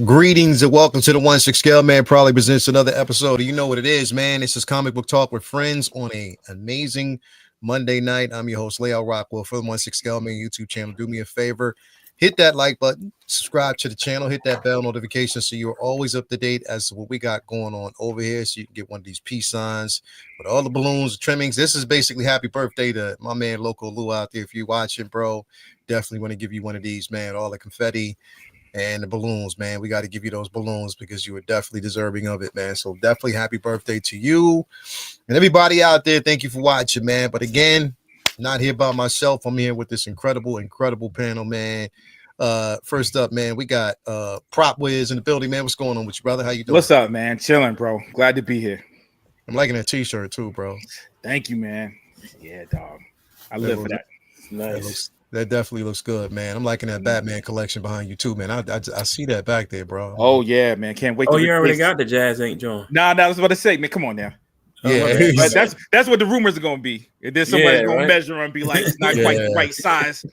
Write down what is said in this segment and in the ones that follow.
Greetings and welcome to the 1-6 Scale Man. Probably presents another episode. You know what it is, man. This is Comic Book Talk with friends on a amazing Monday night. I'm your host, Leo Rockwell, for the 1-6 Scale Man YouTube channel. Do me a favor, hit that like button, subscribe to the channel, hit that bell notification so you're always up to date as to what we got going on over here. So you can get one of these peace signs with all the balloons, trimmings. This is basically happy birthday to my man Loco Lou out there. If you're watching, bro, definitely want to give you one of these, man. All the confetti and the balloons, man. We got to give you those balloons because you were definitely deserving of it, man. So definitely happy birthday to you and everybody out there. Thank you for watching, man. But again, not here by myself. I'm here with this incredible panel, man. First up, man, we got Prop Wiz in the building, man. What's going on with you, brother? How you doing? What's up, man? Chilling, bro. Glad to be here. I'm liking that t-shirt too, bro. Thank you, man. Yeah, dog. I live for that. Nice. That definitely looks good, man. I'm liking that Batman collection behind you too, man. I see that back there, bro. Oh yeah, man. Can't wait. Oh, you already got the Jazz Ink joint. Nah, I was about to say, man. Come on now. Yeah, But that's what the rumors are gonna be. And then somebody's gonna measure and be like, it's not quite the right size.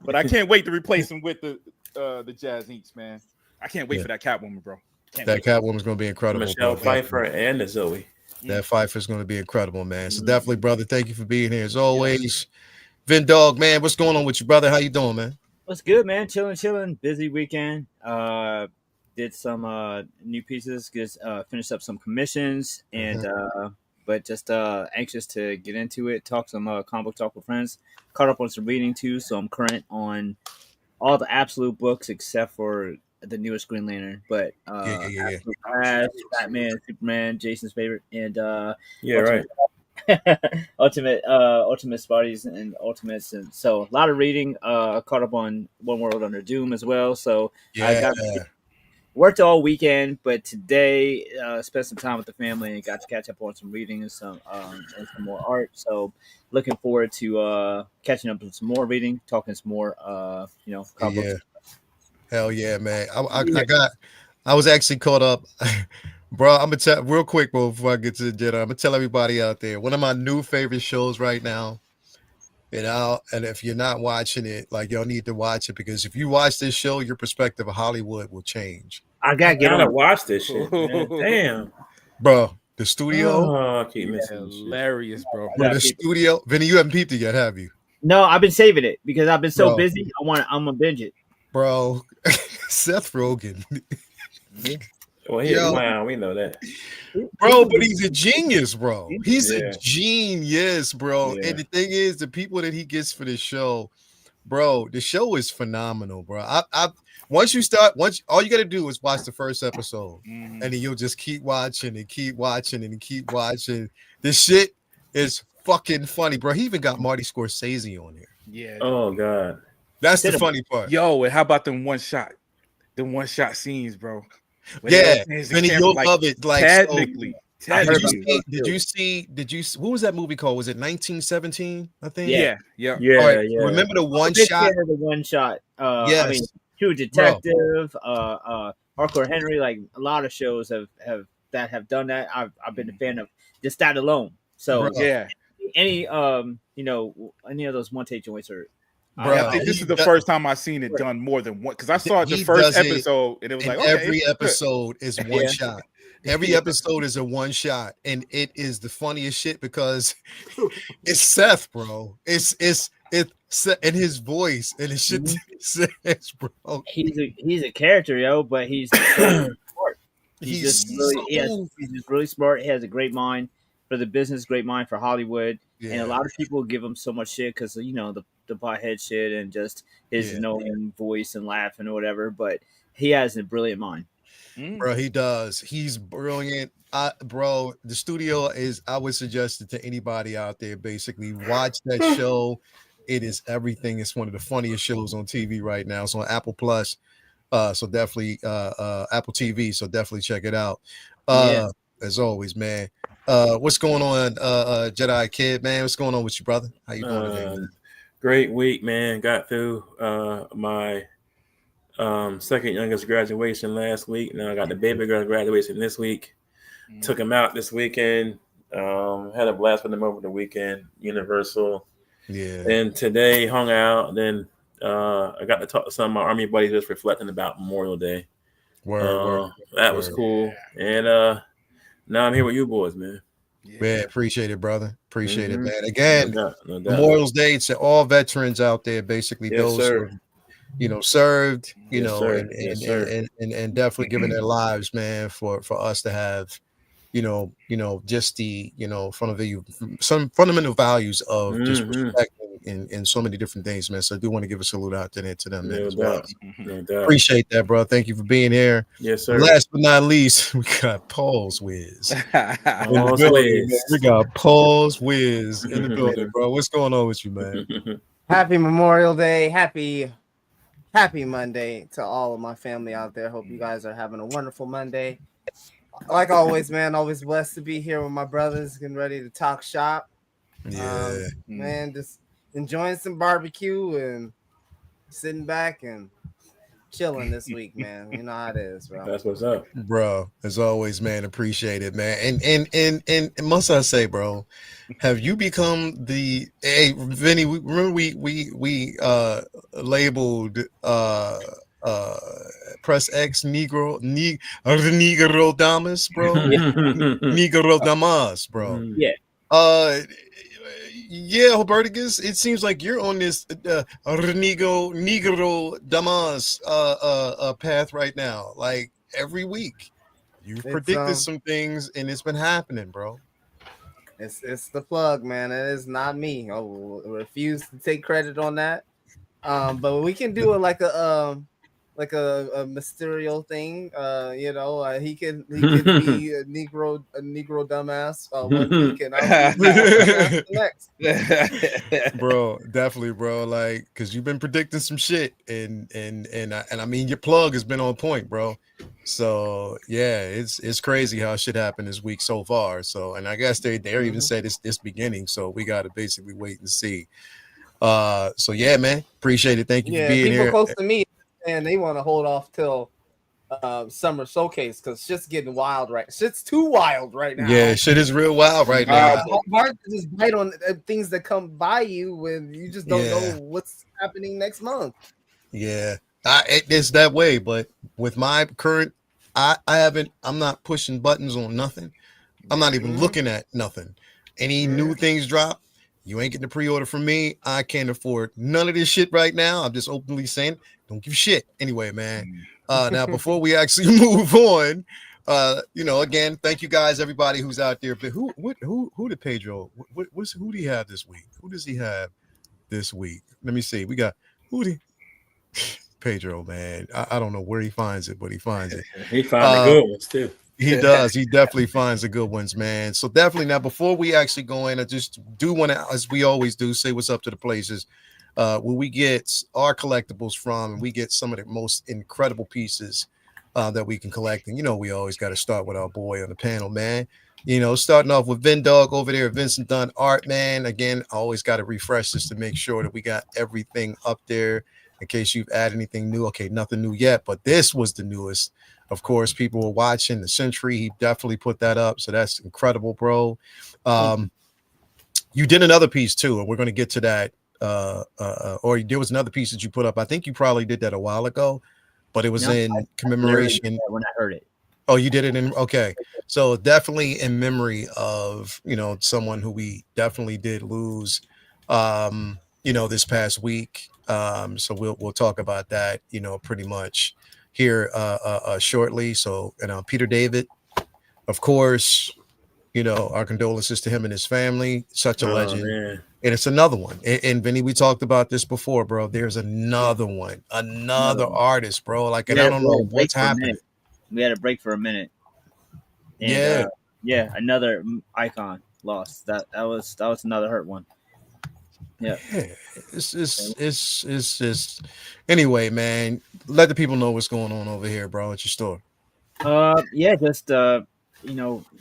But I can't wait to replace them with the Jazz Inks, man. I can't wait for that Catwoman, bro. That Catwoman's gonna be incredible. Michelle Pfeiffer and the Zoe. That Pfeiffer's gonna be incredible, man. So definitely, brother. Thank you for being here as always. Vin Dog, man, what's going on with you, brother? How you doing, man? What's good, man? Chilling. Busy weekend. Did some new pieces. Just finished up some commissions, and but just anxious to get into it. Talk some comic book talk with friends. Caught up on some reading too, so I'm current on all the absolute books except for the newest Green Lantern. But Flash, Batman, Superman, Jason's favorite, and right. Ultimate Spidey's and Ultimates, and so a lot of reading. Caught up on One World Under Doom as well. So I worked all weekend, but today spent some time with the family and got to catch up on some reading and some more art. So looking forward to catching up with some more reading, talking some more comic books. Hell yeah, man. I was actually caught up. Bro, I'm gonna tell real quick, bro, before I get to the Jedi. I'm gonna tell everybody out there one of my new favorite shows right now. And if you're not watching it, like y'all need to watch it because if you watch this show, your perspective of Hollywood will change. I gotta watch this shit. Man. Damn, bro, the studio. Oh, I keep missing. Hilarious, bro. The studio. Vinny, you haven't peeped it yet, have you? No, I've been saving it because I've been so busy. I'm gonna binge it, bro. Seth Rogen. Well, he's a clown. We know that, bro. But he's a genius, bro. He's a genius, bro. Yeah. And the thing is, the people that he gets for this show, bro, the show is phenomenal, bro. Once all you got to do is watch the first episode, and then you'll just keep watching and keep watching and keep watching. This shit is fucking funny, bro. He even got Marty Scorsese on here. Yeah. Oh god, that's the funny part. Yo, and how about them one shot scenes, bro? Vinny, you'll love it. Like technically. Did you see? What was that movie called? Was it 1917? I think. Yeah. Right. Remember the one shot? The one shot. Yes. I mean, True Detective, Hardcore Henry. Like a lot of shows have done that. I've been a fan of just that alone. So any any of those one take joints are. Bro, I think this is the first time I've seen it done more than one because I saw it the first episode and it was like every episode is one shot. Every episode is a one shot, and it is the funniest shit because it's Seth, bro. It's and his voice and his shit says, bro. He's a character, yo, but he's so smart. He's just really smart. He has a great mind for the business, great mind for Hollywood, and a lot of people give him so much shit because the butthead shit and just his annoying voice and laughing or whatever, but he has a brilliant mind. Bro, he does. He's brilliant. Bro, the studio is, I would suggest it to anybody out there, basically. Watch that show. It is everything. It's one of the funniest shows on TV right now. It's on Apple Plus. So definitely Apple TV. So definitely check it out. As always, man. What's going on, Jedi Kid, man? What's going on with you, brother? How you doing today, man? Great week, man. Got through my second youngest graduation last week. Now I got the baby girl graduation this week. Took him out this weekend. Had a blast with him over the weekend. Universal. Yeah. And today hung out. Then I got to talk to some of my Army buddies just reflecting about Memorial Day. Word. That was cool. And now I'm here with you boys, man. Yeah, appreciate it, brother. Appreciate it, man. No Again, doubt. Memorial Day to all veterans out there, basically Yes, those sir. who have, served, Yes, sir. and definitely giving their lives, man, for us to have, just the, some fundamental values of just respect and so many different things, man. So I do want to give a salute out there to them, man, as well. No doubt. Appreciate that, bro. Thank you for being here. Yes, sir. Last but not least, we got Paul's Wiz. Paul's Wiz. We got Paul's Wiz in the building, bro. What's going on with you, man? Happy Memorial Day. Happy Monday to all of my family out there. Hope you guys are having a wonderful Monday. Like always, man, always blessed to be here with my brothers, getting ready to talk shop. Yeah. Man, just enjoying some barbecue and sitting back and chilling this week, man. You know how it is, bro. That's what's up, bro. As always, man. Appreciate it, man. And must I say, bro, have you become the Vinny? Remember we labeled Press X Negro Damas, bro. Negro Damas, bro. Yeah. Yeah, Roberticus, it seems like you're on this Negro Damas path right now. Like every week, you've predicted some things, and it's been happening, bro. It's the plug, man. It is not me. I will refuse to take credit on that. But we can do it like a Mysterio thing. He can be a Negro dumbass one week, and I'll be next. Bro, definitely, bro. Like, cause you've been predicting some shit, and I mean, your plug has been on point, bro. So yeah, it's crazy how shit happened this week so far. So, and I guess they even said it's beginning. So we got to basically wait and see. So yeah, man, appreciate it. Thank you for being here. People close to me, and they want to hold off till summer showcase because shit's getting wild, right? Shit's too wild right now. Yeah, shit is real wild right now. Hard to just bite on things that come by you when you just don't know what's happening next month. Yeah, it's that way. But with my current, I'm not pushing buttons on nothing. I'm not even looking at nothing. Any new things drop, you ain't getting the pre-order from me. I can't afford none of this shit right now. I'm just openly saying, don't give a shit. Anyway, man. Now, before we actually move on, again, thank you guys, everybody who's out there. But who did Pedro? Who do he have this week? Who does he have this week? Let me see. We got Pedro, man. I don't know where he finds it, but he finds it. He finds the good ones too. He does. He definitely finds the good ones, man. So definitely now, before we actually go in, I just do want to, as we always do, say what's up to the places where we get our collectibles from, and we get some of the most incredible pieces that we can collect. And we always got to start with our boy on the panel, man. Starting off with Vin Dog over there, Vincent Dunn Art, man. Again, I always got to refresh this to make sure that we got everything up there in case you've added anything new. Okay, nothing new yet, but this was the newest. Of course, people were watching the Century. He definitely put that up. So that's incredible, bro. You did another piece too, and we're going to get to that. Or there was another piece that you put up. I think you probably did that a while ago, but it was in commemoration. When I heard it. Oh, you did it in, okay. So definitely in memory of, someone who we definitely did lose, this past week. So we'll talk about that, pretty much here shortly. So, Peter David, of course, our condolences to him and his family. Such a legend. Man. And it's another one. And Vinny, we talked about this before, bro. There's another one, another artist, bro. Like, and I don't know what's happening. We had a break for a minute. And, another icon lost. That was another hurt one. Yeah. It's just anyway, man. Let the people know what's going on over here, bro, at your store.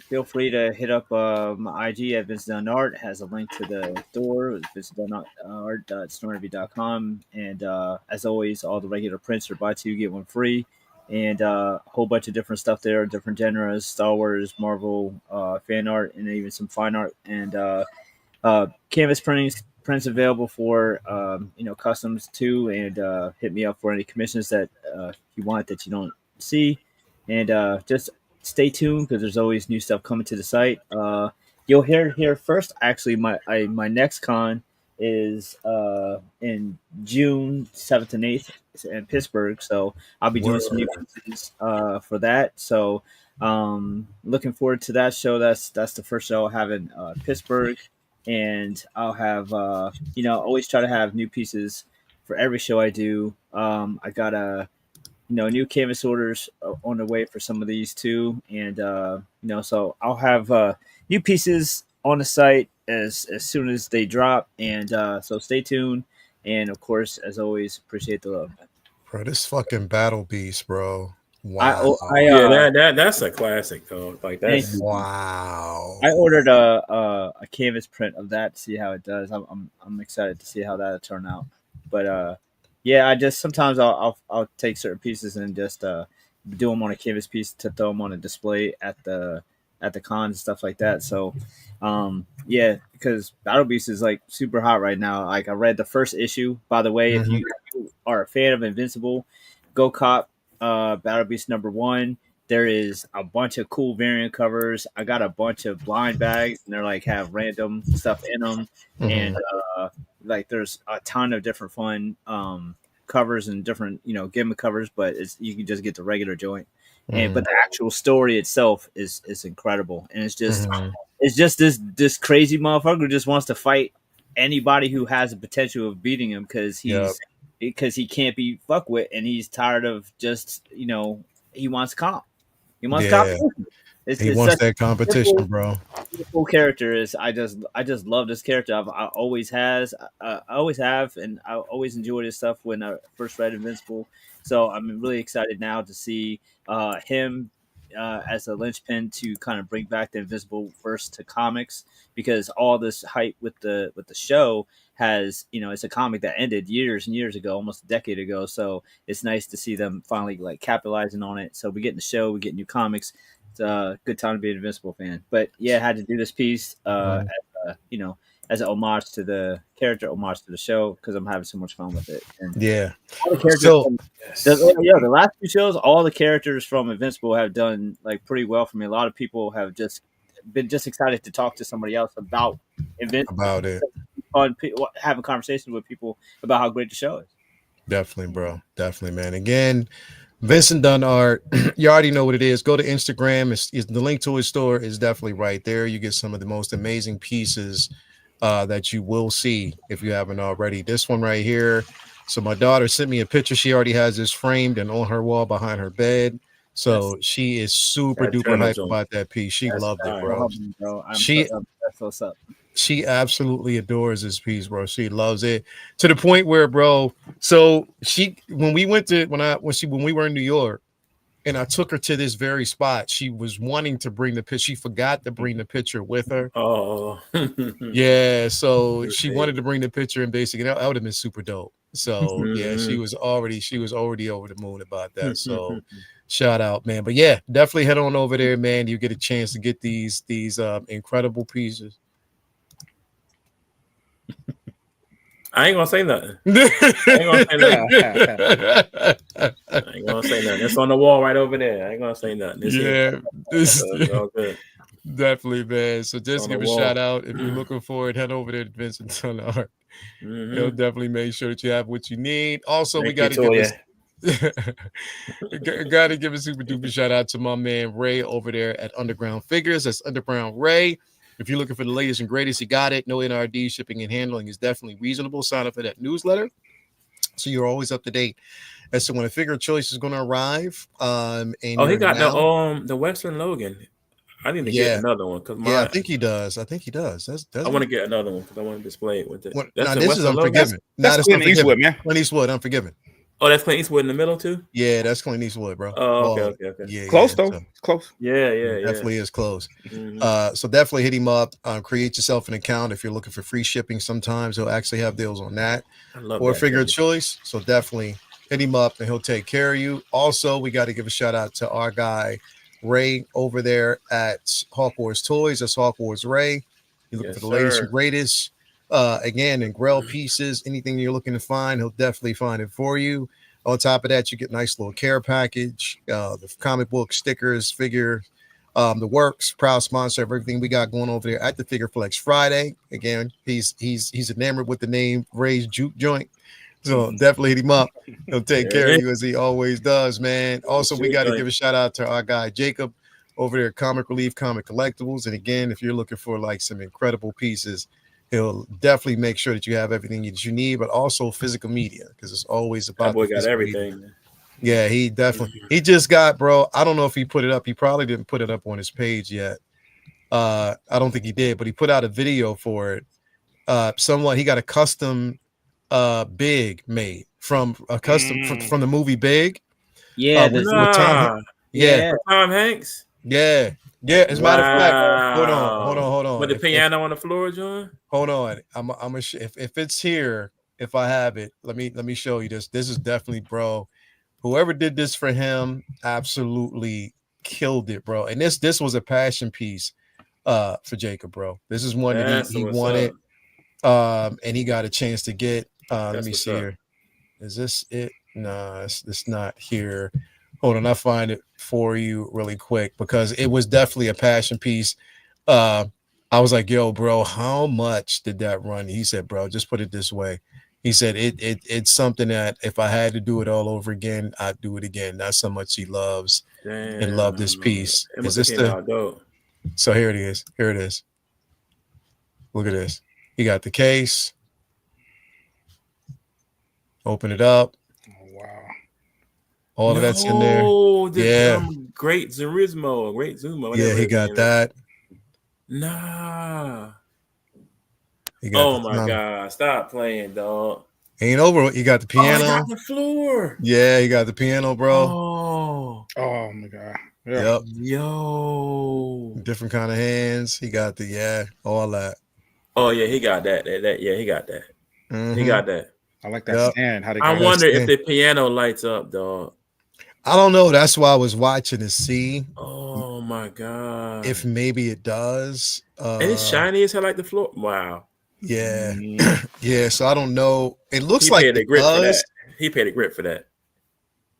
Feel free to hit up my IG at Vincent Dunn Art. Has a link to the store, vincentdunnart.storenvy.com. And as always, all the regular prints are buy two, get one free. And a whole bunch of different stuff there, different genres, Star Wars, Marvel, fan art, and even some fine art. And canvas printings, prints available for customs too, and hit me up for any commissions that you want that you don't see, and just stay tuned because there's always new stuff coming to the site. You'll hear here first. Actually, my next con is in June 7th and 8th in Pittsburgh, so I'll be doing some new pieces for that. So looking forward to that show. That's the first show I'll have in Pittsburgh, and I'll have always try to have new pieces for every show I do. I got new canvas orders on the way for some of these too, and so I'll have new pieces on the site as soon as they drop, and so stay tuned. And of course, as always, appreciate the love. Bro, this fucking Battle Beast, bro. Wow. That's a classic though. Like that's wow. I ordered a canvas print of that to see how it does. I'm excited to see how that'll turn out. But I just sometimes I'll take certain pieces and just do them on a canvas piece to throw them on a display at the cons and stuff like that. So because Battle Beast is like super hot right now. Like I read the first issue. By the way, if you are a fan of Invincible, go cop Battle Beast #1. There is a bunch of cool variant covers. I got a bunch of blind bags, and they're like have random stuff in them, and like there's a ton of different fun covers and different gimmick covers, but you can just get the regular joint. And but the actual story itself is incredible, and it's just this crazy motherfucker who just wants to fight anybody who has the potential of beating him because he can't be fucked with, and he's tired of just he wants comp. He wants competition. He wants that competition, bro. Cool character is. I just love this character. I always have, and I always enjoyed his stuff when I first read Invincible. So I'm really excited now to see him as a linchpin to kind of bring back the Invincible verse to comics, because all this hype with the show has it's a comic that ended years and years ago, almost a decade ago. So it's nice to see them finally like capitalizing on it. So we get in the show, we get new comics. It's a good time to be an Invincible fan. But I had to do this piece as an homage to the character, homage to the show, because I'm having so much fun with it. And all the characters the last two shows, all the characters from Invincible have done like pretty well for me. A lot of people have just been excited to talk to somebody else about Invincible. About it. Fun having conversations with people about how great the show is. Definitely, bro. Definitely, man. Again, Vincent Dunn Art. You already know what it is. Go to Instagram. It's the link to his store is definitely right there. You get some of the most amazing pieces that you will see if you haven't already. This one right here. So my daughter sent me a picture. She already has this framed and on her wall behind her bed. So she is super duper hyped about that piece. She loved it, bro. That's what's up. She absolutely adores this piece, bro. She loves it to the point where, bro. So when we were in New York, and I took her to this very spot, she was wanting to bring the picture. She forgot to bring the picture with her. Oh, yeah. So she wanted to bring the picture, and basically that would have been super dope. So she was already over the moon about that. So shout out, man. But yeah, definitely head on over there, man. You get a chance to get these incredible pieces. I ain't gonna say nothing. It's on the wall right over there. I ain't gonna say nothing. This all good. Definitely, man. So just give a shout out if you're looking for it. Head over there to Vincent Dunn Art. He'll definitely make sure that you have what you need. Also, we got to give a super duper shout out to my man Ray over there at Underground Figures. That's Underground Ray. If you're looking for the latest and greatest, you got it. No NRD, shipping and handling is definitely reasonable. Sign up for that newsletter so you're always up to date as to when a figure of choice is going to arrive. He got the Western Logan. I need to get another one because I think he does. I want to get another one because I want to display it with it. This is Unforgiven. That's Clint Eastwood, man. Clint Eastwood, Unforgiven. Oh, that's Clint Eastwood in the middle too? Yeah, that's Clint Eastwood, bro. Oh, okay. Yeah, close though. So, close. Yeah. Definitely is close. So definitely hit him up. Create yourself an account if you're looking for free shipping. Sometimes he'll actually have deals on that. Or figure of choice. So definitely hit him up and he'll take care of you. Also, we got to give a shout out to our guy Ray over there at Hawk Wars Toys. That's Hawk Wars Ray. You're looking for the latest and greatest. Again, in Grail pieces, anything you're looking to find, he'll definitely find it for you. On top of that, you get a nice little care package, the comic book stickers, figure, the works, proud sponsor of everything we got going over there at the Figure Flex Friday. Again, he's enamored with the name Ray's Juke Joint. So definitely hit him up. He'll take care of you as he always does, man. Also, we got to give a shout out to our guy Jacob over there at Comic Relief Comic Collectibles. And again, if you're looking for like some incredible pieces, he'll definitely make sure that you have everything that you need, but also physical media, because it's always about that boy got everything. Media. Yeah, he definitely. He just got, bro. I don't know if he put it up. He probably didn't put it up on his page yet. I don't think he did, but he put out a video for it. He got a custom Big made from a custom from the movie Big. Yeah, with Tom. Tom Hanks. Yeah. As a matter of fact, hold on. With the piano on the floor, John. Hold on. I'm if it's here, if I have it, let me show you this. This is definitely, bro. Whoever did this for him absolutely killed it, bro. And this was a passion piece for Jacob, bro. This is one that he wanted. And he got a chance to get. Let me see here. Is this it? No, it's not here. Hold on, I'll find it for you really quick, because it was definitely a passion piece. I was like, yo, bro, how much did that run? He said, bro, just put it this way. He said it's something that if I had to do it all over again, I'd do it again. That's how much he loves and loved this piece. Is this so here it is. Here it is. Look at this. You got the case. Open it up. Oh, wow. All of that's in there. Great Zumo. Yeah, he got that. Nah. Oh my God. Stop playing, dog. Ain't over. You got the piano. Oh, got the floor. Yeah, you got the piano, bro. Oh my God. Yeah. Yep. Yo. Different kind of hands. He got all that. Oh yeah, he got that. He got that. Mm-hmm. He got that. I like that stand. I wonder if the piano lights up, dog. I don't know. That's why I was watching to see. Oh my God. If maybe it does. And it's shiny as hell like the floor. Wow. Yeah. Yeah. So I don't know. It looks like it does. He paid a grip for that.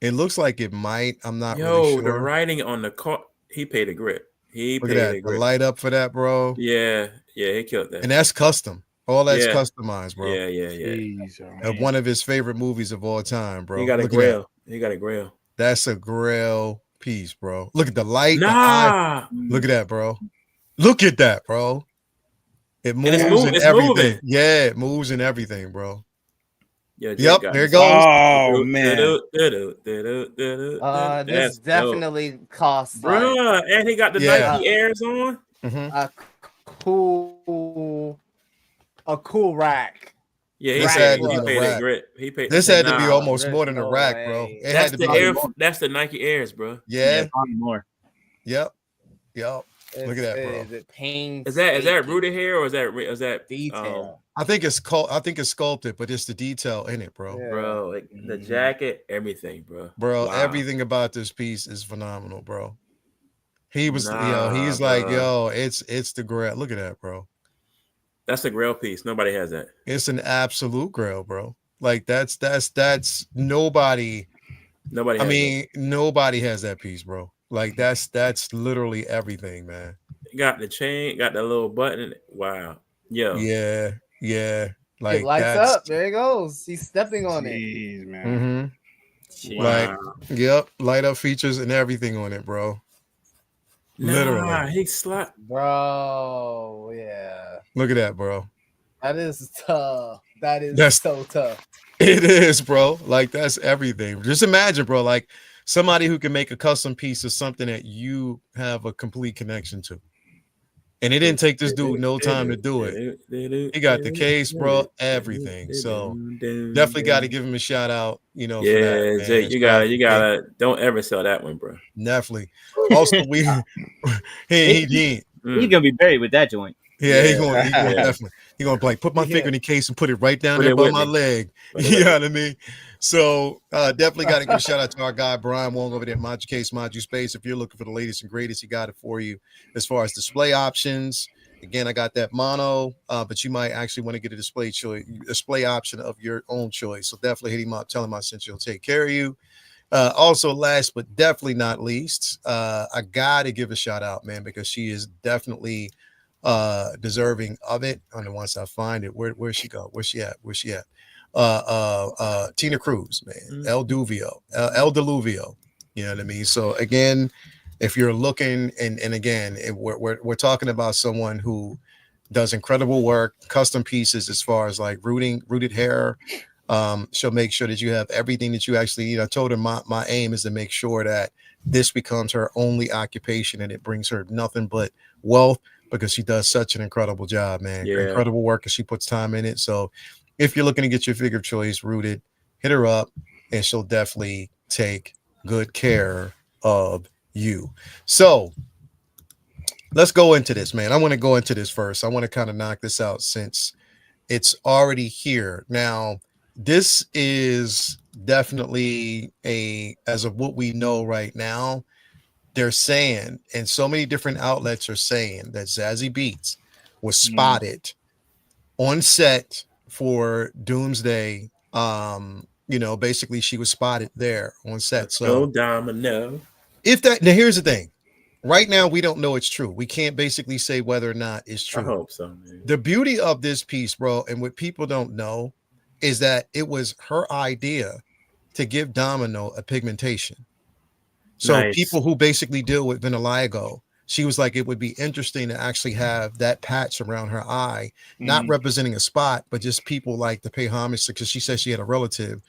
It looks like it might. I'm not really sure. The writing on the car. He paid a grip. Look at that. The light up for that, bro. Yeah. Yeah. He killed that. And that's custom. All that's customized, bro. Yeah. Jeez, one of his favorite movies of all time, bro. He got a grail. He got a grail. That's a grail piece, bro. Look at the light. Nah. Look at that, bro. Look at that, bro. It moves and everything. Moving. Yeah, it moves and everything, bro. Yep, there it goes. Oh man. This definitely costs, bro. And he got the Nike Airs on. A cool rack. Yeah, he paid a grip. This had to be almost more than a rack, bro. That's the That's the Nike Airs, bro. Yeah, more. Yep. Look at that, bro. Is that rooted hair or is that detail? I think it's sculpted, but it's the detail in it, bro. Yeah. Bro, like the jacket, everything, bro. Bro, everything about this piece is phenomenal, bro. He was, he's like, it's the grail. Look at that, bro. That's a grail piece. Nobody has that. It's an absolute grail, bro. Like that's nobody. Nobody has that piece, bro. Like that's literally everything, man. Got the chain, got that little button. Wow. Yeah. Like it lights up. There it goes. He's stepping on it, man. Mm-hmm. Wow. Light up features and everything on it, bro. Literally. He slapped, bro. Yeah. Look at that, bro. That is tough. That's so tough. It is, bro. Like that's everything. Just imagine, bro. Like somebody who can make a custom piece of something that you have a complete connection to. And it didn't take this dude no time to do it. He got the case, bro, everything. So definitely got to give him a shout out, for that. Yeah, Jake, you gotta don't ever sell that one, bro. Definitely. Also, he's gonna be buried with that joint. Yeah, he's going definitely. He's going to put my finger in the case and put it right down there by my leg. You know what I mean? So definitely got to give a shout out to our guy, Brian Wong over there at Mod Case, Mod Space. If you're looking for the latest and greatest, he got it for you as far as display options, Again, I got that mono, but you might actually want to get a display option of your own choice. So definitely hit him up, tell him I sent you, he'll take care of you. Also, last but definitely not least, I gotta give a shout out, man, because she is definitely deserving of it. And once I find it, where's she go? Where's she at? Tina Cruz, man, El Deluvio. You know what I mean? So again, if you're looking, and again, we're talking about someone who does incredible work, custom pieces as far as like rooted hair. She'll make sure that you have everything that you actually need. I told her my aim is to make sure that this becomes her only occupation and it brings her nothing but wealth, because she does such an incredible job, man. Yeah. Incredible work, and she puts time in it. So if you're looking to get your figure of choice rooted, hit her up and she'll definitely take good care of you. So let's go into this, man. I want to go into this first. I want to kind of knock this out since it's already here. Now, this is definitely as of what we know right now, they're saying, and so many different outlets are saying, that Zazie Beetz was spotted on set for Doomsday. Basically she was spotted there on set. So Domino. Now here's the thing. Right now, we don't know it's true. We can't basically say whether or not it's true. I hope so, man. The beauty of this piece, bro, and what people don't know, is that it was her idea to give Domino a pigmentation. So people who basically deal with vitiligo, she was like, it would be interesting to actually have that patch around her eye, not representing a spot, but just people like to pay homage to, because she said she had a relative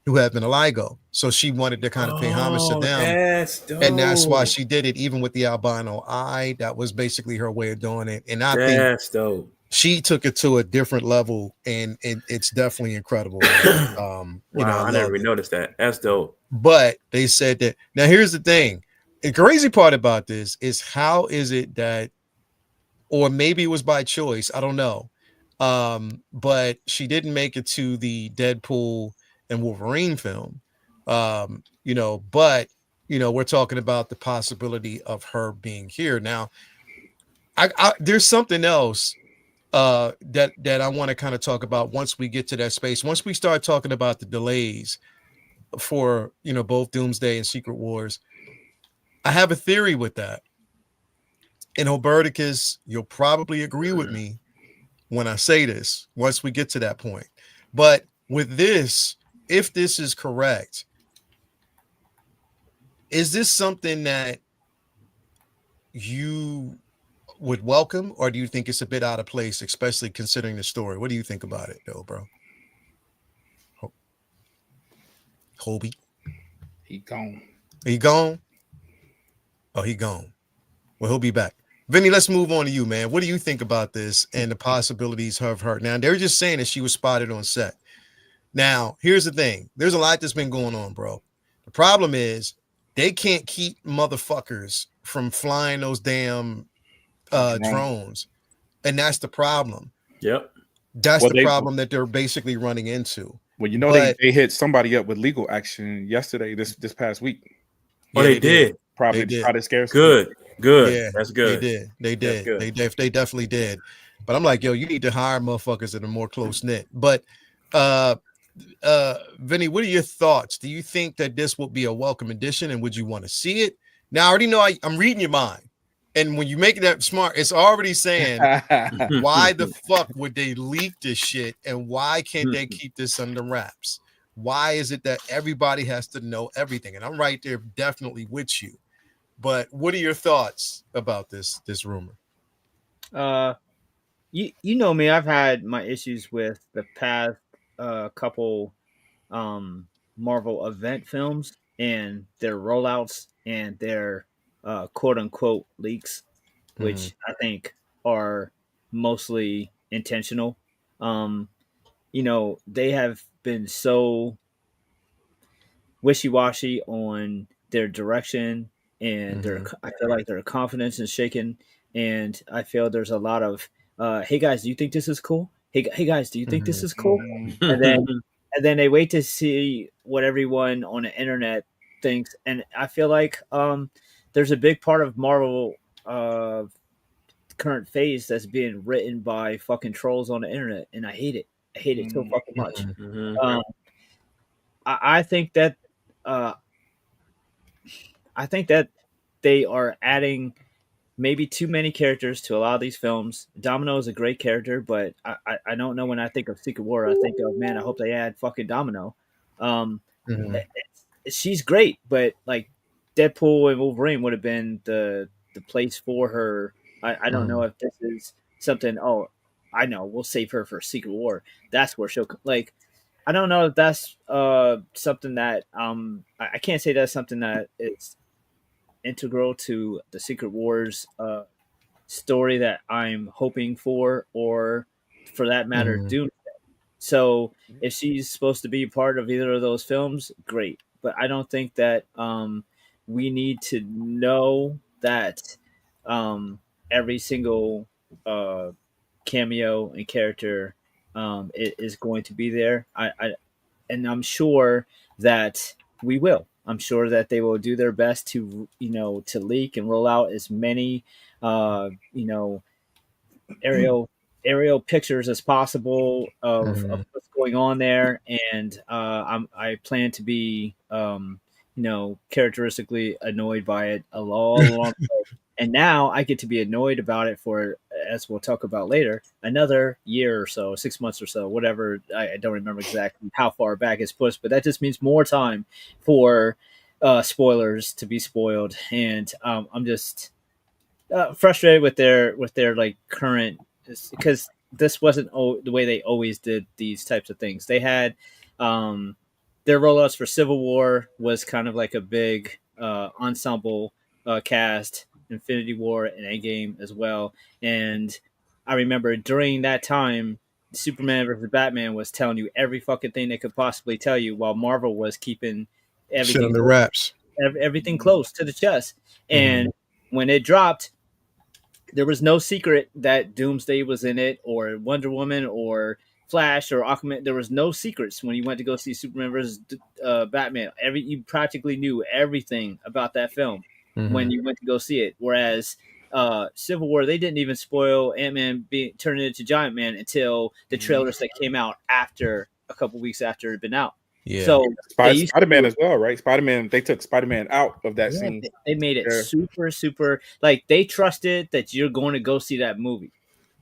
who had vitiligo. So she wanted to kind of pay homage to them. That's dope. And that's why she did it, even with the albino eye. That was basically her way of doing it. And I think dope. She took it to a different level, and it's definitely incredible. I never even noticed that. That's dope. But they said that. Now, here's the thing. The crazy part about this is, how is it that, or maybe it was by choice, I don't know. But she didn't make it to the Deadpool and Wolverine film. But we're talking about the possibility of her being here. Now, there's something else that I want to kind of talk about once we get to that space. Once we start talking about the delays for both Doomsday and Secret Wars, I have a theory with that. And Oberticus, you'll probably agree with me when I say this once we get to that point. But with this, if this is correct, is this something that you would welcome, or do you think it's a bit out of place, especially considering the story? What do you think about it, though, bro? Hobie? He gone. He gone? Oh, he gone. Well, he'll be back. Vinny, let's move on to you, man. What do you think about this and the possibilities of her? Now, they're just saying that she was spotted on set. Now, here's the thing. There's a lot that's been going on, bro. The problem is they can't keep motherfuckers from flying those damn drones. And that's the problem. Yep. That's the problem that they're basically running into. Well, they hit somebody up with legal action yesterday, this past week. Oh, they did. Probably scarce. Good. Yeah, that's good. They did. They definitely did. But I'm like, yo, you need to hire motherfuckers that are more close knit. But Vinny, what are your thoughts? Do you think that this will be a welcome addition, and would you want to see it? Now, I already know I'm reading your mind. And when you make that smart, it's already saying, why the fuck would they leak this shit? And why can't they keep this under wraps? Why is it that everybody has to know everything? And I'm right there definitely with you. But what are your thoughts about this rumor? You know me, I've had my issues with the past couple Marvel event films and their rollouts and their quote unquote leaks, which I think are mostly intentional. They have been so wishy-washy on their direction, and I feel like their confidence is shaken, and I feel there's a lot of hey guys, do you think this is cool? Hey guys, do you think this is cool? And then they wait to see what everyone on the internet thinks, and I feel like there's a big part of Marvel current phase that's being written by fucking trolls on the internet, and I hate it. I hate it so fucking much. Um, I think that uh, I think that they are adding maybe too many characters to a lot of these films. Domino is a great character, but I don't know when I think of Secret War, I think of, man, I hope they add fucking Domino. She's great, but like Deadpool and Wolverine would have been the place for her. I don't know if this is something. Oh, I know, we'll save her for Secret War. That's where she'll like. I don't know if that's something that I can't say that's something that is integral to the Secret Wars story that I'm hoping for, or for that matter, Doom. So if she's supposed to be part of either of those films, great. But I don't think that we need to know that every single cameo and character is going to be there. And I'm sure that we will. I'm sure that they will do their best to, to leak and roll out as many, aerial pictures as possible of what's going on there. And I plan to be, characteristically annoyed by it all along the way. And now I get to be annoyed about it for, as we'll talk about later, another year or so, 6 months or so, whatever. I don't remember exactly how far back it's pushed, but that just means more time for spoilers to be spoiled. And I'm just frustrated with their like current, because this wasn't the way they always did these types of things. They had their rollouts for Civil War was kind of like a big ensemble cast. Infinity War and Endgame as well. And I remember during that time, Superman versus Batman was telling you every fucking thing they could possibly tell you, while Marvel was keeping everything on the wraps, everything close to the chest. And when it dropped, there was no secret that Doomsday was in it, or Wonder Woman, or Flash, or Aquaman. There was no secrets when you went to go see Superman versus Batman. You practically knew everything about that film when you went to go see it. Whereas Civil War, they didn't even spoil Ant-Man turning into Giant Man until the trailers that came out after a couple weeks after it had been out. Yeah. So Spider-Man as well, right? Spider-Man, they took Spider-Man out of that scene. They made it super like they trusted that you're going to go see that movie,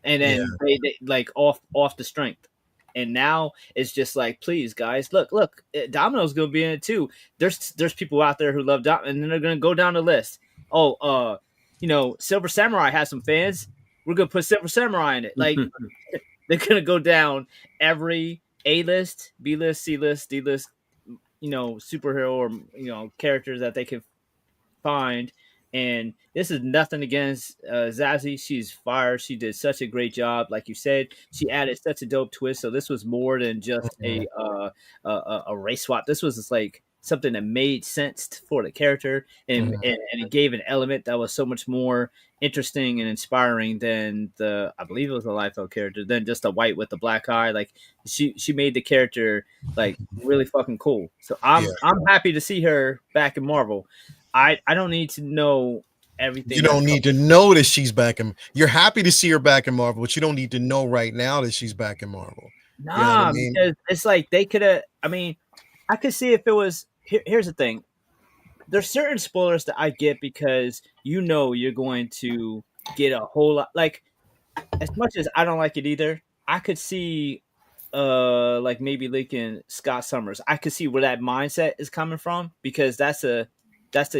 and then they like off the strength. And now it's just like, please, guys, look, Domino's gonna be in it too. There's people out there who love Domino, and then they're gonna go down the list. Oh, Silver Samurai has some fans. We're gonna put Silver Samurai in it. Like they're gonna go down every A-list, B-list, C-list, D-list, superhero or characters that they can find. And this is nothing against Zazie. She's fire. She did such a great job. Like you said, she added such a dope twist. So this was more than just a race swap. This was just like something that made sense for the character, and it gave an element that was so much more interesting and inspiring than I believe it was a Liefeld character, than just a white with the black eye. Like she made the character like really fucking cool. So I'm happy to see her back in Marvel. I don't need to know everything. You don't need to know that she's back in. You're happy to see her back in Marvel, but you don't need to know right now that she's back in Marvel. Nah, you know what I mean? Because it's like they could have. I mean, I could see if it was. Here's the thing. There's certain spoilers that I get because you're going to get a whole lot. Like, as much as I don't like it either, I could see like maybe leaking Scott Summers. I could see where that mindset is coming from, because that's a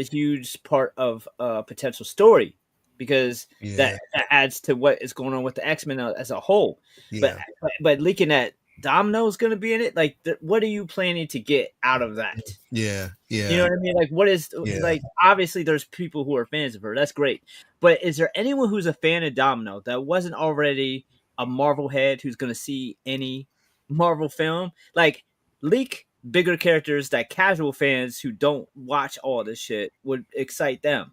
huge part of a potential story, because that adds to what is going on with the X-Men as a whole. But leaking that Domino is going to be in it, like what are you planning to get out of that? You know what I mean? Like, what is like, obviously there's people who are fans of her, that's great, but is there anyone who's a fan of Domino that wasn't already a Marvel head who's going to see any Marvel film? Like, leak bigger characters that casual fans who don't watch all this shit would excite them.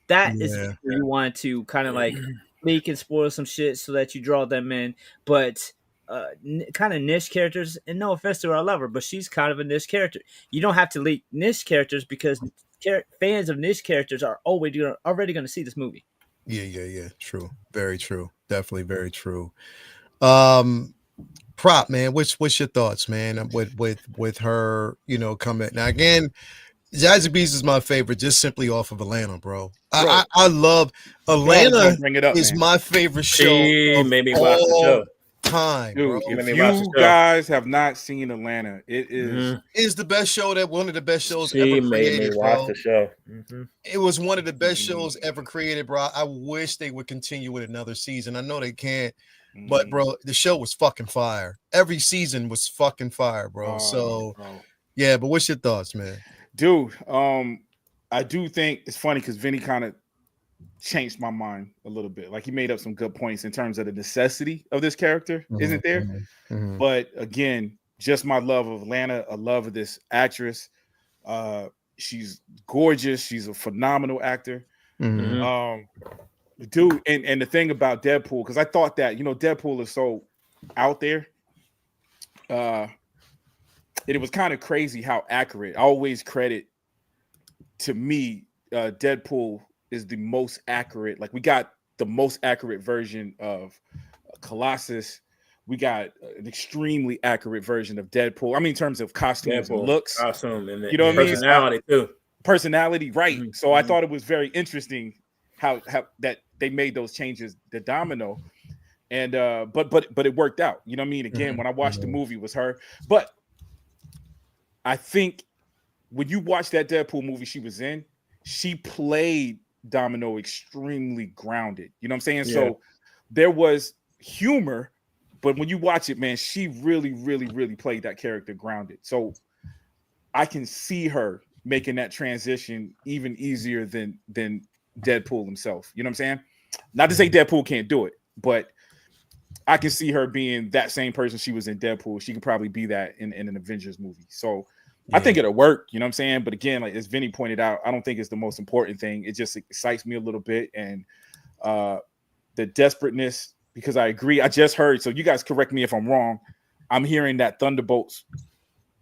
That is where you want to kind of like leak and spoil some shit so that you draw them in. But kind of niche characters, and no offense to our lover, but she's kind of a niche character. You don't have to leak niche characters, because fans of niche characters are already going to see this movie. Yeah. True. Very true. Definitely very true. Prop, man, what's your thoughts, man, with her, coming now again. Zazie Beetz is my favorite, just simply off of Atlanta, bro. I love You always Atlanta. gonna bring it up, Is man. my favorite show She of made me watch the all show. time, bro. Dude, if Made me watch the you show. guys have not seen Atlanta, it is Is the best show one of the best shows She ever made me created, watch bro. the show. It was one of the best shows ever created, bro. I wish they would continue with another season. I know they can't, but bro, the show was fucking fire. Every season was fucking fire, bro. So yeah, but what's your thoughts, man? Dude, I do think it's funny because Vinny kind of changed my mind a little bit. Like he made up some good points in terms of the necessity of this character isn't there. But again, just my love of Atlanta, a love of this actress. She's gorgeous. She's a phenomenal actor. Dude, and the thing about Deadpool, because I thought that, Deadpool is so out there. It was kind of crazy how accurate. I always credit, to me, Deadpool is the most accurate. Like we got the most accurate version of Colossus. We got an extremely accurate version of Deadpool. I mean, in terms of costumes and looks, costume, and you know what I mean? Personality too. Personality, right? So I thought it was very interesting how that they made those changes. The Domino, and but it worked out. You know what I mean? Again, when I watched the movie, it was her. But I think when you watch that Deadpool movie she was in, she played Domino extremely grounded. You know what I'm saying? Yeah. So there was humor, but when you watch it, man, she really, really, really played that character grounded. So I can see her making that transition even easier than Deadpool himself. You know what I'm saying? Not to say Deadpool can't do it, but I can see her being that same person she was in Deadpool. She could probably be that in an Avengers movie. So I think it'll work, you know what I'm saying? But again, like as Vinny pointed out, I don't think it's the most important thing. It just excites me a little bit. And the desperateness, because I agree. I just heard, so you guys correct me if I'm wrong. I'm hearing that Thunderbolts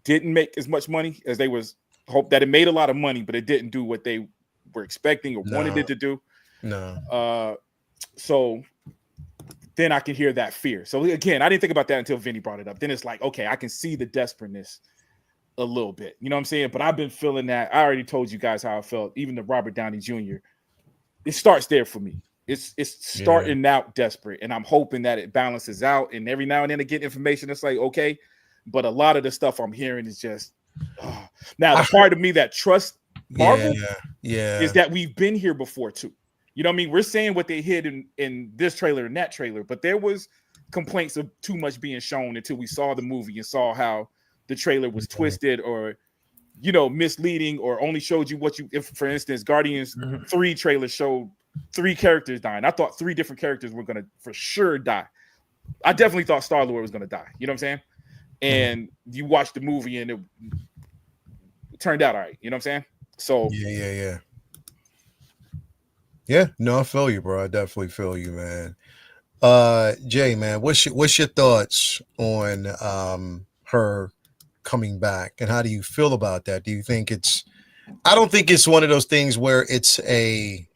didn't make as much money as they was hope that it made a lot of money, but it didn't do what they were expecting or wanted it to do. No. So then I can hear that fear. So again, I didn't think about that until Vinny brought it up. Then it's like, okay, I can see the desperateness a little bit. You know what I'm saying? But I've been feeling that. I already told you guys how I felt. Even the Robert Downey Jr. It starts there for me. It's starting out desperate, and I'm hoping that it balances out. And every now and then I get information that's like, okay, but a lot of the stuff I'm hearing is just now the part of me that trusts Marvel is that we've been here before too. You know what I mean? We're saying what they hid in this trailer and that trailer, but there was complaints of too much being shown until we saw the movie and saw how the trailer was twisted or, misleading or only showed you if, for instance, Guardians 3 trailer showed 3 characters dying. I thought 3 different characters were going to for sure die. I definitely thought Star-Lord was going to die. You know what I'm saying? And you watch the movie and it turned out all right. You know what I'm saying? So Yeah, no, I feel you, bro. I definitely feel you, man. Jay, man, what's your thoughts on her coming back, and how do you feel about that? Do you think I don't think it's one of those things where it's a,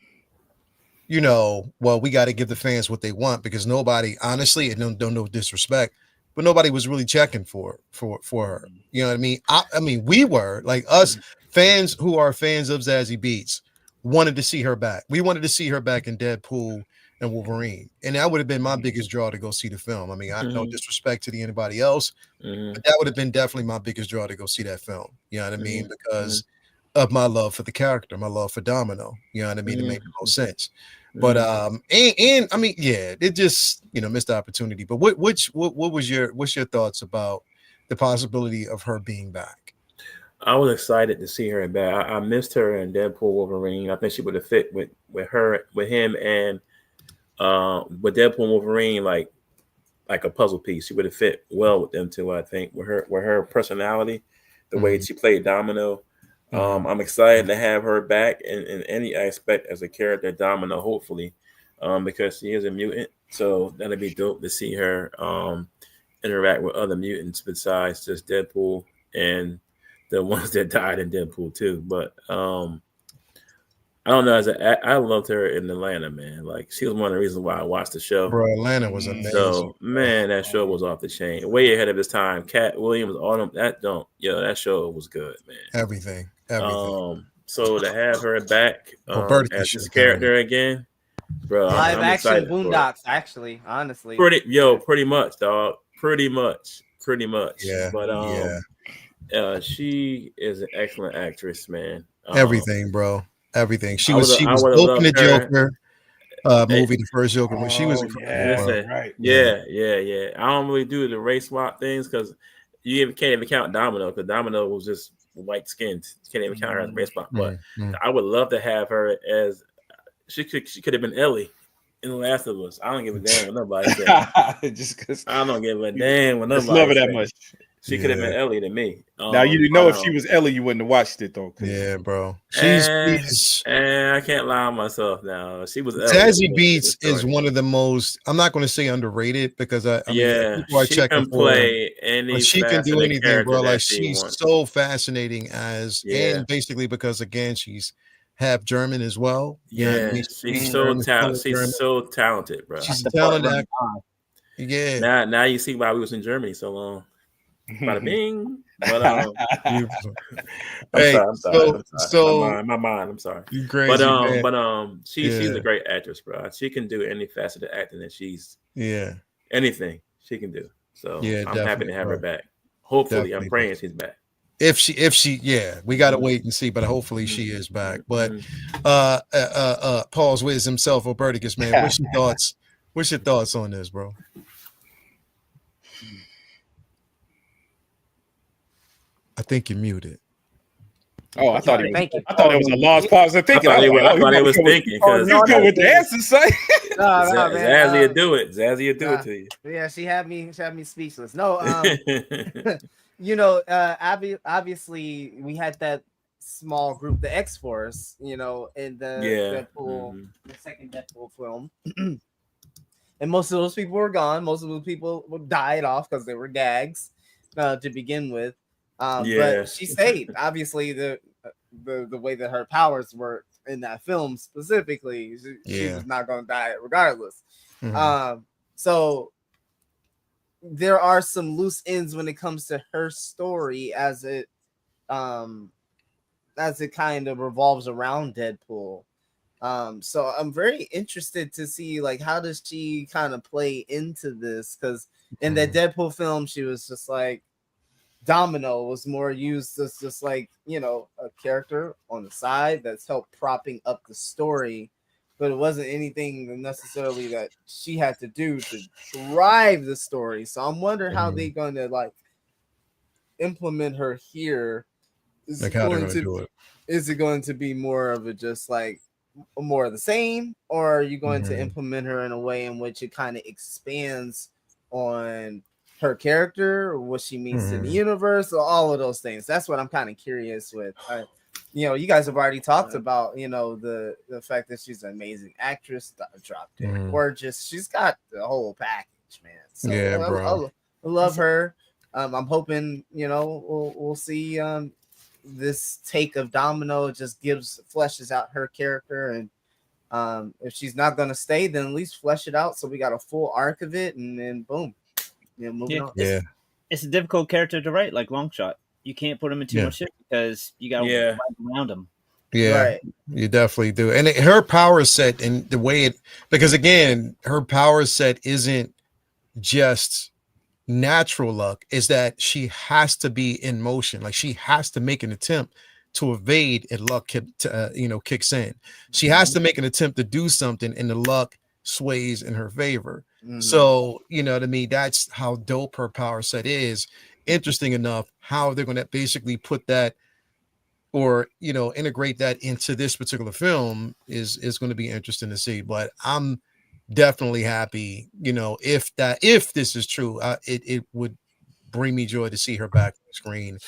well, we got to give the fans what they want, because nobody, honestly, and don't no disrespect, but nobody was really checking for her. You know what I mean? I mean, we were like us fans who are fans of Zazie Beetz wanted to see her back. We wanted to see her back in Deadpool and Wolverine, and that would have been my biggest draw to go see the film. I mean, I no disrespect to anybody else, but that would have been definitely my biggest draw to go see that film. You know what I mean? Because of my love for the character, my love for Domino. You know what I mean? It made the most sense. But and I mean, it just missed the opportunity. But what's your thoughts about the possibility of her being back? I was excited to see her back. I missed her in Deadpool Wolverine. I think she would have fit with him, and with Deadpool and Wolverine like a puzzle piece. She would have fit well with them too. I think with her personality, the way she played Domino. I'm excited to have her back in any aspect as a character, Domino, hopefully, because she is a mutant. So that'll be dope to see her interact with other mutants besides just Deadpool and the ones that died in Deadpool too. But I don't know. I loved her in Atlanta, man. Like she was one of the reasons why I watched the show. Bro, Atlanta was amazing. So man, that show was off the chain, way ahead of its time. Cat Williams, all them. That show was good, man. Everything. So to have her back as this character again, bro, live I'm action Boondocks, actually, honestly, pretty much, dog, pretty much. Yeah, but she is an excellent actress, man. Everything, bro. Everything. She was open the Joker movie, the first Joker, when she was right. Yeah. I don't really do the race swap things because you can't even count Domino because Domino was just white skinned. You can't even count her as a race swap. But I would love to have her as she could have been Ellie in The Last of Us. I don't give a damn what nobody said. Just because I don't give a damn what nobody love her that much. She could have been Ellie to me. Now you know if she was Ellie, you wouldn't have watched it though. Yeah, bro. I can't lie on myself now. She was Ellie. Zazie Beetz is one of the most. I'm not going to say underrated because I mean, people are checking for her, but she can do anything, bro. Like she's so fascinating and basically because again she's half German as well. Yeah, she's so talented. She's so talented, bro. She's a talented actor. Yeah. Now you see why we was in Germany so long. Bada bing. But I'm sorry. So my mind. I'm sorry. You crazy, but she's a great actress, bro. She can do any facet of acting that she's anything she can do. So I'm happy to have her back. Hopefully, I'm praying she's back. If she, we gotta wait and see, but hopefully she is back. But Paul's with himself, Roberticus, man. What's your thoughts? What's your thoughts on this, bro? I think you're muted. Oh, I thought it was a lost pause of thinking. I thought he was thinking because he's good with the answers, son. Zazie would do it. Zazie would do it to you. Yeah, she had me speechless. No, obviously we had that small group, the X-Force, in the Deadpool, the second Deadpool film. And most of those people were gone. Most of those people died off because they were gags to begin with. But she stayed. Obviously, the way that her powers worked in that film specifically, she was not going to die regardless. So there are some loose ends when it comes to her story as it kind of revolves around Deadpool. So I'm very interested to see how does she kind of play into this, because in that Deadpool film she was just like Domino was more used as just a character on the side that's helped propping up the story, but it wasn't anything necessarily that she had to do to drive the story. So I'm wondering how they're going to implement her here. Is it going to be more of a just more of the same, or are you going to implement her in a way in which it kind of expands on her character or what she means to the universe, or all of those things? That's what I'm kind of curious with. You guys have already talked about the fact that she's an amazing actress, dropped in gorgeous. She's got the whole package, man. So bro, I love her. I'm hoping we'll see this take of Domino just fleshes out her character, and if she's not going to stay, then at least flesh it out so we got a full arc of it, and then boom. Moving on. It's a difficult character to write, like Longshot. You can't put him in too much shit because you got to write around him. Yeah, right. You definitely do. And her power set and the way because again, her power set isn't just natural luck, is that she has to be in motion. Like she has to make an attempt to evade and luck kicks in. She has to make an attempt to do something and the luck sways in her favor. So, to me, that's how dope her power set is. Interesting enough, how they're going to basically put that or, integrate that into this particular film is going to be interesting to see. But I'm definitely happy, if this is true, it would bring me joy to see her back on the screen,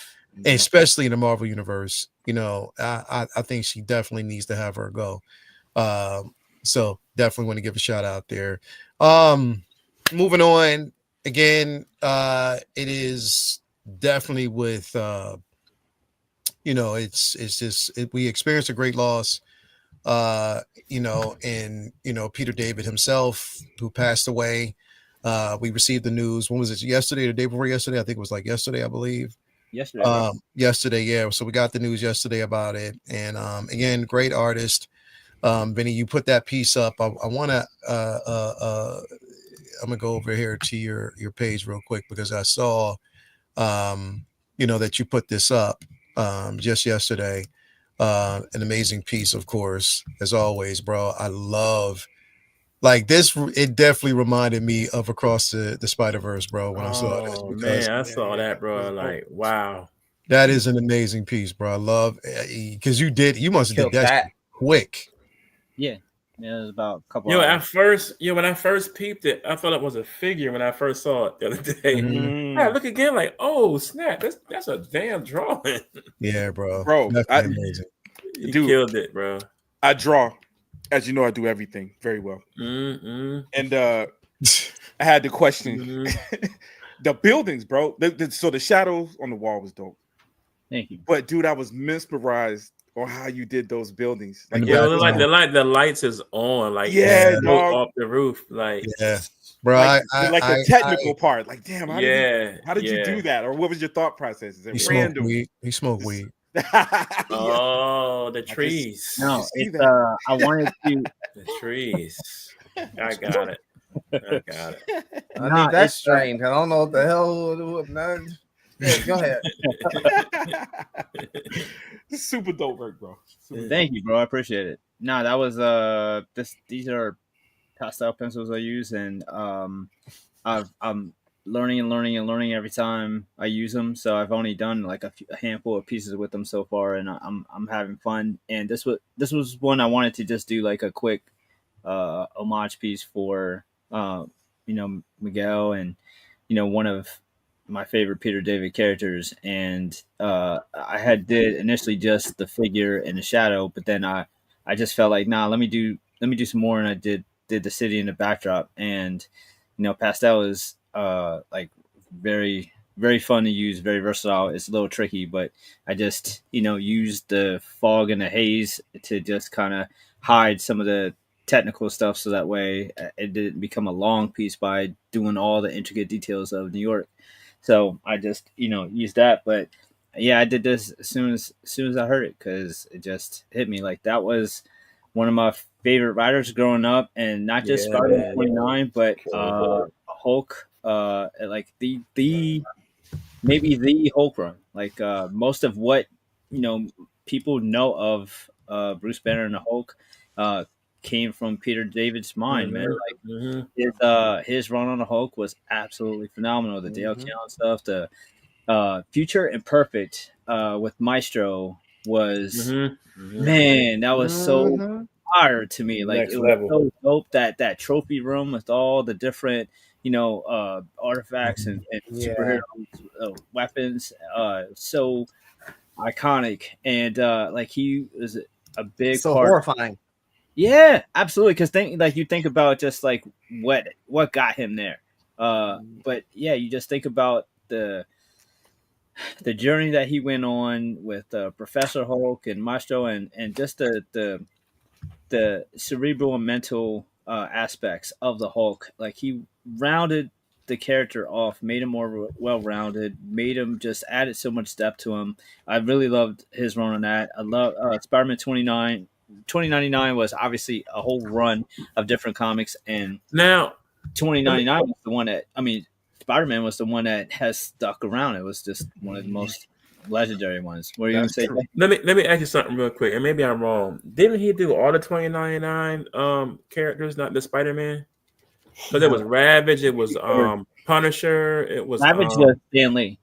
especially in the Marvel universe. I think she definitely needs to have her go. So definitely want to give a shout out there. Moving on again, it is definitely with we experienced a great loss and Peter David himself, who passed away. We received the news. When was it? Yesterday or the day before yesterday? I think it was like yesterday, I believe. Yesterday, yeah. So we got the news yesterday about it. And again, great artist. Vinny, you put that piece up. I want to I'm gonna go over here to your page real quick because I saw that you put this up just yesterday. An amazing piece, of course, as always, bro. I love like this. It definitely reminded me of Across the Spider-Verse, bro, when I saw this. Man, I saw that, bro. Like, wow. That is an amazing piece, bro. I love because you must have did that quick. Yeah. Yeah, it was about a couple hours. When I first peeped it, I thought it was a figure when I first saw it the other day. I look again like, oh snap, that's a damn drawing. Yeah, bro. Amazing. You killed it, bro. I draw, as you know, I do everything very well. And I had the question, the buildings, bro. So the shadows on the wall was dope. Thank you. But dude, I was mesmerized on how you did those buildings. Like, the lights is on, like off the roof, like bro. Like the technical part, like damn, how did you do that, or what was your thought process? Is it random? He smoked weed. Oh, the trees. No, it's I wanted to the trees. I got it. I think that's strange. I don't know what the hell. Yeah, go ahead. Super dope work, bro. Thank you, bro. I appreciate it. No, that was these are pastel pencils I use, and I'm learning every time I use them. So I've only done like a handful of pieces with them so far, and I'm having fun. And this was one I wanted to just do like a quick homage piece for Miguel, and one of my favorite Peter David characters. And I did initially just the figure and the shadow, but then I just felt like, let me do some more, and I did the city and the backdrop. And pastel is like very, very fun to use, very versatile. It's a little tricky, but I just used the fog and the haze to just kind of hide some of the technical stuff, so that way it didn't become a long piece by doing all the intricate details of New York. So I just used that. But yeah, I did this as soon as I heard it, because it just hit me. Like, that was one of my favorite writers growing up, and not just Spider-Man 29, but Hulk, like the maybe the Hulk run. Like most of what people know of Bruce Banner and the Hulk came from Peter David's mind, man. Like his run on the Hulk was absolutely phenomenal. The Dale Count stuff, the Future Imperfect with Maestro was man, that was so fire to me. Like, it was so dope, that trophy room with all the different artifacts and superhero weapons, so iconic. And like, he was a big part. Horrifying. Yeah, absolutely. Because you think about just like what got him there, but yeah, you just think about the journey that he went on with Professor Hulk and Maestro, and just the cerebral and mental aspects of the Hulk. Like, he rounded the character off, made him more well-rounded, made him just added so much depth to him. I really loved his run on that. I love Spider-Man 2099 was obviously a whole run of different comics, and now 2099 was the one that, Spider-Man was the one that has stuck around. It was just one of the most legendary ones. What are you going to say? Let me ask you something real quick, and maybe I'm wrong. Didn't he do all the 2099 characters, not the Spider-Man? Because it was Ravage, it was Punisher, it was Ravage was Stan Lee.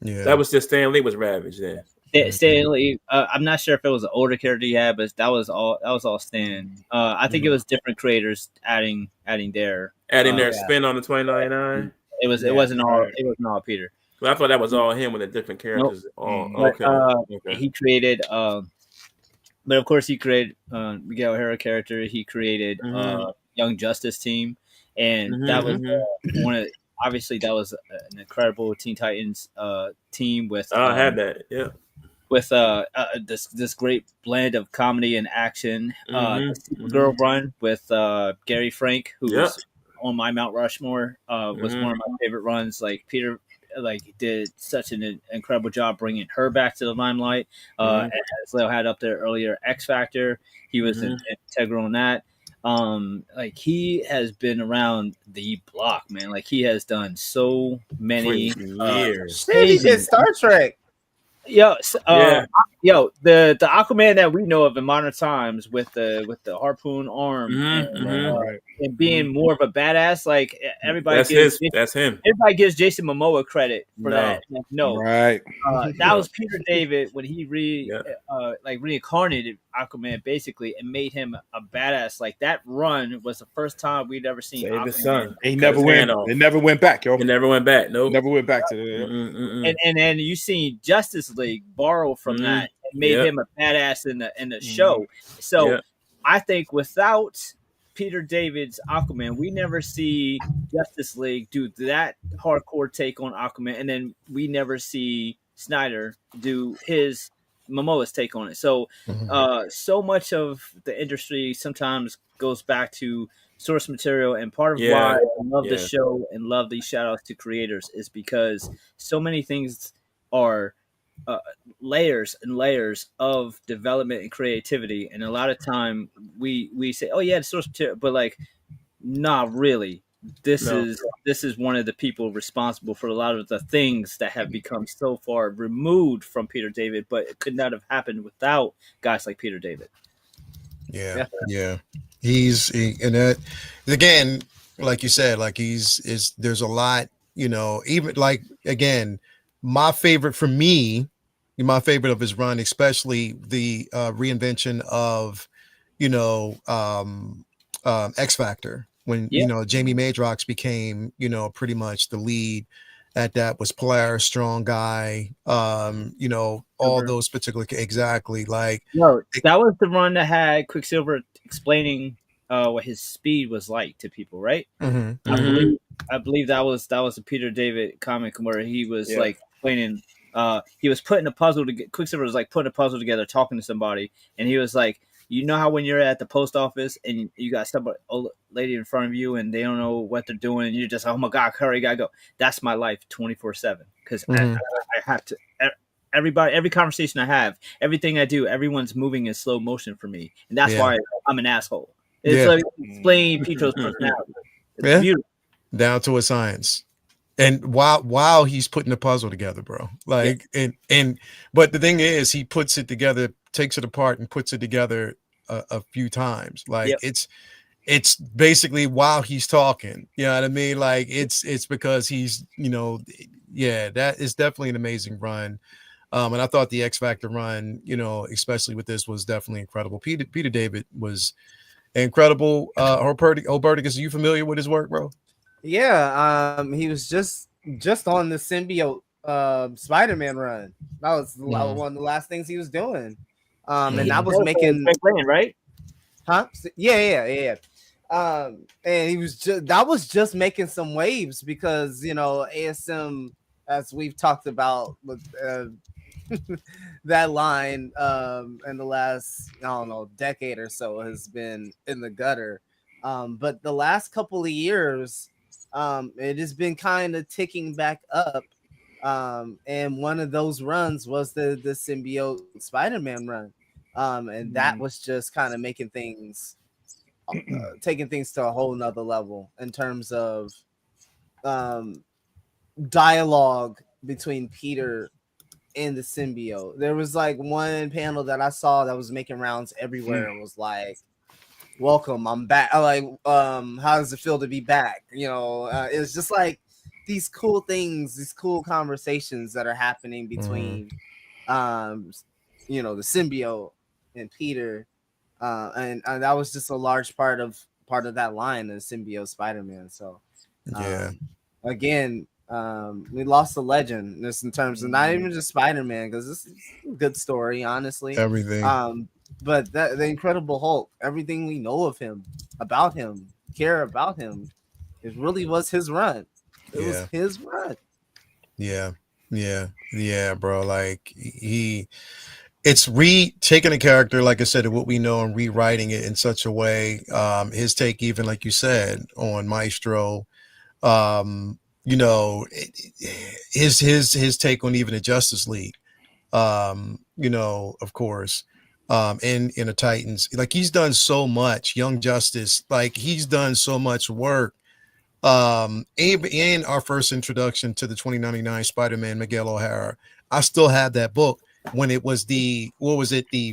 Yeah, that was just Stan Lee was Ravage then. Stan Lee, I'm not sure if it was an older character he had, but that was all Stan. I think it was different creators adding their spin on the 2099. It wasn't all Peter. Well, I thought that was all him with the different characters. Nope. Okay. He created, but of course he created Miguel O'Hara character. He created Young Justice team, and that was one of. Obviously, that was an incredible Teen Titans team with. I had that. Yeah. with this great blend of comedy and action. The Supergirl run with Gary Frank, who was on my Mount Rushmore, was one of my favorite runs. Like Peter, did such an incredible job bringing her back to the limelight. As Leo had up there earlier, X Factor, he was integral in that. He has been around the block, man. Like he has done so many years. He did Star Trek. The Aquaman that we know of in modern times with the harpoon arm and being more of a badass, like everybody that's him. Everybody gives Jason Momoa credit for that. Like, that was Peter David when he reincarnated Aquaman basically and made him a badass. Like that run was the first time we'd ever seen Save Aquaman. his son. It never went back, yo. It never went back. Nope. Never went back to the and then you seen Justice League borrow from that and made him a badass in the show. So I think without Peter David's Aquaman, we never see Justice League do that hardcore take on Aquaman, and then we never see Snyder do his Momoa's take on it. So so much of the industry sometimes goes back to source material, and part of why I love the show and love these shout outs to creators is because so many things are layers and layers of development and creativity, and a lot of time we say, oh yeah, the source material, but like not really. This is one of the people responsible for a lot of the things that have become so far removed from Peter David, but it could not have happened without guys like Peter David. And that again, like you said, like there's a lot, even like again, my favorite of his run, especially the reinvention of X Factor, when Jamie Madrox became pretty much the lead at that, was Polaris, Strong Guy, all those particular exactly like that was the run that had Quicksilver explaining what his speed was like to people, right? I believe that was a Peter David comic where he was like explaining. He was putting a puzzle together. Quicksilver was like putting a puzzle together, talking to somebody, and he was like, how when you're at the post office and you got somebody, old lady in front of you, and they don't know what they're doing, and you're just like, oh my god, hurry, gotta go. That's my life 24/7 because I have to. Every conversation I have, everything I do, everyone's moving in slow motion for me, and that's why I'm an asshole. It's like explain Petro's personality. It's beautiful, down to a science. And while he's putting the puzzle together, bro, like, but the thing is, he puts it together, takes it apart, and puts it together a few times. Like it's basically while he's talking, you know what I mean? Like it's because he's, that is definitely an amazing run. And I thought the X Factor run, especially with this, was definitely incredible. Peter David was incredible. Alberticus, are you familiar with his work, bro? Yeah, he was just on the symbiote Spider-Man run. That was one of the last things he was doing. And that was making right? Huh? Yeah. And he was just making some waves because ASM, as we've talked about with that line in the last decade or so has been in the gutter. But the last couple of years, it has been kind of ticking back up. And one of those runs was the symbiote Spider-Man run. And that was just kind of making things, taking things to a whole nother level in terms of dialogue between Peter and the symbiote. There was like one panel that I saw that was making rounds everywhere and was like, welcome, I'm back. Like, how does it feel to be back? It's just like these cool things, these cool conversations that are happening between the symbiote and Peter. And that was just a large part of that line, the symbiote Spider-Man. So again, we lost a legend just in terms of not even just Spider-Man, because this is a good story, honestly. Everything. But the Incredible Hulk, everything we know of him, about him, care about him, it really was his run. It was his run. Yeah. Yeah, bro. Like it's taking a character, like I said, what we know, and rewriting it in such a way. His take, even like you said, on Maestro. You know, his take on even the Justice League. You know, of course, in the Titans, like he's done so much. Young Justice, like he's done so much work. In our first introduction to the 2099 Spider-Man, Miguel O'Hara, I still have that book when it was the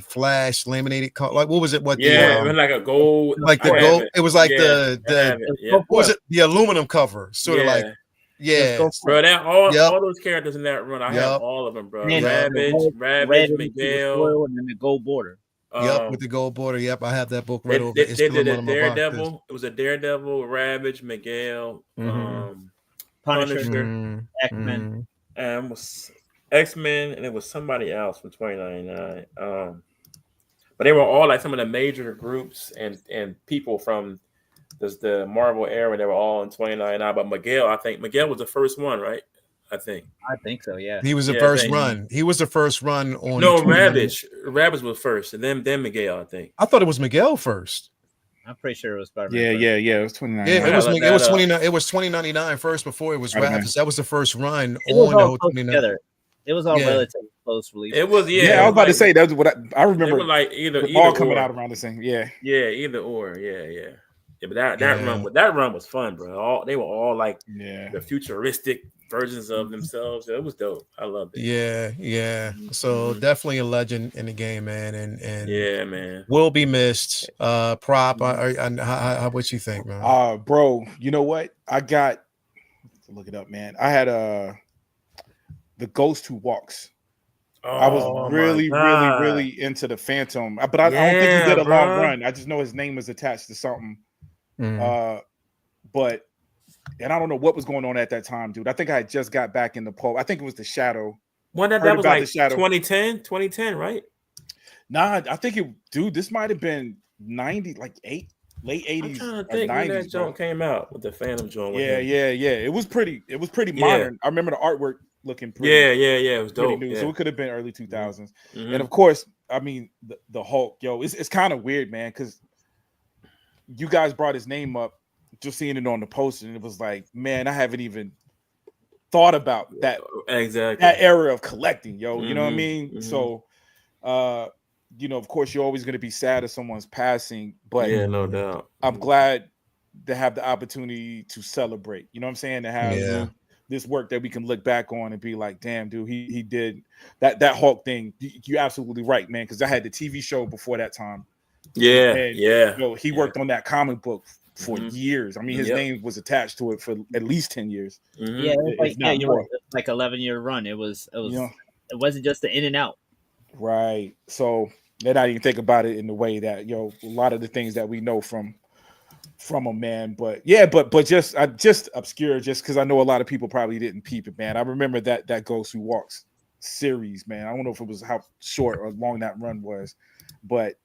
Flash laminated like what was it it was like a gold, like the gold it was like the what was it, the aluminum cover, sort of like bro, that all those characters in that run, I have all of them, bro. Ravage, Miguel, and then the gold border. With the gold border. Yep, I have that book right over. They did a Daredevil. It was a Daredevil, Ravage, Miguel, Punisher, Hickman, and was X-Men, and it was somebody else from 2099. But they were all like some of the major groups and people from the Marvel era. They were all in 2099. But Miguel, I think Miguel was the first one, right? I think so. Yeah, he was the first run. He was the first run on. No, Ravage was first, and then Miguel. I think. I thought it was Miguel first. I'm pretty sure it was Spider-Man. Yeah. It was 29. Yeah, it was 29. It was 2099 first before it was Ravage. That was the first run on the whole 29. It was all relatively close release. It was I was about to say that's what I remember. It was like either all coming out around the same. Yeah, either or. Yeah. But that run was fun, bro. They were all like the futuristic versions of themselves. It was dope. I loved it. Yeah. So definitely a legend in the game, man. And yeah, man, will be missed. Prop. How what you think, man? Bro, you know what? I got to look it up, man. I had the Ghost Who Walks. I was really into the Phantom, but I don't think he did a long run. I just know his name was attached to something. But and I don't know what was going on at that time, dude. I think I had just got back in the pulp. I think it was the Shadow. Well, that was like 2010, right? Nah, I think this might have been 90, like late 80s. I'm trying to think when that joint came out with the Phantom joint. Yeah. It was pretty modern. I remember the artwork looking pretty. It was dope. New. So it could have been early 2000s. And of course, I mean the Hulk, it's kind of weird, man, because you guys brought his name up, just seeing it on the poster, and it was like, man, I haven't even thought about that that era of collecting, you know what I mean? So of course you're always going to be sad if someone's passing, but no doubt, I'm glad to have the opportunity to celebrate, you know what I'm saying, to have this work that we can look back on and be like, damn, dude, he did that Hulk thing. You're absolutely right, man, because I had the TV show before that time. He worked on that comic book for years. I mean, his name was attached to it for at least 10 years. Yeah, you're right. Like 11-year run. It wasn't just the in and out. Right. So then I didn't think about it in the way that a lot of the things that we know from a man, but just obscure, just because I know a lot of people probably didn't peep it, man. I remember that Ghost Who Walks series, man. I don't know if it was how short or long that run was, but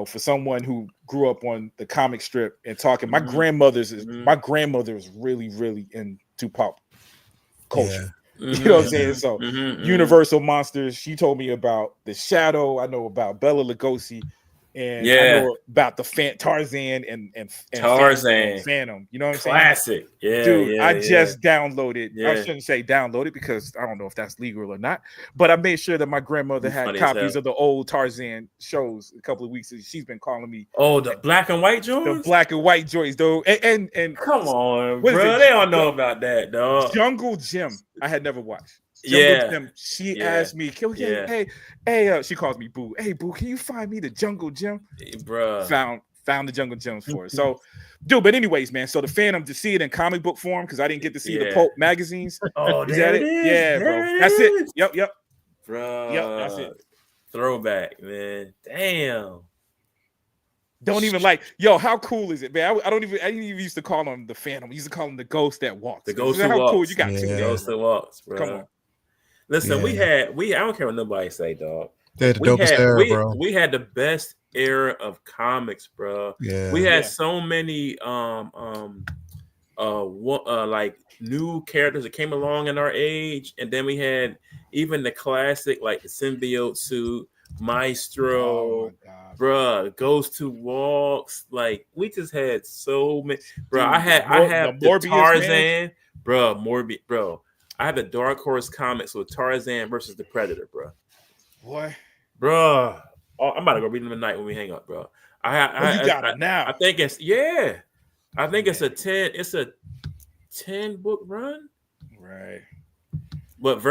for someone who grew up on the comic strip and talking, my grandmother is really, really into pop culture. You know what I'm saying? So Universal Monsters, she told me about the Shadow. I know about Bela Lugosi. And I know about the Tarzan and Phantom. You know what I'm saying? Classic. Dude, I just downloaded. I shouldn't say downloaded because I don't know if that's legal or not. But I made sure that my grandmother had copies of the old Tarzan shows a couple of weeks ago. She's been calling me. Oh, the black and white joints? The black and white joints, dude. And come on, bro. They don't know about that, dog. Jungle Gym. I had never watched. Gym. She asked me, hey, she calls me Boo. Hey, Boo, can you find me the Jungle Gym? Bro, found the Jungle Gems for it. So, dude, but anyways, man. So the Phantom, to see it in comic book form, because I didn't get to see the Pulp magazines. Oh, there it is. Yeah, bro. That's it. Yep. Bro, that's it. Throwback, man. Damn. Don't even how cool is it, man? I didn't even used to call him the Phantom. I used to call him the Ghost that walks. The Ghost that walks. How cool you got two Ghost that walks, bro. Come on. Listen, I don't care what nobody say, dog. They're the dopest era, bro. We had the best era of comics, bro. Yeah. We had so many like new characters that came along in our age, and then we had even the classic like the symbiote suit, Maestro, bruh, Ghost Who Walks. Like we just had so many, bro. I have the Morbius, Tarzan, man. bro, Morbius, bro. I have the Dark Horse comics with Tarzan versus the Predator, bro. What, bro? Oh, I'm about to go read them tonight when we hang up, bro. You got it now. I think it's I think it's a 10 book run, right? But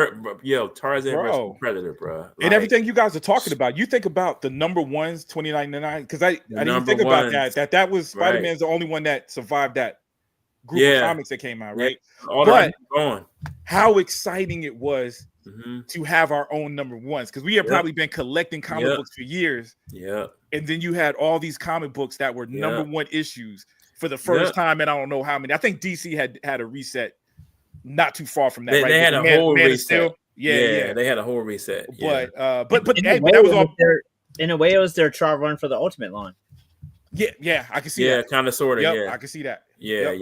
Tarzan versus Predator, bro. Like, and everything you guys are talking about, you think about the number ones, 2099, because I didn't think about that was Spider-Man's the only one that survived that group of comics that came out, right? But how exciting it was to have our own number ones, because we have probably been collecting comic books for years. Yeah. And then you had all these comic books that were number one issues for the first time, and I don't know how many. I think DC had a reset not too far from that. They had a whole reset. Yeah, they had a whole reset. But that was all. In a way, it was their trial run for the Ultimate line. Yeah, I can see that. Yeah, kind of, sort of. Yeah, I can see that. Yeah,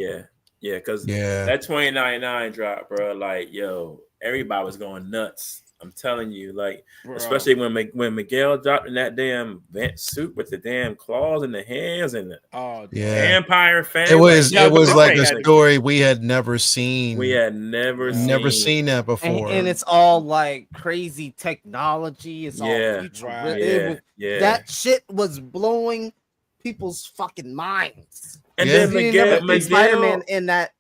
because that 2099 drop, bro. Like, yo, everybody was going nuts. I'm telling you, like, especially when Miguel dropped in that damn suit with the damn claws in the hands and the vampire fan. It was like a story we had never seen. We had never seen that before, and it's all like crazy technology. It's all future. That shit was blowing people's fucking minds. And then Miguel Spider-Man in that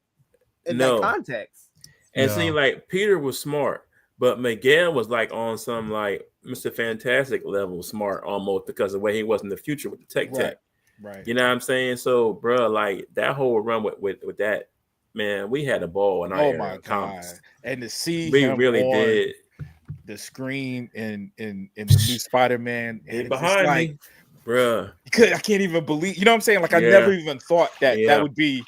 context. And see, like, Peter was smart. But Miguel was like on some like Mr. Fantastic level smart almost, because of the way he was in the future with the tech. Right. You know what I'm saying? So, bro, like that whole run with that, man, we had a ball in our comics. And to see we really did the screen in the new Spider-Man and behind me, bro. I can't even believe, you know what I'm saying? Like I never even thought that would be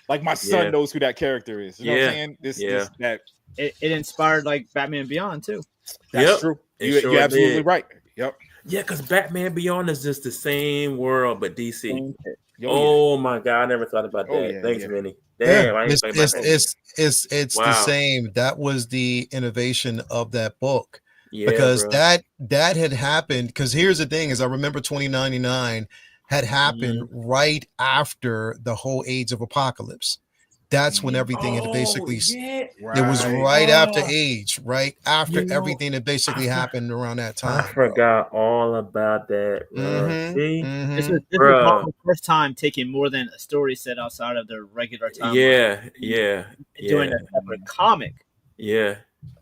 like my son knows who that character is. You know what I'm saying? It inspired like Batman Beyond too. That's true. You're absolutely right. Yep. Yeah, because Batman Beyond is just the same world, but DC. Oh my god, I never thought about that. Thanks, Vinny. Damn, I ain't it's the same. That was the innovation of that book. Because that had happened. Because here's the thing: is I remember 2099 had happened right after the whole Age of Apocalypse. That's when everything had basically it was right after Age, right after everything that basically happened around that time. I forgot all about that. This was the first time taking more than a story set outside of the regular timeline. Doing a separate comic.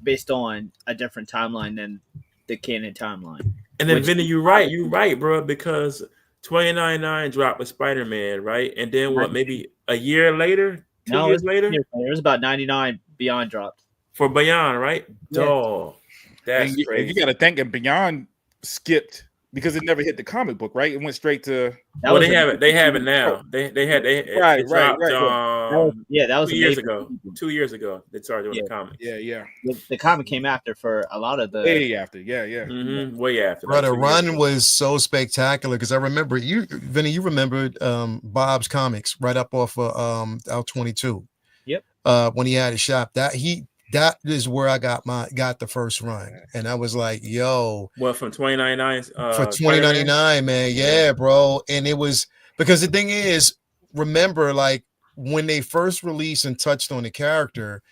Based on a different timeline than the canon timeline. And then Vinny, you're right, bro, because 2099 dropped with Spider-Man, right? And then maybe a year later? 2 years later? It was about 99 Beyond dropped. For Beyond, right? Dog. That's crazy. You got to think, and Beyond skipped because it never hit the comic book, right? It went straight to. They have it. They have it now. They right. That was 2 years ago. 2 years ago, they started doing the comic. Yeah. The comic came after for a lot of the. Way after, way after. Bro, the run was so spectacular because I remember Vinny. You remembered Bob's comics right up off of Out 22. Yep. When he had a shop, that is where I got the first run, and I was like, "Yo, well, from 2099 for 2099, man, yeah, bro." And it was because the thing is, remember, like when they first released and touched on the character,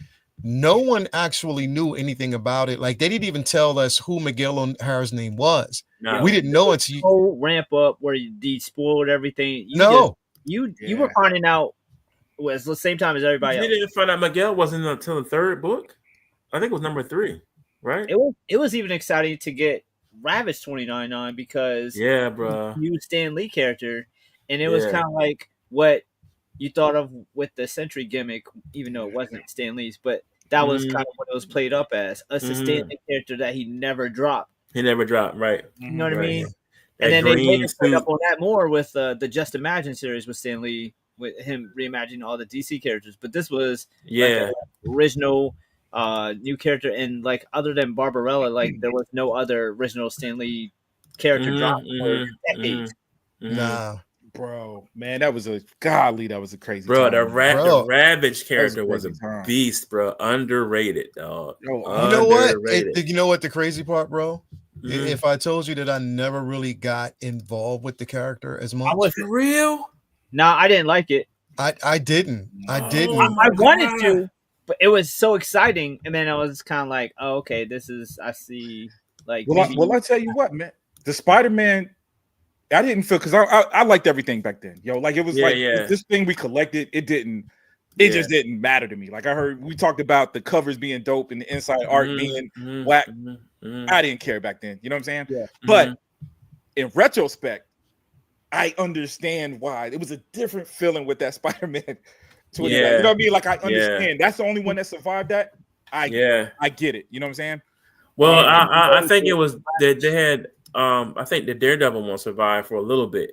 no one actually knew anything about it. Like they didn't even tell us who Miguel O'Hara's name was. No. We didn't know until whole ramp up where you spoiled everything. You were finding out. Was the same time as everybody else. You didn't find out Miguel wasn't until the third book. I think it was number 3, right? It was even exciting to get Ravage 2099 because bro, new Stan Lee character, and it was kind of like what you thought of with the Sentry gimmick, even though it wasn't Stan Lee's, but that was kind of what it was played up as a Stan Lee character that he never dropped. He never dropped, right? You know what I mean? And then they later played up on that more with the Just Imagine series with Stan Lee, with him reimagining all the DC characters. But this was like original new character, and like other than Barbarella, like there was no other original Stan Lee character dropped for decades. Nah. Bro, man, that was a crazy bro. time, The man. Ravage character That was was a a crazy time. beast, bro. Underrated, dog. You know what? Underrated. You know what the crazy part, bro? Mhm. If I told you that I never really got involved with the character as much, For real? No, I didn't like it. I didn't. I Oh, didn't. I wanted God. to, but it was so exciting, and then I was kind of like, "Oh, okay, this is." I see, like, Well, I tell you what, man, the Spider-Man, I didn't feel because I liked everything back then, yo. Like it was this thing we collected. It just didn't matter to me. Like I heard we talked about the covers being dope and the inside art being black. I didn't care back then. You know what I'm saying? Yeah. But in retrospect, I understand why it was a different feeling with that Spider-Man. You know what I mean? Like I understand. That's the only one that survived that. I get it. You know what I'm saying? Well, I think it was they had I think the Daredevil one survived for a little bit.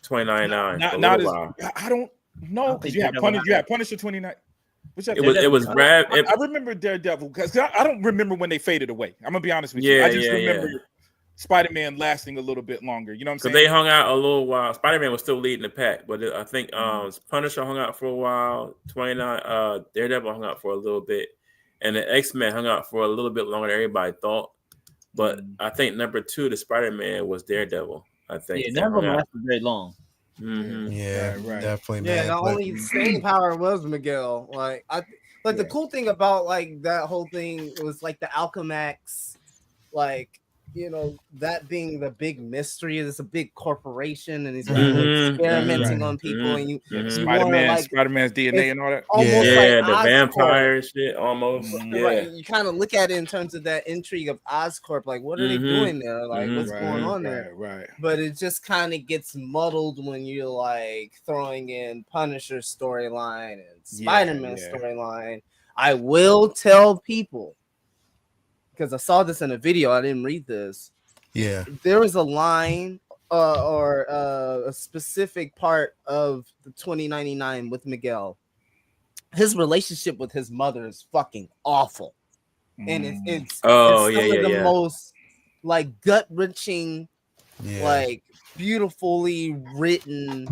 2099. I don't know because you had Punisher 29. It was Brad. I remember Daredevil because I don't remember when they faded away. I'm gonna be honest with you. I just remember Spider-Man lasting a little bit longer. You know what I'm saying? Because they hung out a little while. Spider-Man was still leading the pack, but I think Punisher hung out for a while. Daredevil hung out for a little bit, and the X-Men hung out for a little bit longer than everybody thought. But I think number 2 to Spider-Man was Daredevil. I think none of them lasted very long. Yeah, right. Definitely, yeah, man. the only staying power was Miguel. The cool thing about like that whole thing was like the Alchemax, like, you know, that being the big mystery. It's a big corporation and he's experimenting on people, and Spider-Man's DNA and all that. The vampire shit almost. Right. You kind of look at it in terms of that intrigue of Oscorp, like what are they doing there? Like what's going on there? Right. But it just kind of gets muddled when you're like throwing in Punisher storyline and Spider-Man storyline. I will tell people, because I saw this in a video, I didn't read this. Yeah, there was a line or a specific part of the 2099 with Miguel. His relationship with his mother is fucking awful, and it's some of the most like gut wrenching, like beautifully written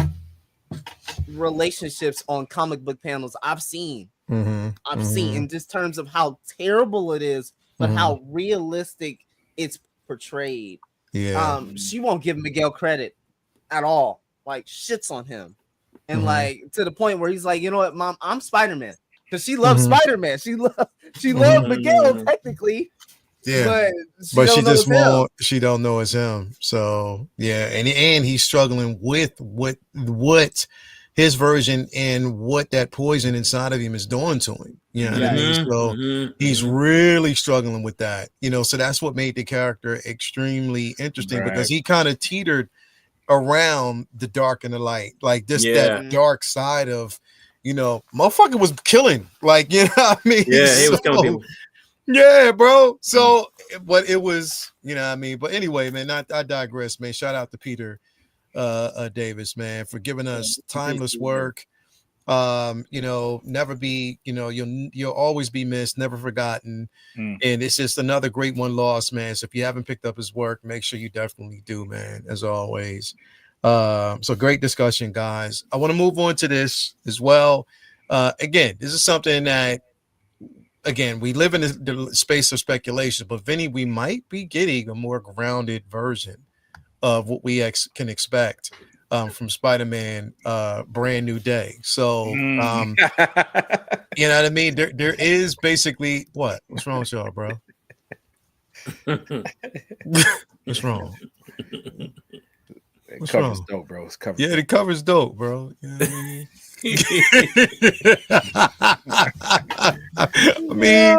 relationships on comic book panels I've seen. I've seen in just terms of how terrible it is, but how realistic it's portrayed. She won't give Miguel credit at all. Like shits on him, and like to the point where he's like, you know what, Mom, I'm Spider-Man, because she loves Spider-Man. She loved Miguel technically. Yeah, but she just won't. She don't know it's him. So and he's struggling with what his version and what that poison inside of him is doing to him. You know what I mean? So he's really struggling with that. You know, so that's what made the character extremely interesting, because he kind of teetered around the dark and the light, like this that dark side of, you know, motherfucker was killing, like, you know what I mean? He was killing people. Yeah, bro. So, but it was, you know what I mean? But anyway, man, I digress, man. Shout out to Peter Davis, man, for giving us timeless work. You know, never be, you know, you'll always be missed, never forgotten. And it's just another great one lost, man. So if you haven't picked up his work, make sure you definitely do, man, as always. So great discussion, guys. I want to move on to this as well. Again, this is something that, again, we live in the space of speculation, but Vinny, we might be getting a more grounded version of what we can expect from Spider-Man Brand New Day. So you know what I mean? There is basically what's wrong with y'all, bro? What's wrong? It covers dope, bro. It's covered. Yeah, the cover's dope, bro. You know what I mean? I mean,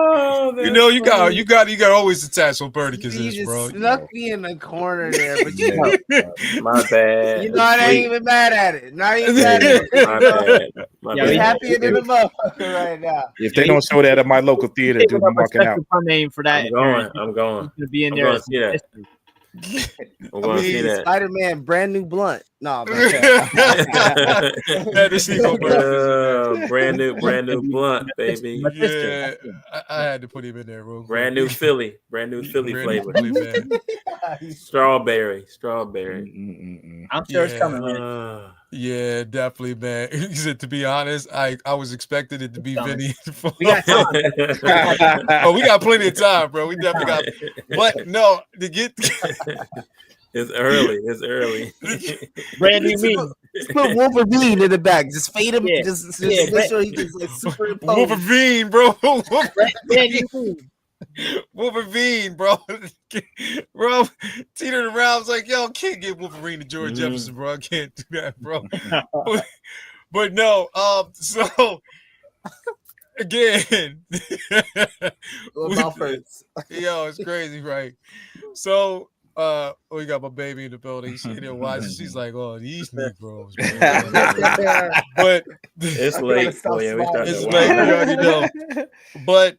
you know, you got always attach some Perdiccas in this, bro. Snuck me in the corner there, but you know, my bad. You know, I ain't even mad at it. Not even mad at it. My bad. We're happier than a motherfucker right now. If they don't show that at my local theater, dude, I'm walking out. Name for that. I'm going. To be in there. Yeah. I'm gonna see that. Spider-Man brand new blunt. No, brand new blunt, baby. Yeah, I had to put him in there real quick. Brand new Philly flavor. Strawberry. I'm sure it's coming, man. Yeah, definitely, man. He said, to be honest, I was expecting it to be Vinny. We got time. Oh, we got plenty of time, bro. We definitely got. But no, to get. It's early. Brand new me. Just put Wolverine in the back. Just fade him. Yeah. Just make sure he just like superimpose. Wolverine, bro. Brand new Wolverine, bro. Bro, teetered around. I was like, yo, I can't get Wolverine to George Jefferson, bro. I can't do that, bro. But no, so again, yo, it's crazy, right? So we got my baby in the building. She didn't watch it. She's like, oh, these Negroes, bro. But it's late. Oh, yeah, it's late. We already know. But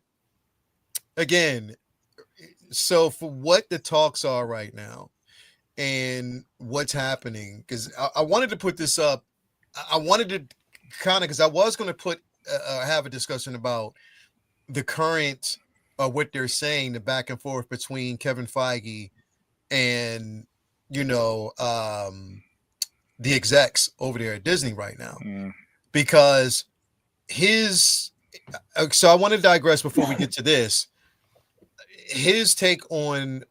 again, so for what the talks are right now and what's happening, because I wanted to put this up. I wanted to kind of, because I was going to put have a discussion about the current what they're saying, the back and forth between Kevin Feige and the execs over there at Disney right now, because so I want to digress before we get to this. His take on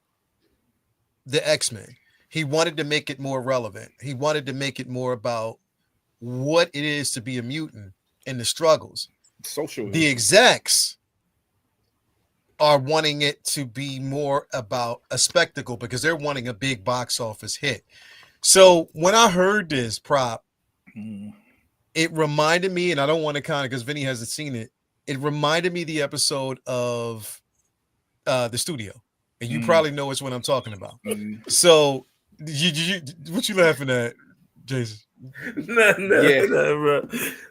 the X-Men, he wanted to make it more relevant. He wanted to make it more about what it is to be a mutant and the struggles. The execs are wanting it to be more about a spectacle because they're wanting a big box office hit. So when I heard this prop, it reminded me, and I don't want to kind of, because Vinny hasn't seen it, it reminded me the episode of The Studio, and you probably know which one I'm talking about. So you what you laughing at, Jason? No, bro.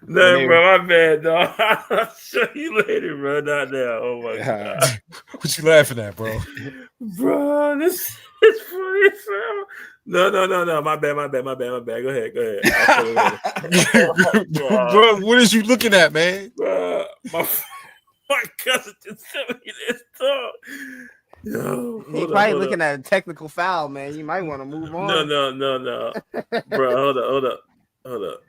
No, bro, my bad, dog. I'll show you later, bro. Not now. Oh my god. What you laughing at, bro? Bro, this is funny, bro. No. My bad. Go ahead. Bro, what is you looking at, man? Bro, my cousin just sent me this talk. Yo, you're probably looking at a technical foul, man. You might want to move on. No. Bro, hold up.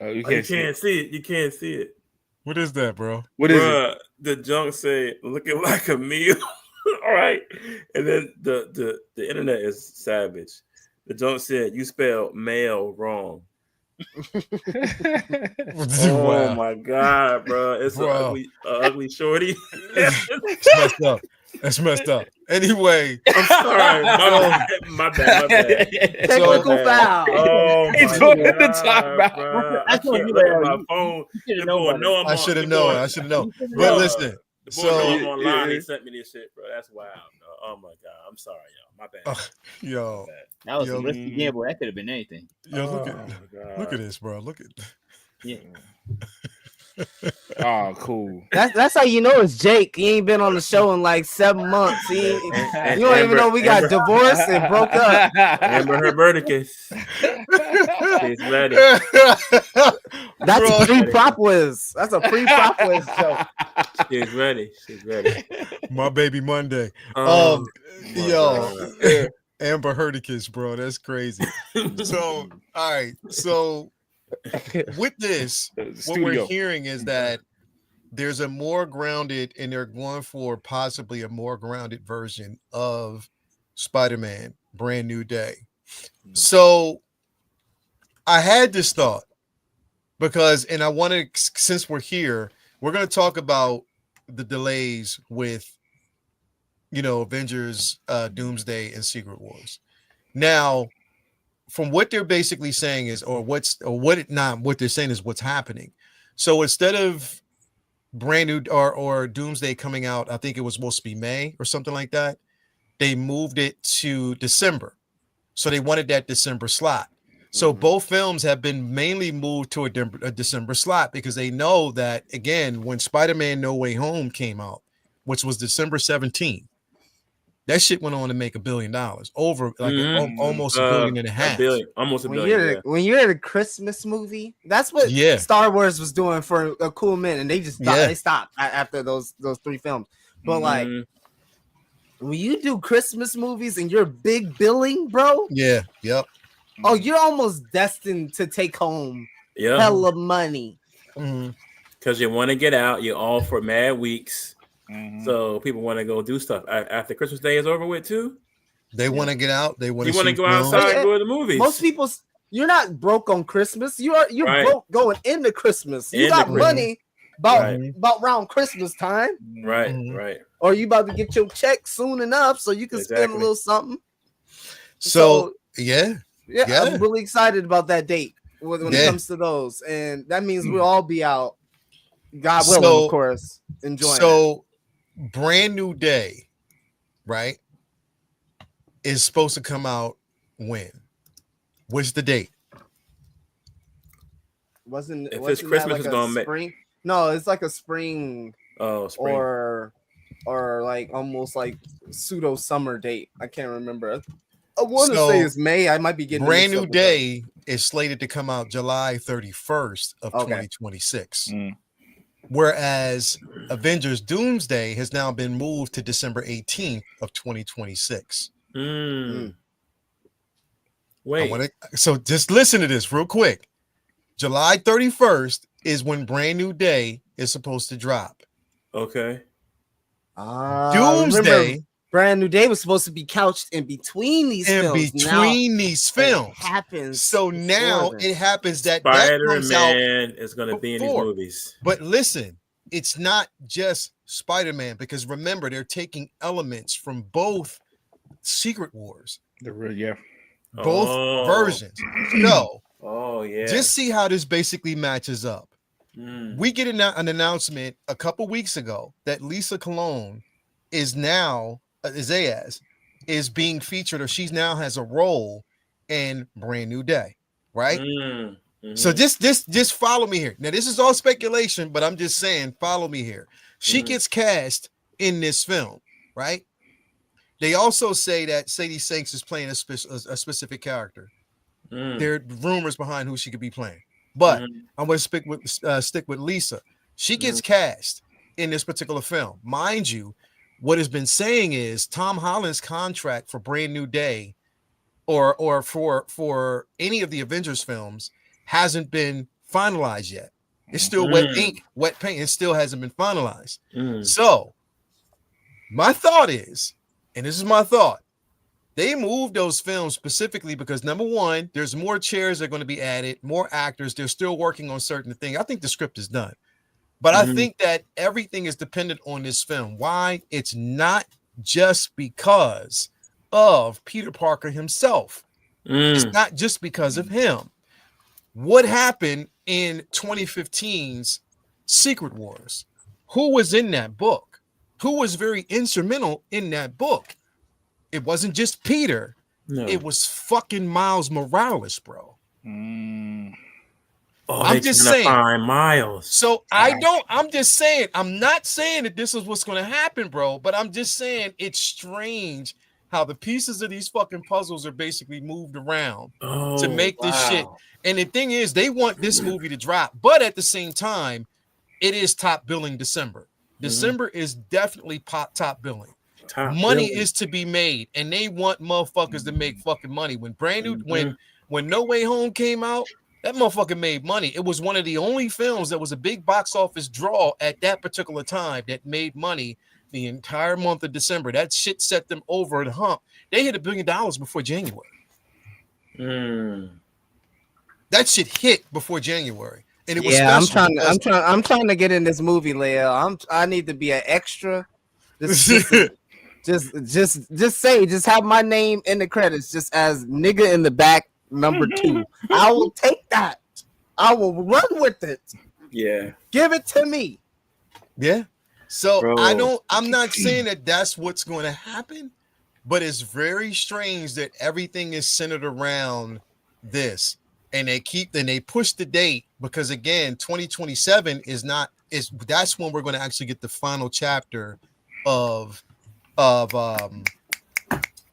Oh, you can't see it. You can't see it. What is that, bro? What is it? The junk say looking like a meal. All right. And then the internet is savage. The junk said you spelled male wrong. Oh my god, bro! It's an ugly shorty. That's messed up. Anyway, I'm sorry. My bad. Technical foul. Oh my god, I can't look at my phone. I should have known. But listen. So I'm online. He sent me this shit, bro. That's wild. Bro. Oh my god, I'm sorry, y'all. My bad. Yo, that was a risky gamble. That could have been anything. Yo, look at this, bro. Look at. Yeah. Oh, cool. That's how you know it's Jake. He ain't been on the show in like 7 months. You don't even know we got divorced and broke up. Amber Herberticus. She's ready. That's a pre-prop whiz. That's a pre-prop whiz show. She's ready. My baby Monday. Amber Herticus, bro. That's crazy. So, all right. So with this, what we're hearing is that there's a more grounded, and they're going for possibly a more grounded version of Spider-Man Brand New Day. So I had this thought because, and I wanted, since we're here, we're going to talk about the delays with, Avengers, Doomsday, and Secret Wars. Now, from what they're basically saying is, what they're saying is what's happening. So instead of Brand New or Doomsday coming out, I think it was supposed to be May or something like that. They moved it to December. So they wanted that December slot. So both films have been mainly moved to a December slot because they know that, again, when Spider-Man No Way Home came out, which was December 17th, That shit went on to make $1 billion, over like almost $1.5 billion. $1 billion, almost $1 billion. When you're at a Christmas movie, that's what Star Wars was doing for a cool minute, and they just stopped. They stopped after those 3 films. But like, when you do Christmas movies and you're big billing, bro. Yeah. Yep. Oh, you're almost destined to take home hella money. Because you want to get out, you're all for mad weeks. So people want to go do stuff after Christmas Day is over with too. They want to get out. They want to go outside and go to the movies. Most people, you're not broke on Christmas. You're broke going into Christmas. You got money about around Christmas time. Right. Or you about to get your check soon enough so you can spend a little something. So I'm really excited about that date when it comes to those, and that means we'll all be out, God willing, of course, enjoying. So, Brand New Day, right, is supposed to come out when? What's the date? Wasn't it's Christmas, is gonna spring? No, it's like a spring. Oh, spring. Or like almost like pseudo summer date. I can't remember. I want to say it's May. I might be getting Brand New Day is slated to come out July 31st of 2026. Whereas Avengers Doomsday has now been moved to December 18th of 2026. Wait. So just listen to this real quick. July 31st is when Brand New Day is supposed to drop. Okay. Doomsday. Brand New Day was supposed to be couched in between these films. It happens. So now it happens that Spider-Man is going to be in these movies. But listen, it's not just Spider-Man, because remember, they're taking elements from both Secret Wars. Both versions. So, just see how this basically matches up. We get an announcement a couple weeks ago that Lisa Cologne is now Zayas is being featured, or she now has a role in Brand New Day, right? So just follow me here. Now this is all speculation, but I'm just saying, follow me here. She gets cast in this film, right? They also say that Sadie Sink is playing a specific character. There are rumors behind who she could be playing, but I'm going to stick with Lisa. She gets cast in this particular film, mind you. What has been saying is Tom Holland's contract for Brand New Day or for any of the Avengers films hasn't been finalized yet. It's still wet ink, wet paint. It still hasn't been finalized. So my thought is, and this is my thought, they moved those films specifically because, number one, there's more chairs that are going to be added, more actors. They're still working on certain things. I think the script is done. But I think that everything is dependent on this film. Why? It's not just because of Peter Parker himself. It's not just because of him. What happened in 2015's Secret Wars? Who was in that book? Who was very instrumental in that book? It wasn't just Peter. No. It was fucking Miles Morales, bro. I'm just saying, Miles. So I'm just saying, I'm not saying that this is what's going to happen, bro, but I'm just saying it's strange how the pieces of these fucking puzzles are basically moved around to make this shit. And the thing is, they want this movie to drop, but at the same time, it is top billing December. December is definitely top billing. Money is to be made, and they want motherfuckers to make fucking money. When Brand New, when No Way Home came out, that motherfucker made money. It was one of the only films that was a big box office draw at that particular time that made money the entire month of December. That shit set them over the hump. They hit $1 billion before January. That shit hit before January, and it was. Yeah, I'm trying to get in this movie, Leo. I need to be an extra. Just have my name in the credits, just as nigga in the back. Number 2. I will take that. I will run with it. Yeah. Give it to me. Yeah. So I'm not saying that that's what's going to happen, but it's very strange that everything is centered around this, and they push the date because, again, 2027 that's when we're going to actually get the final chapter of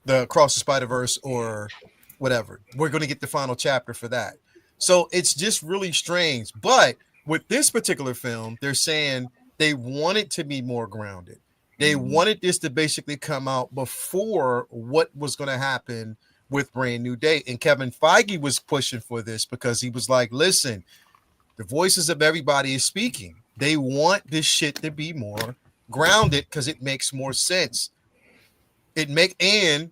the Across the Spider-Verse or whatever. We're going to get the final chapter for that. So it's just really strange. But with this particular film, they're saying they want it to be more grounded. They wanted this to basically come out before what was going to happen with Brand New Day. And Kevin Feige was pushing for this because he was like, listen, the voices of everybody is speaking. They want this shit to be more grounded because it makes more sense. I'm not even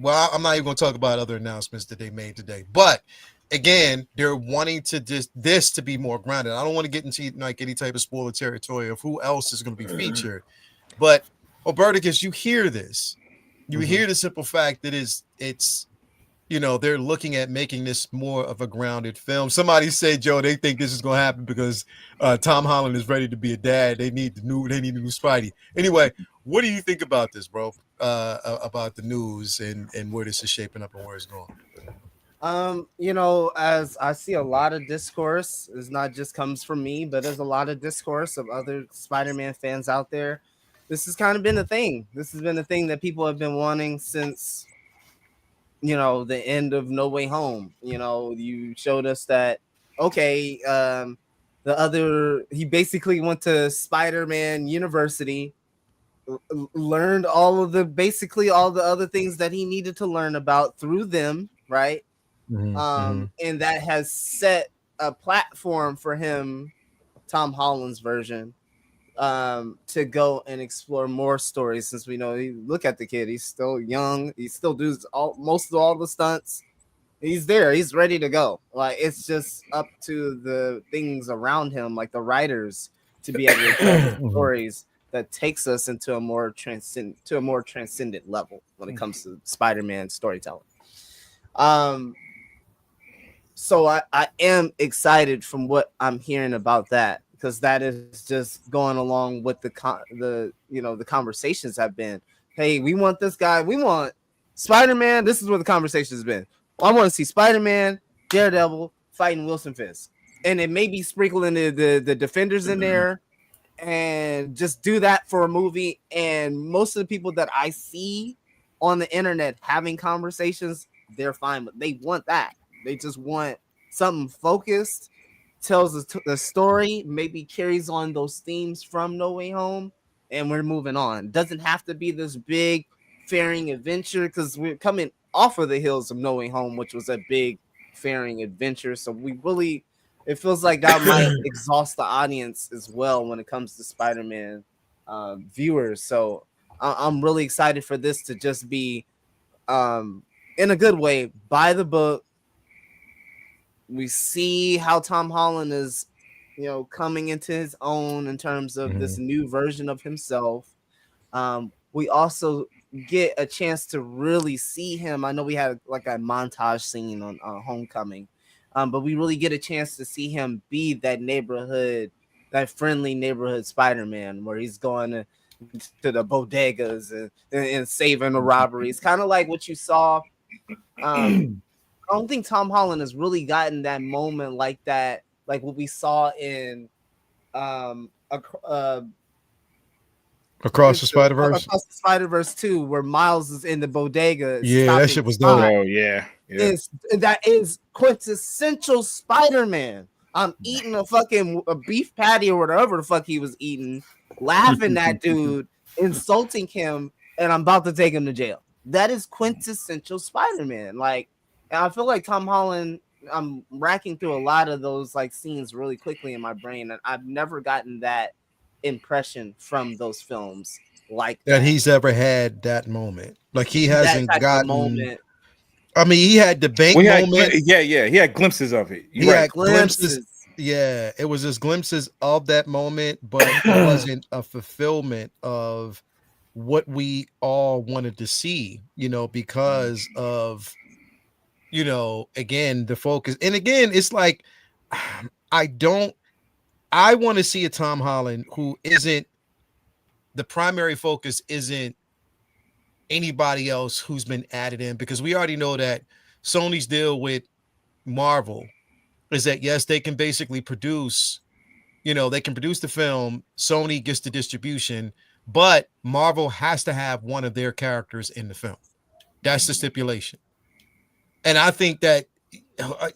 going to talk about other announcements that they made today, but again, they're wanting to this to be more grounded. I don't want to get into like any type of spoiler territory of who else is going to be featured, but Alberticus, you hear this, you hear the simple fact that it's they're looking at making this more of a grounded film. Somebody said, Joe, they think this is going to happen because Tom Holland is ready to be a dad. They need a new Spidey. Anyway, what do you think about this, bro? About the news and where this is shaping up and where it's going? As I see a lot of discourse, it's not just comes from me, but there's a lot of discourse of other Spider-Man fans out there. This has kind of been a thing. This has been a thing that people have been wanting since the end of No Way Home. You showed us that he basically went to Spider-Man University, learned all the other things that he needed to learn about through them, right? And that has set a platform for him, Tom Holland's version, to go and explore more stories. Since we know, look at the kid, he's still young, he still does most of all the stunts. He's there, he's ready to go. Like, it's just up to the things around him, like the writers, to be able to tell stories that takes us into a more transcendent level when it comes to Spider-Man storytelling. So I am excited from what I'm hearing about that, because that is just going along with the conversations have been. Hey, we want this guy. We want Spider-Man. This is where the conversation has been. I want to see Spider-Man, Daredevil fighting Wilson Fisk, and it may be sprinkling the Defenders in there, and just do that for a movie. And most of the people that I see on the internet having conversations, they're fine, but they want that. They just want something focused, tells the story, maybe carries on those themes from No Way Home, and we're moving on. Doesn't have to be this big faring adventure, because we're coming off of the heels of No Way Home, which was a big faring adventure. So it feels like that might exhaust the audience as well when it comes to Spider-Man viewers. So I'm really excited for this to just be, in a good way, by the book. We see how Tom Holland is, coming into his own in terms of this new version of himself. We also get a chance to really see him. I know we had like a montage scene on Homecoming, but we really get a chance to see him be that friendly neighborhood Spider-Man, where he's going to the bodegas and saving the robberies, kind of like what you saw. I don't think Tom Holland has really gotten that moment like that, like what we saw in Across the Spider-Verse. Across the Spider-Verse 2, where Miles is in the bodega. Yeah, that shit was dope. Oh yeah. That is quintessential Spider-Man. I'm eating a beef patty or whatever the fuck he was eating, laughing at dude, insulting him, and I'm about to take him to jail. That is quintessential Spider-Man. Like, and I feel like Tom Holland, I'm racking through a lot of those like scenes really quickly in my brain, and I've never gotten that impression from those films like that he's ever had that moment. Like, he hasn't gotten moment. I mean, he had the bank moment. He had glimpses of it. He had glimpses. Yeah, it was just glimpses of that moment, but it wasn't a fulfillment of what we all wanted to see, because of, again, the focus. And again, it's like, I want to see a Tom Holland who isn't, the primary focus isn't anybody else who's been added in, because we already know that Sony's deal with Marvel is that, yes, they can basically produce, they can produce the film, Sony gets the distribution, but Marvel has to have one of their characters in the film. That's the stipulation. And I think that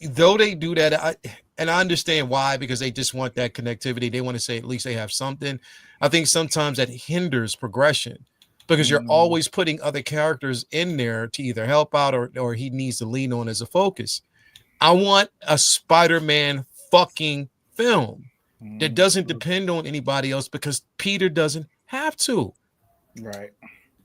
though they do that, I understand why, because they just want that connectivity. They want to say at least they have something. I think sometimes that hinders progression because you're always putting other characters in there to either help out or he needs to lean on as a focus. I want a Spider-Man fucking film that doesn't depend on anybody else because Peter doesn't have to. Right.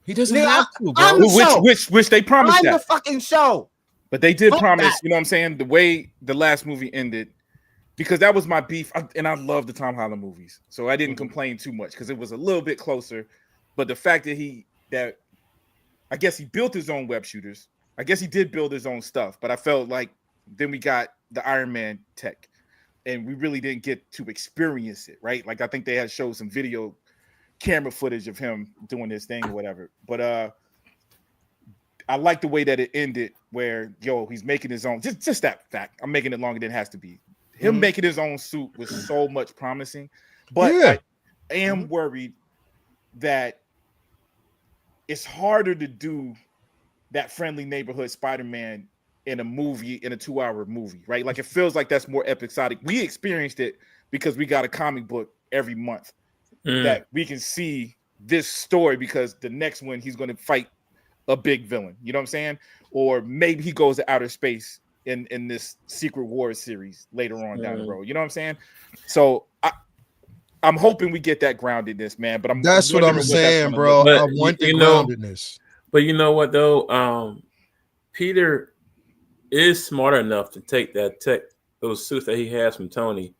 He doesn't have to, bro. I'm the Which they promised I'm that. the fucking show. But they did Fuck promise, that. you know what I'm saying? The way the last movie ended, because that was my beef. And I love the Tom Holland movies. So I didn't complain too much because it was a little bit closer. But the fact that I guess he built his own web shooters. I guess he did build his own stuff. But I felt like then we got the Iron Man tech. And we really didn't get to experience it, right? Like I think they had showed some video camera footage of him doing this thing or whatever. But I like the way that it ended where, he's making his own, just that fact. I'm making it longer than it has to be. Him making his own suit was so much promising. But I am worried that it's harder to do that friendly neighborhood Spider-Man in a 2-hour movie, right? Like it feels like that's more episodic. We experienced it because we got a comic book every month that we can see this story because the next one he's going to fight a big villain, you know what I'm saying? Or maybe he goes to outer space in this Secret Wars series later on down the road, you know what I'm saying? So I'm hoping we get that groundedness, man. But that's what I'm saying, bro. I want the groundedness. But you know what though? Peter is smart enough to take those suits that he has from Tony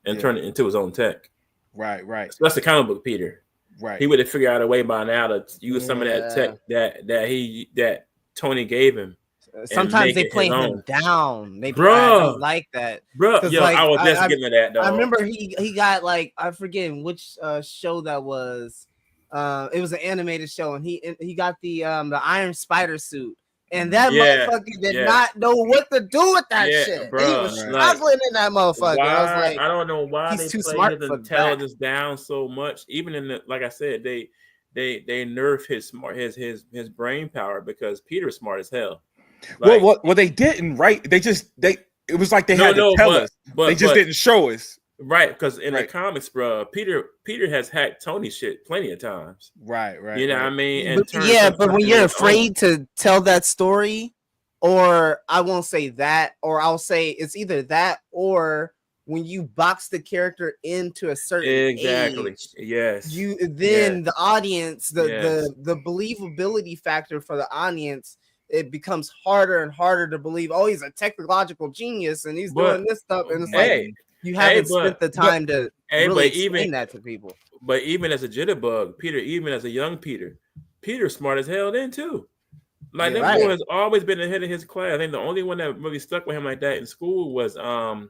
and turn it into his own tech. Right. So that's the comic book Peter. Right. He would have figured out a way by now to use some of that tech that Tony gave him. Sometimes they play him down. They like that, bro. Yo, like, I was just getting to that. Though. I remember he got like I forget which show that was. It was an animated show, and he got the Iron Spider suit. And that motherfucker did not know what to do with that shit. Bro, he was struggling in that motherfucker. I was like, I don't know why he's they too play smart his for intelligence down so much. Even in the, like I said, they nerf his brain power because Peter's smart as hell. Like, well, they didn't, right? It was like they had to tell us, but they just didn't show us. Right, because in the comics, bro, Peter has hacked Tony's shit plenty of times. Right. You know what I mean? And but when you're afraid to tell that story, or I won't say that, or I'll say it's either that or when you box the character into a certain age, the audience, the believability factor for the audience, it becomes harder and harder to believe. Oh, he's a technological genius and he's doing this stuff, and it's like. You haven't spent the time to really explain that to people. But even as a jitterbug, Peter, even as a young Peter's smart as hell then too. Like that boy has always been ahead of his class. I think the only one that really stuck with him like that in school was oh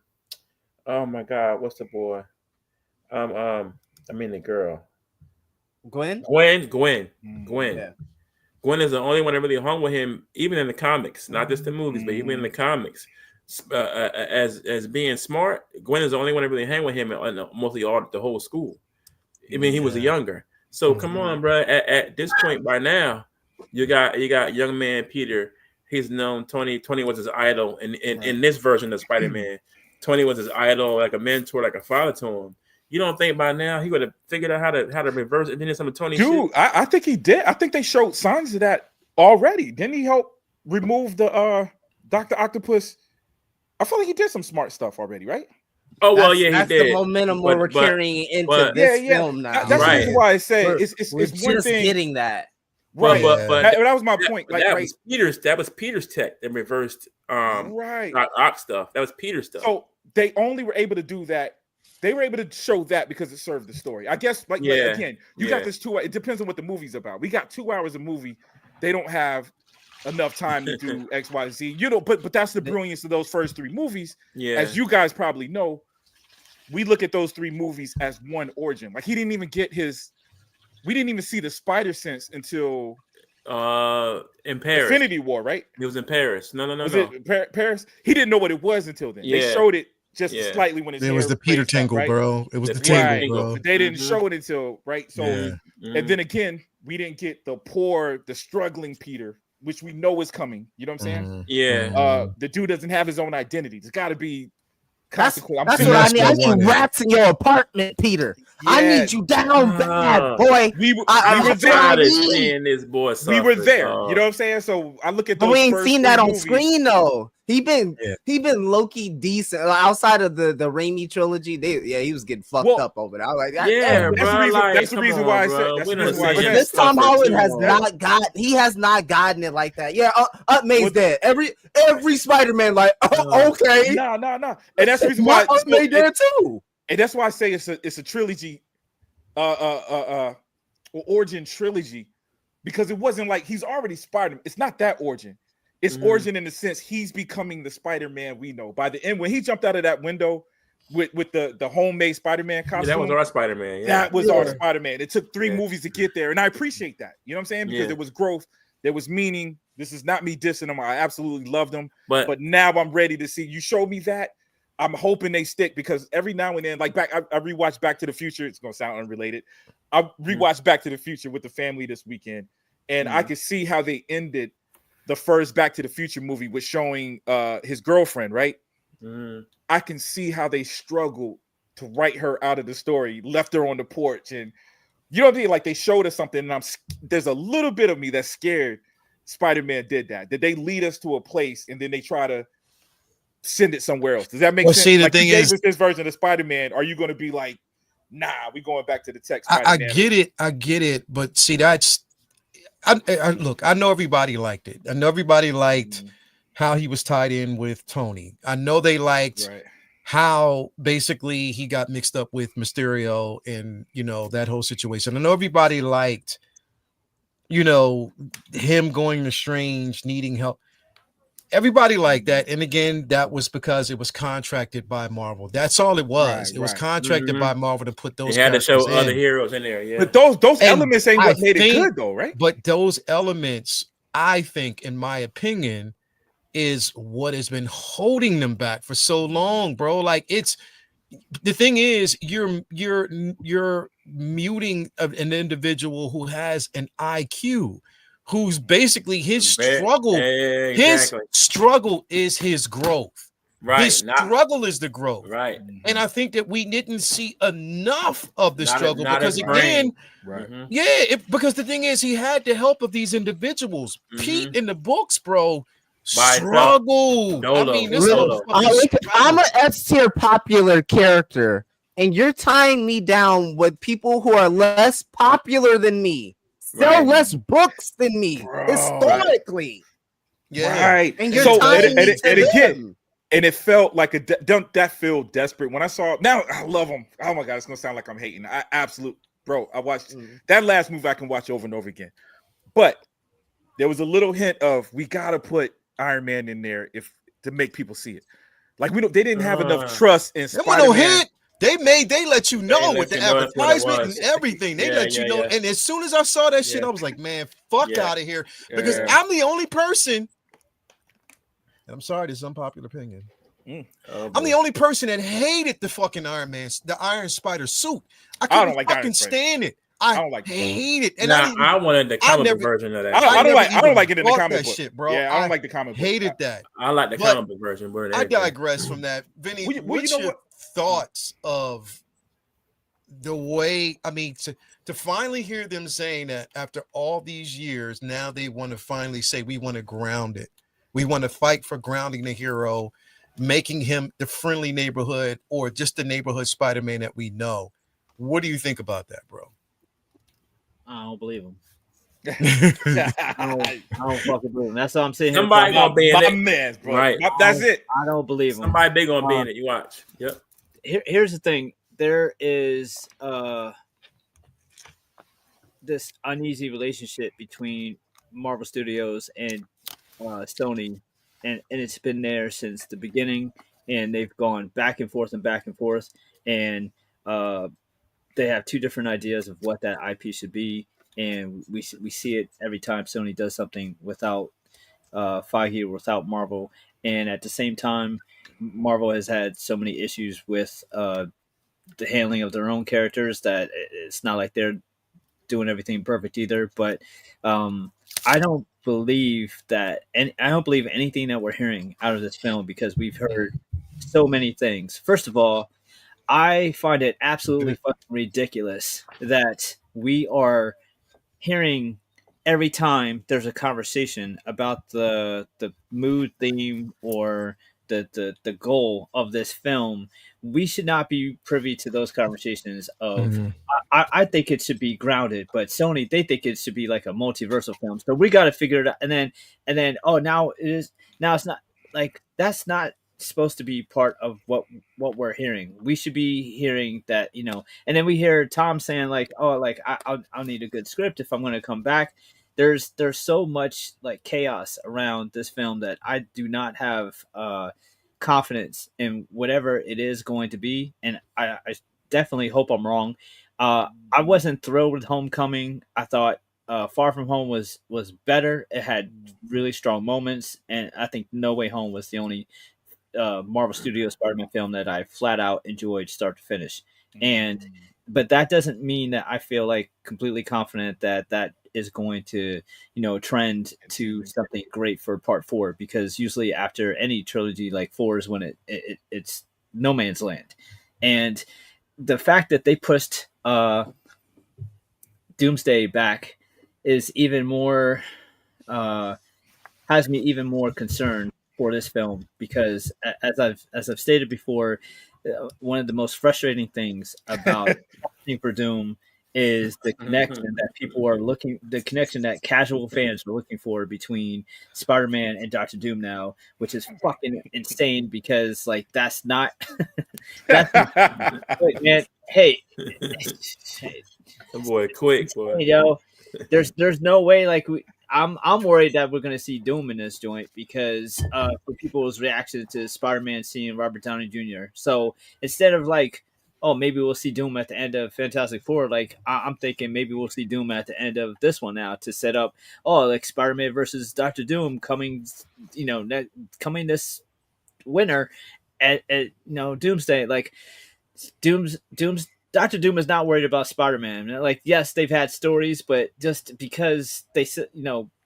my God, what's the boy? I mean the girl. Gwen. Yeah. Gwen is the only one that really hung with him, even in the comics, not just the movies, but even in the comics. As being smart, Gwen is the only one that really hang with him mostly the whole school. I mean, he was a younger. So come on, bro. At this point by now, you got young man Peter. He's known Tony. Tony was his idol, and in this version of Spider-Man, Tony was his idol, like a mentor, like a father to him. You don't think by now he would have figured out how to reverse it? Then some of Tony's shit? I think he did. I think they showed signs of that already. Didn't he help remove the Dr. Octopus? I feel like he did some smart stuff already, right? Oh well, he did. That's the momentum we're carrying into this film now. That's the reason why I say it's one just thing getting that. Right, but that was my point. Like, was Peter's tech that reversed Ock stuff. That was Peter's stuff. So they only were able to do that. They were able to show that because it served the story. I guess, like again, you got this 2 hours. It depends on what the movie's about. We got 2 hours of movie. They don't have enough time to do X, Y, Z. You know, but that's the brilliance of those first 3 movies. Yeah. As you guys probably know, we look at those 3 movies as one origin. Like he didn't even get we didn't even see the spider sense until in Paris. Infinity War, right? It was in Paris. No. It Paris? He didn't know what it was until then. They showed it just slightly when it was the Peter tingle, right? Bro. It was the tingle, bro. They didn't show it until, right? So and then again, we didn't get the struggling Peter which we know is coming. You know what I'm saying? Mhm. Yeah. The dude doesn't have his own identity. There's got to be That's consequence. what seeing I that's need. what I I need wanted. rats in your apartment, Peter. I Yeah. need you down bad, boy. We were That's there. what I Tired of need. seeing this boy We were suffer, there. dog. You know what I'm saying? So I look at But those we ain't first seen 3 that on movies. screen though. He been Yeah. low-key decent outside of the Raimi trilogy. He was getting fucked Well, up over there. I was like, Yeah, That's the bro. reason. Like, That's the come reason on, why I bro. said. That's We the done reason why I seen but him said. this Tom suffer Holland too has long. not gotten it like that. Yeah, May's dead. Every Spider-Man like, okay. No. And that's the reason why. May there too. And that's why I say it's a trilogy, origin trilogy, because it wasn't like he's already Spider-Man. It's not that origin. It's origin in the sense he's becoming the Spider-Man we know. By the end, when he jumped out of that window with the homemade Spider-Man costume, that was our Spider-Man. Yeah. That was our Spider-Man. It took 3 movies to get there, and I appreciate that. You know what I'm saying? Because there was growth, there was meaning. This is not me dissing him. I absolutely loved him, but now I'm ready to see. You showed me that. I'm hoping they stick, because every now and then, like I rewatched Back to the Future. It's gonna sound unrelated. I rewatched Back to the Future with the family this weekend, and I could see how they ended the first Back to the Future movie with showing his girlfriend, right? I can see how they struggled to write her out of the story, left her on the porch, and you know what I mean? Like, they showed us something, and there's a little bit of me that's scared Spider-Man did that. Did they lead us to a place and then they try to send it somewhere else? Does that make sense? See, the like, thing you gave is, us this version of Spider-Man. Are you going to be like, nah, we going back to the text? I get it, but see, that's look. I know everybody liked it. I know everybody liked how he was tied in with Tony. I know they liked how basically he got mixed up with Mysterio and that whole situation. I know everybody liked him going to Strange, needing help. Everybody liked that. And again, that was because it was contracted by Marvel. That's all it was. It was contracted by Marvel to put those. They had to show other heroes in there. Yeah, but those elements ain't what made it good, though, right? But those elements, I think, in my opinion, is what has been holding them back for so long, bro. Like, it's the thing is, you're muting an individual who has an IQ, who's basically his struggle. His struggle is his growth. Right. His struggle is the growth. Right. And I think that we didn't see enough of the struggle because, again, because the thing is, he had the help of these individuals. Pete in the books, bro. Struggle. I mean, I'm an S tier popular character, and you're tying me down with people who are less popular than me, sell less books than me, historically. Right. And you're tying me to them. And it felt like that felt desperate when I saw. Now I love him. Oh my god, it's gonna sound like I'm hating. I watched that last movie. I can watch over and over again, but there was a little hint of we gotta put Iron Man in there to make people see it. Like, they didn't have enough trust in Spider-Man. No hint. They let you know with the advertisement and everything. They let you know. And as soon as I saw that shit, I was like, man, fuck out of here. Because I'm the only person, and I'm sorry, this is unpopular opinion. I'm the only person that hated the fucking Iron Man, the Iron Spider suit. I don't like fucking stand it. I don't like hate it. And I wanted the comic book version of that. I don't like it in the comic book shit, bro. Yeah, I don't like the comic book. Hated that. I like the comic book version. I digress from that. Vinny, what's your thoughts of the way? I mean, to finally hear them saying that after all these years, now they want to finally say we want to ground it. We want to fight for grounding the hero, making him the friendly neighborhood or just the neighborhood Spider-Man that we know. What do you think about that, bro? I don't believe him. I don't fucking believe him. That's all I'm saying. Somebody gonna be in it, man, bro. Right? That's it. I don't believe him. Somebody big gonna be in it. You watch. Yep. Here's the thing. There is this uneasy relationship between Marvel Studios and Sony, and it's been there since the beginning. And they've gone back and forth, and they have two different ideas of what that IP should be, and we see it every time Sony does something without Feige or without Marvel. And at the same time, Marvel has had so many issues with the handling of their own characters that it's not like they're doing everything perfect either. But I don't believe that, and I don't believe anything that we're hearing out of this film because we've heard so many things. First of all, I find it absolutely fucking ridiculous that we are hearing every time there's a conversation about the mood theme or the goal of this film, we should not be privy to those conversations of I think it should be grounded, but Sony, they think it should be like a multiversal film. So we got to figure it out. And then now it's not like that's not supposed to be part of what we're hearing. We should be hearing that, and then we hear Tom saying like, oh, like I'll need a good script if I'm going to come back. There's so much like chaos around this film that I do not have confidence in whatever it is going to be, and I definitely hope I'm wrong. I wasn't thrilled with Homecoming. I thought Far From Home was better. It had really strong moments, and I think No Way Home was the only Marvel Studios Spider-Man film that I flat out enjoyed start to finish. But that doesn't mean that I feel like completely confident that is going to, trend to something great for part 4, because usually after any trilogy, like 4 is when it's no man's land. And the fact that they pushed Doomsday back is even more has me even more concerned for this film, because as I've stated before, one of the most frustrating things about for Doom is the connection that people are the connection that casual fans are looking for between Spider-Man and Doctor Doom now, which is fucking insane, because like that's not that's man. Hey, boy, quick boy. There's no way like I'm worried that we're going to see Doom in this joint because for people's reaction to Spider-Man seeing Robert Downey Jr. So instead of like, oh, maybe we'll see Doom at the end of Fantastic Four, like I'm thinking maybe we'll see Doom at the end of this one now to set up, like Spider-Man versus Doctor Doom coming, coming this winter at Doomsday. Like Doom's Doctor Doom is not worried about Spider-Man. Like, yes, they've had stories, but just because they,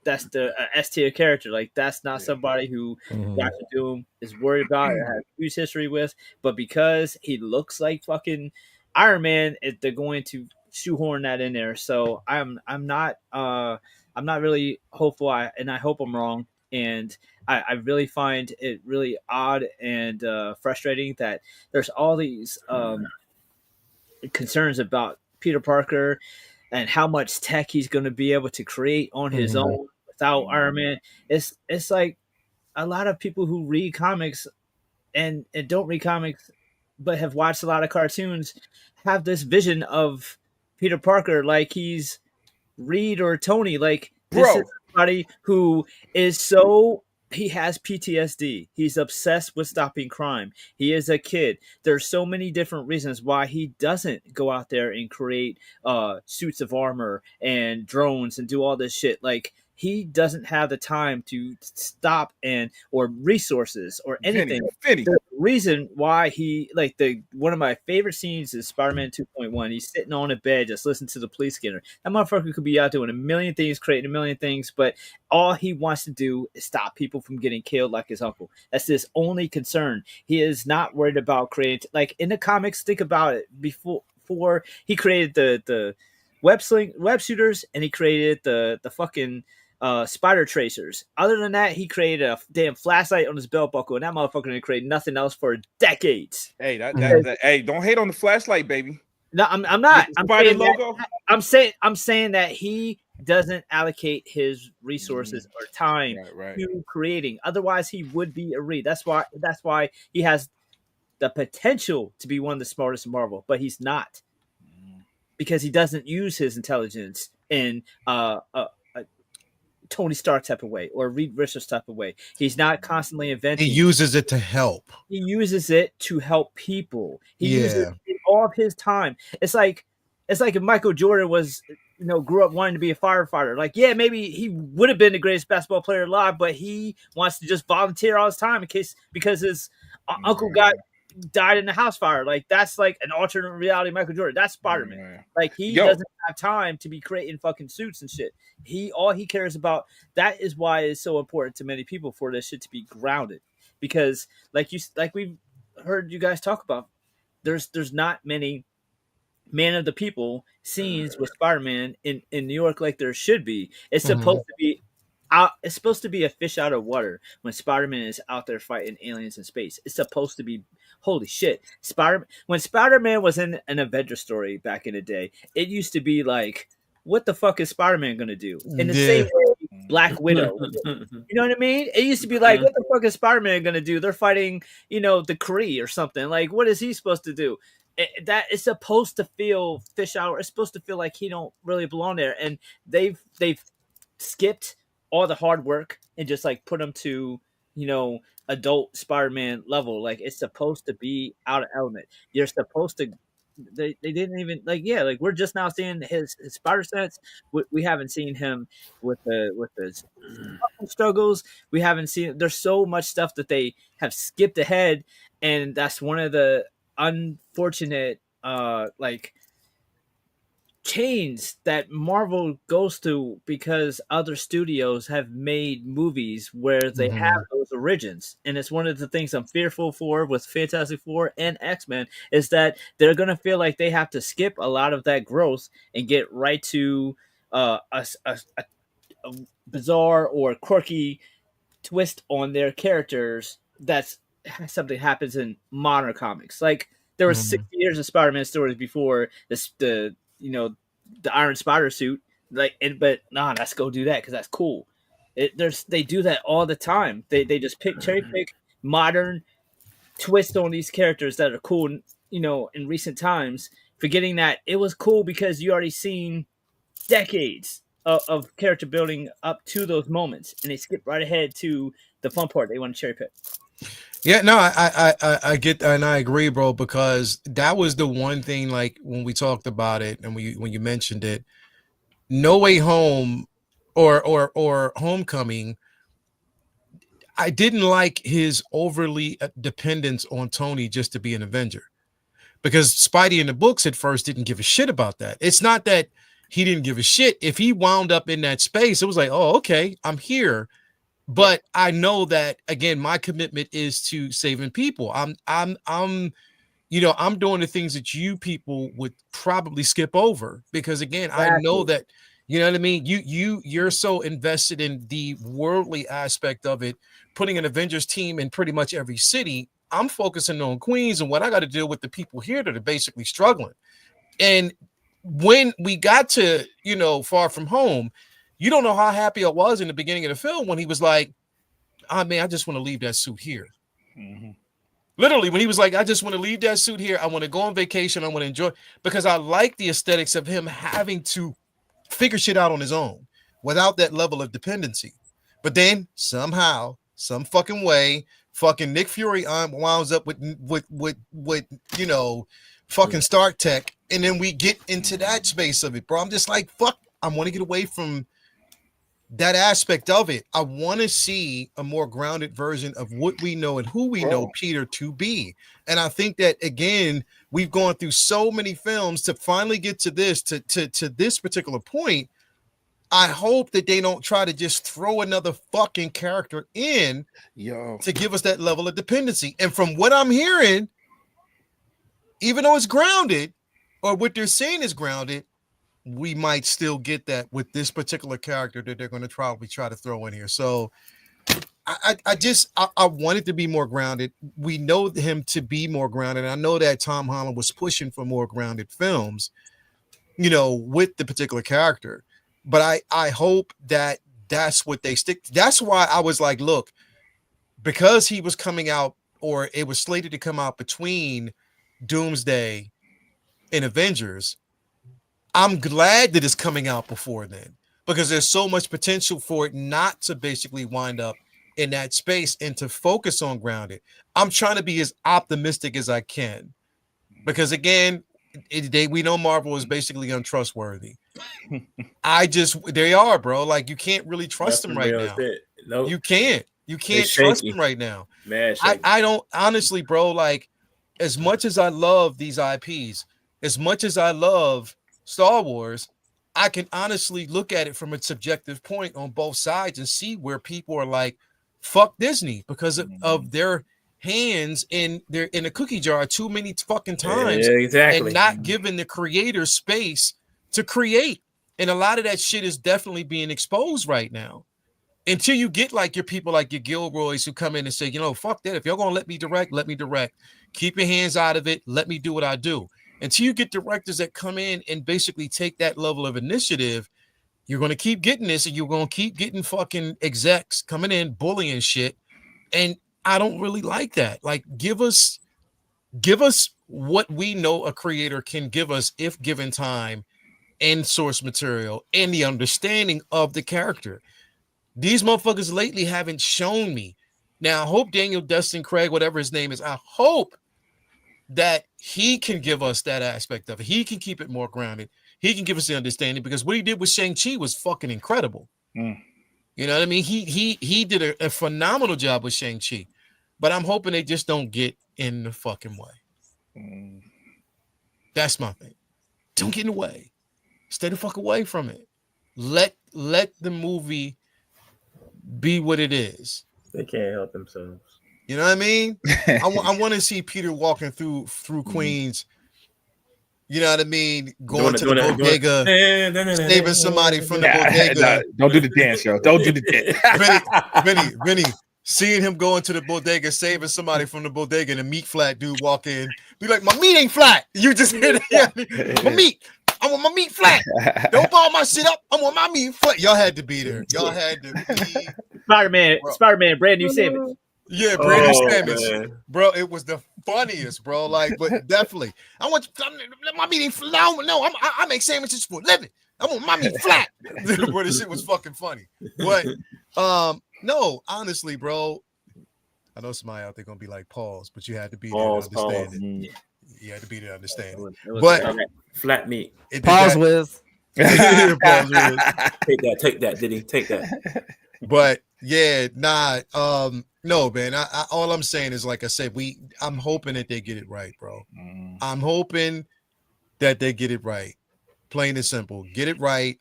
that's the S tier character. Like, that's not somebody who Doctor Doom is worried about or has huge history with. But because he looks like fucking Iron Man, they're going to shoehorn that in there. So I'm not really hopeful. And I hope I'm wrong. And I really find it really odd and frustrating that there's all these concerns about Peter Parker and how much tech he's going to be able to create on his own without Iron Man. It's like a lot of people who read comics and don't read comics but have watched a lot of cartoons have this vision of Peter Parker like he's Reed or Tony. Like, this is somebody who is he has PTSD. He's obsessed with stopping crime. He is a kid. There's so many different reasons why he doesn't go out there and create suits of armor and drones and do all this shit. Like, he doesn't have the time to stop or resources or anything. The reason why he one of my favorite scenes is Spider-Man 2.1. He's sitting on a bed just listening to the police scanner. That motherfucker could be out doing a million things, creating a million things, but all he wants to do is stop people from getting killed like his uncle. That's his only concern. He is not worried about creating, like in the comics, think about it, before he created the web shooters and he created the fucking spider tracers. Other than that, he created a damn flashlight on his belt buckle, and that motherfucker didn't create nothing else for decades. Hey, hey, don't hate on the flashlight, baby. No, I'm not. I'm saying that he doesn't allocate his resources or time to creating. Otherwise, he would be a Reed. That's why he has the potential to be one of the smartest in Marvel, but he's not, because he doesn't use his intelligence in Tony Stark type of way or Reed Richards type of way. He's not constantly inventing. He uses it to help. He uses it to help people. He uses all of his time. It's like if Michael Jordan was, grew up wanting to be a firefighter. Like, yeah, maybe he would have been the greatest basketball player alive, but he wants to just volunteer all his time because his uncle got died in a house fire. Like that's like an alternate reality Michael Jordan. That's Spider-Man. Yeah. Like he doesn't have time to be creating fucking suits and shit. All he cares about. That is why it's so important to many people for this shit to be grounded. Because like we've heard you guys talk about, there's not many Man of the People scenes with Spider-Man in New York like there should be. It's supposed to be it's supposed to be a fish out of water when Spider-Man is out there fighting aliens in space. It's supposed to be holy shit. When Spider-Man was in an Avenger story back in the day, it used to be like, what the fuck is Spider-Man gonna do? In the same way, Black Widow. You know what I mean? It used to be like, what the fuck is Spider-Man gonna do? They're fighting, the Kree or something. Like, what is he supposed to do? That is supposed to feel fish out. It's supposed to feel like he don't really belong there, and they've skipped all the hard work and just like put him to adult Spider-Man level. Like it's supposed to be out of element. You're supposed to. They didn't even like we're just now seeing his spider sense. We haven't seen him with his struggles. We haven't seen. There's so much stuff that they have skipped ahead, and that's one of the unfortunate chains that Marvel goes through because other studios have made movies where they have those origins. And it's one of the things I'm fearful for with Fantastic Four and X-Men is that they're going to feel like they have to skip a lot of that growth and get right to a bizarre or quirky twist on their characters. That's something happens in modern comics. Like there was 60 years of Spider-Man stories before the Iron Spider suit, but let's go do that because that's cool. They do that all the time. They just cherry pick modern twist on these characters that are cool, in recent times, forgetting that it was cool because you already seen decades of character building up to those moments, and they skip right ahead to the fun part they want to cherry pick. Yeah, no, I get that, and I agree, bro, because that was the one thing, like when we talked about it and when you mentioned it, No Way Home or Homecoming, I didn't like his overly dependence on Tony just to be an Avenger, because Spidey in the books at first didn't give a shit about that. It's not that he didn't give a shit. If he wound up in that space, it was like, oh, okay, I'm here. But I know that again, my commitment is to saving people. I'm doing the things that you people would probably skip over because again, I know that, you know what I mean? You're so invested in the worldly aspect of it, putting an Avengers team in pretty much every city. I'm focusing on Queens and what I got to deal with the people here that are basically struggling. And when we got to, Far From Home, you don't know how happy I was in the beginning of the film when he was like, I just want to leave that suit here. Literally, when he was like, I just want to leave that suit here. I want to go on vacation. I want to enjoy, because I like the aesthetics of him having to figure shit out on his own without that level of dependency. But then somehow, some fucking way, fucking Nick Fury winds up with fucking Stark Tech. And then we get into that space of it, bro. I'm just like, fuck, I want to get away from that aspect of it. I want to see a more grounded version of what we know and who we know Peter to be. And I think that again, we've gone through so many films to finally get to this, to this particular point. I hope that they don't try to just throw another fucking character in to give us that level of dependency. And from what I'm hearing, even though it's grounded, or what they're saying is grounded, we might still get that with this particular character that they're going to probably try to throw in here. So I want it to be more grounded. We know him to be more grounded. I know that Tom Holland was pushing for more grounded films, with the particular character. But I hope that that's what they stick. That's why I was like, look, because he was coming out, or it was slated to come out between Doomsday and Avengers, I'm glad that it's coming out before then, because there's so much potential for it not to basically wind up in that space and to focus on grounded. I'm trying to be as optimistic as I can, because again, we know Marvel is basically untrustworthy. They are, bro. Like you can't really trust them right now. Nope. You can't trust them right now. I don't honestly, bro. Like as much as I love these IPs, as much as I love Star Wars, I can honestly look at it from a subjective point on both sides and see where people are like, fuck Disney because of their hands in a cookie jar too many fucking times, exactly, and not giving the creator space to create. And a lot of that shit is definitely being exposed right now. Until you get like your people like your Gilroys who come in and say, you know, fuck that. If you're gonna let me direct, let me direct. Keep your hands out of it. Let me do what I do. Until you get directors that come in and basically take that level of initiative, you're gonna keep getting this, and you're gonna keep getting fucking execs coming in bullying shit. And I don't really like that. Like, give us what we know a creator can give us if given time and source material and the understanding of the character. These motherfuckers lately haven't shown me. Now, I hope Daniel, Dustin, Craig, whatever his name is, I hope that he can give us that aspect of it. He can keep it more grounded. He can give us the understanding, because what he did with Shang-Chi was fucking incredible. You know what I mean? He did a phenomenal job with Shang-Chi, but I'm hoping they just don't get in the fucking way. That's my thing. Don't get in the way. Stay the fuck away from it. Let the movie be what it is. They can't help themselves. You know what I mean? I want to see Peter walking through Queens. You know what I mean? Going to the bodega, saving somebody from the bodega. Don't do the dance, yo. Don't do the dance. Vinny, seeing him going to the bodega, saving somebody from the bodega, and a meat flat dude walk in, be like, my meat ain't flat. You just hear that? My meat. I want my meat flat. Don't ball my shit up. I want my meat flat. Y'all had to be there. Y'all had to be. Spider-Man, brand new sandwich. Yeah, brand new sandwich, bro. It was the funniest, bro. Like, but definitely, my meat ain't flat. No, I make sandwiches for a living. I want my meat flat. Bro, this shit was fucking funny. But no, honestly, bro. I know somebody out there gonna be like, pause, but you had to be there to understand it. You had to be there to understand it. But flat meat. Pause with. Take that, did he? Take that. But yeah, no, man. I all I'm saying is, like I said, I'm hoping that they get it right, bro. I'm hoping that they get it right. Plain and simple. Get it right.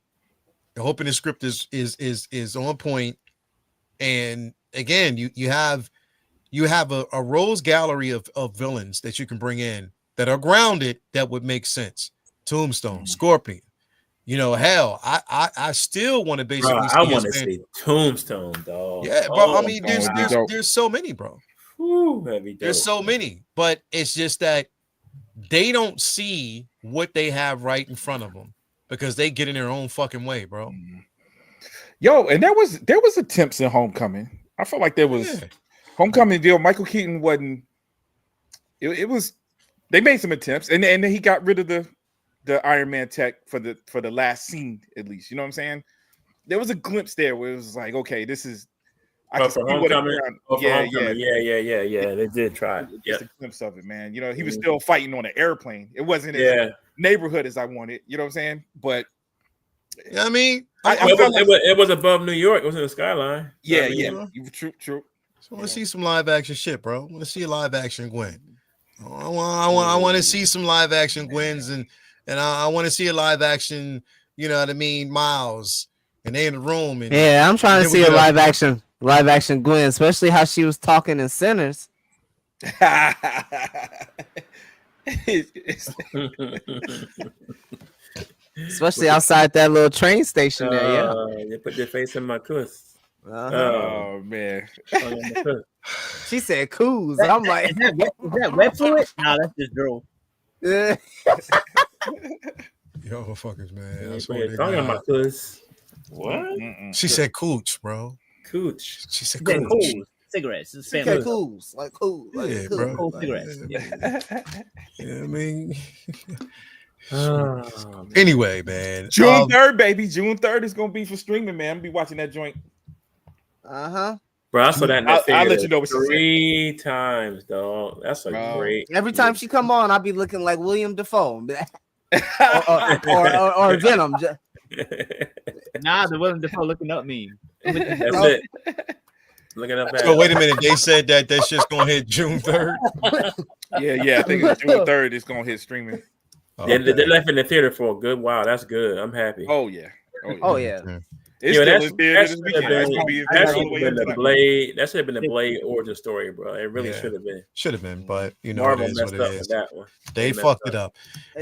I'm hoping the script is on point. And again, you have a rose gallery of villains that you can bring in that are grounded, that would make sense. Tombstone, Scorpion. You know, hell, I still want to basically. Bro, I want to see Tombstone, dog. Yeah, bro. I mean, there's so many, bro. Whew, there's so many, but it's just that they don't see what they have right in front of them because they get in their own fucking way, bro. Yo, and there was attempts in Homecoming. I felt like there was Homecoming deal. Michael Keaton wasn't. It was. They made some attempts, and then he got rid of the Iron Man tech for the last scene, at least. You know what I'm saying? There was a glimpse there where it was like, okay, this is. For Homecoming. Yeah. They did try. Just a glimpse of it, man. You know, he was still fighting on an airplane. It wasn't as neighborhood as I wanted. You know what I'm saying? But I mean, it was above New York. It was in the skyline. Yeah. True. I want to see some live action shit, bro. I want to see a live action Gwen. I want to see some live action Gwens, and I want to see a live action, you know what I mean, Miles, and they in the room. And yeah, I'm trying to see a live action Gwen, especially how she was talking in Sinners. Especially outside that little train station there. Yeah, they put their face in my cuss. Oh man. She said coos. I'm like, is that wet fluid? No, that's just drool. Yeah. Yo, fuckers, man. Talking about cuss. What? She said cooch, bro. Cooch. She said Cool. cooch. Cigarettes. She said cools. Like cool. Like Yeah, cool. bro. Cool cigarettes. Yeah, I mean. Anyway, man. June 3rd, baby. June 3rd is gonna be for streaming, man. I'm gonna be watching that joint. Bro, I saw that. I'll let you know what she 3 times, dog. That's great. Every time she come on, I'll be looking like William Dafoe or Venom. Nah, the William Dafoe looking up me. That's it. Look it up. So wait a minute. They said that shit's gonna hit June 3rd. Yeah. I think it's June 3rd. It's gonna hit streaming. Okay. They left in the theater for a good while. That's good. I'm happy. Oh yeah. It's Yo, still in theater this weekend. That's gonna be that should have been the Blade. That should have been the Blade origin story, bro. It really should have been. Should have been, but you know, Marvel it is messed what it up is. with that one. They fucked it up.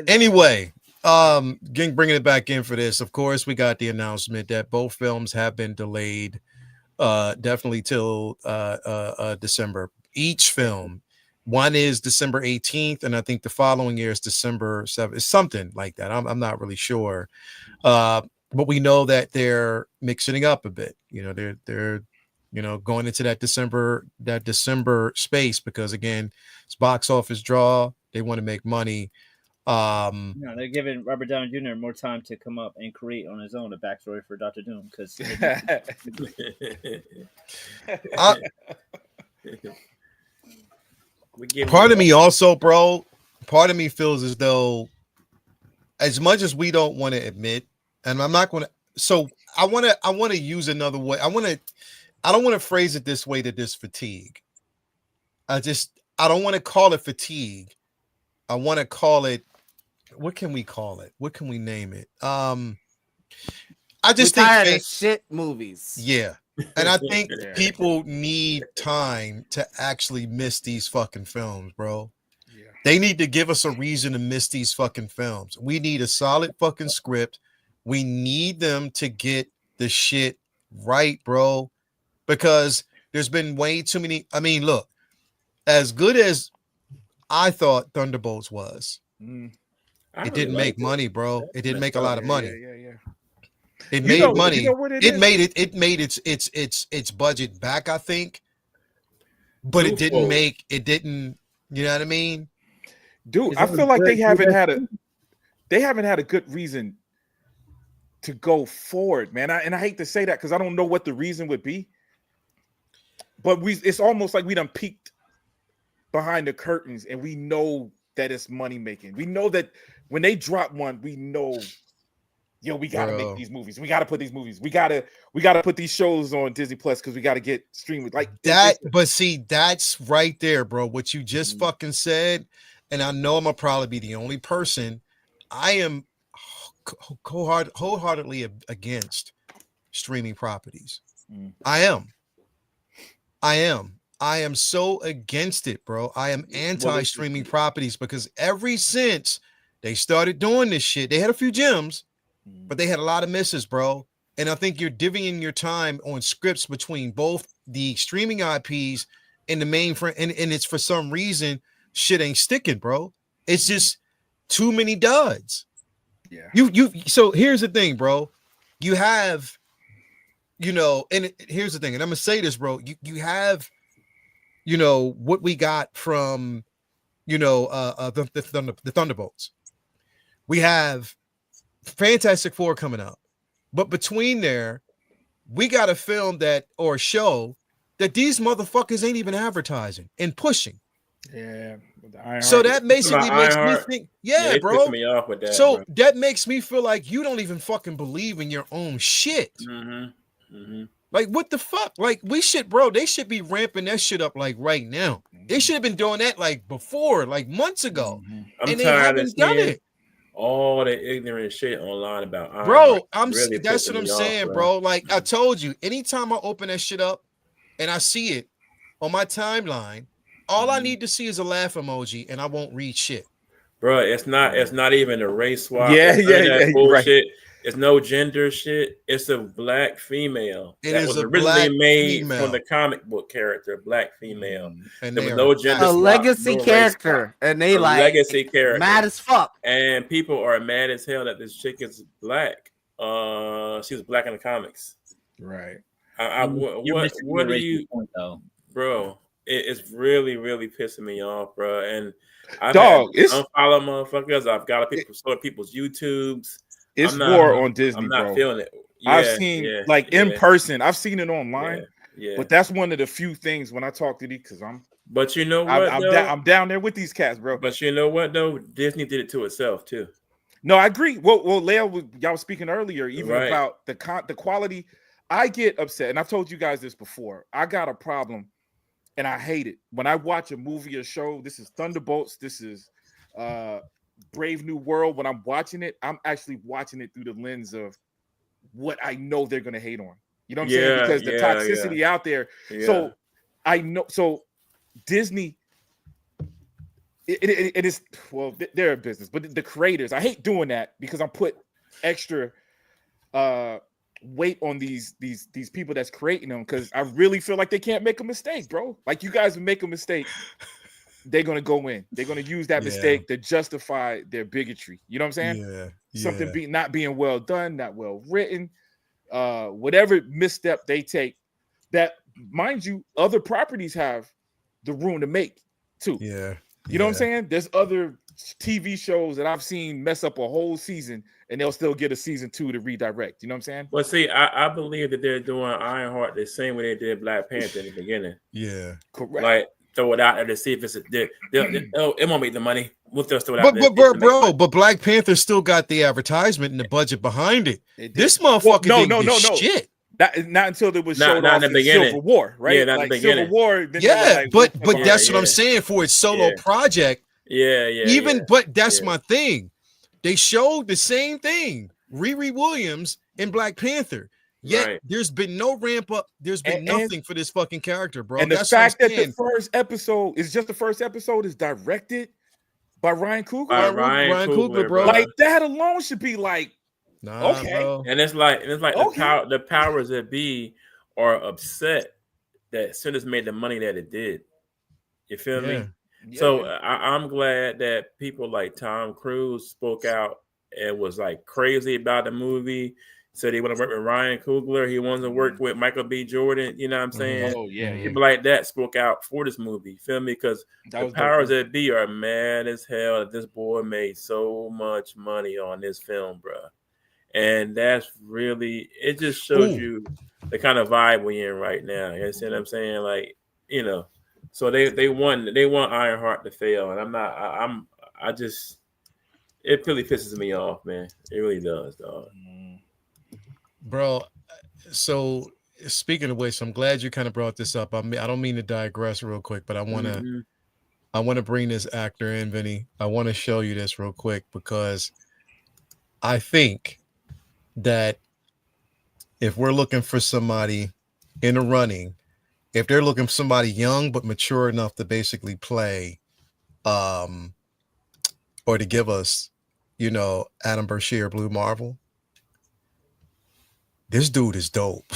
Anyway, bringing it back in for this. Of course, we got the announcement that both films have been delayed, definitely till December. Each film. One is December 18th, and I think the following year is December 7th. It's something like that. I'm not really sure. But we know that they're mixing it up a bit. You know, they're going into that December space because again, it's box office draw. They want to make money. They're giving Robert Downey Jr. more time to come up and create on his own a backstory for Dr. Doom because part of me also, bro. Part of me feels as though, as much as we don't want to admit. And I'm not going to. So I want to use another way. I don't want to phrase it this way, that this fatigue. I don't want to call it fatigue. I want to call it. What can we call it? What can we name it? I just think shit movies. Yeah, and I think people need time to actually miss these fucking films, bro. Yeah. They need to give us a reason to miss these fucking films. We need a solid fucking script. We need them to get the shit right, bro, because there's been way too many. I mean, look, as good as I thought Thunderbolts was, it didn't make money, bro. It didn't make a lot of money. It made money. It made its budget back, I think, but it didn't make. It didn't. You know what I mean, dude? I feel like they haven't had a good reason to go forward, man. I hate to say that because I don't know what the reason would be, but it's almost like we done peeked behind the curtains and we know that it's money making. We know that when they drop one, we know, we gotta make these movies. We gotta put these movies. We gotta put these shows on Disney Plus because we gotta get streamed like that. But see, that's right there, bro. What you just fucking said, and I know I'm gonna probably be the only person. I am wholeheartedly against streaming properties. I am so against it, bro. I am anti-streaming properties because ever since they started doing this shit, they had a few gems, but they had a lot of misses, bro. And I think you're divvying your time on scripts between both the streaming IPs and the main and it's for some reason shit ain't sticking, bro. It's just too many duds. Yeah. So here's the thing, bro. You have, and here's the thing, and I'm gonna say this, bro. You have, what we got from, the Thunderbolts. We have Fantastic Four coming up, but between there, we got a film or a show that these motherfuckers ain't even advertising and pushing. Yeah. So that basically makes me think, bro. Me off with that, so that makes me feel like you don't even fucking believe in your own shit. Like, what the fuck? Like, they should be ramping that shit up like right now. They should have been doing that like before, like months ago. And they haven't done it. All the ignorant shit online about bro. That's what I'm saying, bro. Like I told you, anytime I open that shit up and I see it on my timeline, all I need to see is a laugh emoji, and I won't read shit. Bro, it's not even a race swap. Yeah, bullshit. Right. It's no gender shit. It's a black female. That was originally made from the comic book character, black female. And there was no gender swap, legacy character, and they legacy character, mad as fuck. And people are mad as hell that this chick is black. She was black in the comics, right? What do you, bro? It's really, really pissing me off, bro. And I've unfollow motherfuckers. I've got people's YouTubes. It's war on Disney. I'm not feeling it. I've seen in person. I've seen it online. Yeah. But that's one of the few things when I talk to these, because I'm. But you know what? I'm down there with these cats, bro. But you know what though? Disney did it to itself too. No, I agree. Well, Leo, y'all was speaking earlier, even about the quality I get upset, and I've told you guys this before. I got a problem, and I hate it when I watch a movie or show. This is Thunderbolts. This is Brave New World. When I'm watching it, I'm actually watching it through the lens of what I know they're gonna hate on. You know what I'm saying? Because the toxicity out there. Yeah. So I know. So Disney. It is, well, they're a business, but the creators, I hate doing that because I'm put extra weight on these people that's creating them, because I really feel like they can't make a mistake, bro. Like, you guys would make a mistake, they're gonna go in, they're gonna use that mistake to justify their bigotry. You know what I'm saying? Something not being well done, not well written, whatever misstep they take, that, mind you, other properties have the room to make too. You know what I'm saying? There's other TV shows that I've seen mess up a whole season, and they'll still get a season 2 to redirect. You know what I'm saying? Well, see, I believe that they're doing Ironheart the same way they did Black Panther in the beginning. Yeah, correct. Like, throw it out there to see if it's it won't make the money. We'll just throw it out there. But Black Panther still got the advertisement and the budget behind it. This motherfucker no. Shit. That, not until it was showed off in Civil War, right? Yeah, not like the beginning. Civil War. But that's what I'm saying for its solo project. But that's my thing. They showed the same thing, Riri Williams in Black Panther. Yet there's been no ramp up. There's been nothing for this fucking character, bro. And the fact that the first episode is just the first episode is directed by Ryan Coogler. Ryan Coogler, bro. Like, that alone should be like, okay. Bro. And it's like the powers that be are upset that Sinners made the money that it did. You feel me? So I'm glad that people like Tom Cruise spoke out and was like crazy about the movie. Said he want to work with Ryan Coogler. He wants to work with Michael B. Jordan. You know what I'm saying? People like that spoke out for this movie. Feel me? Because the powers that be are mad as hell that this boy made so much money on this film, bro. And that's really, it just shows you the kind of vibe we're in right now. You understand what I'm saying? Like, you know, so they want Ironheart to fail. And I just, it really pisses me off, man. It really does, dog. Bro, so speaking of which, I'm glad you kind of brought this up. I don't mean to digress real quick, but I want to bring this actor in, Vinny. I want to show you this real quick, because I think that if we're looking for somebody in the running, if they're looking for somebody young but mature enough to basically play or to give us, you know, Adam Brashear, Blue Marvel, this dude is dope.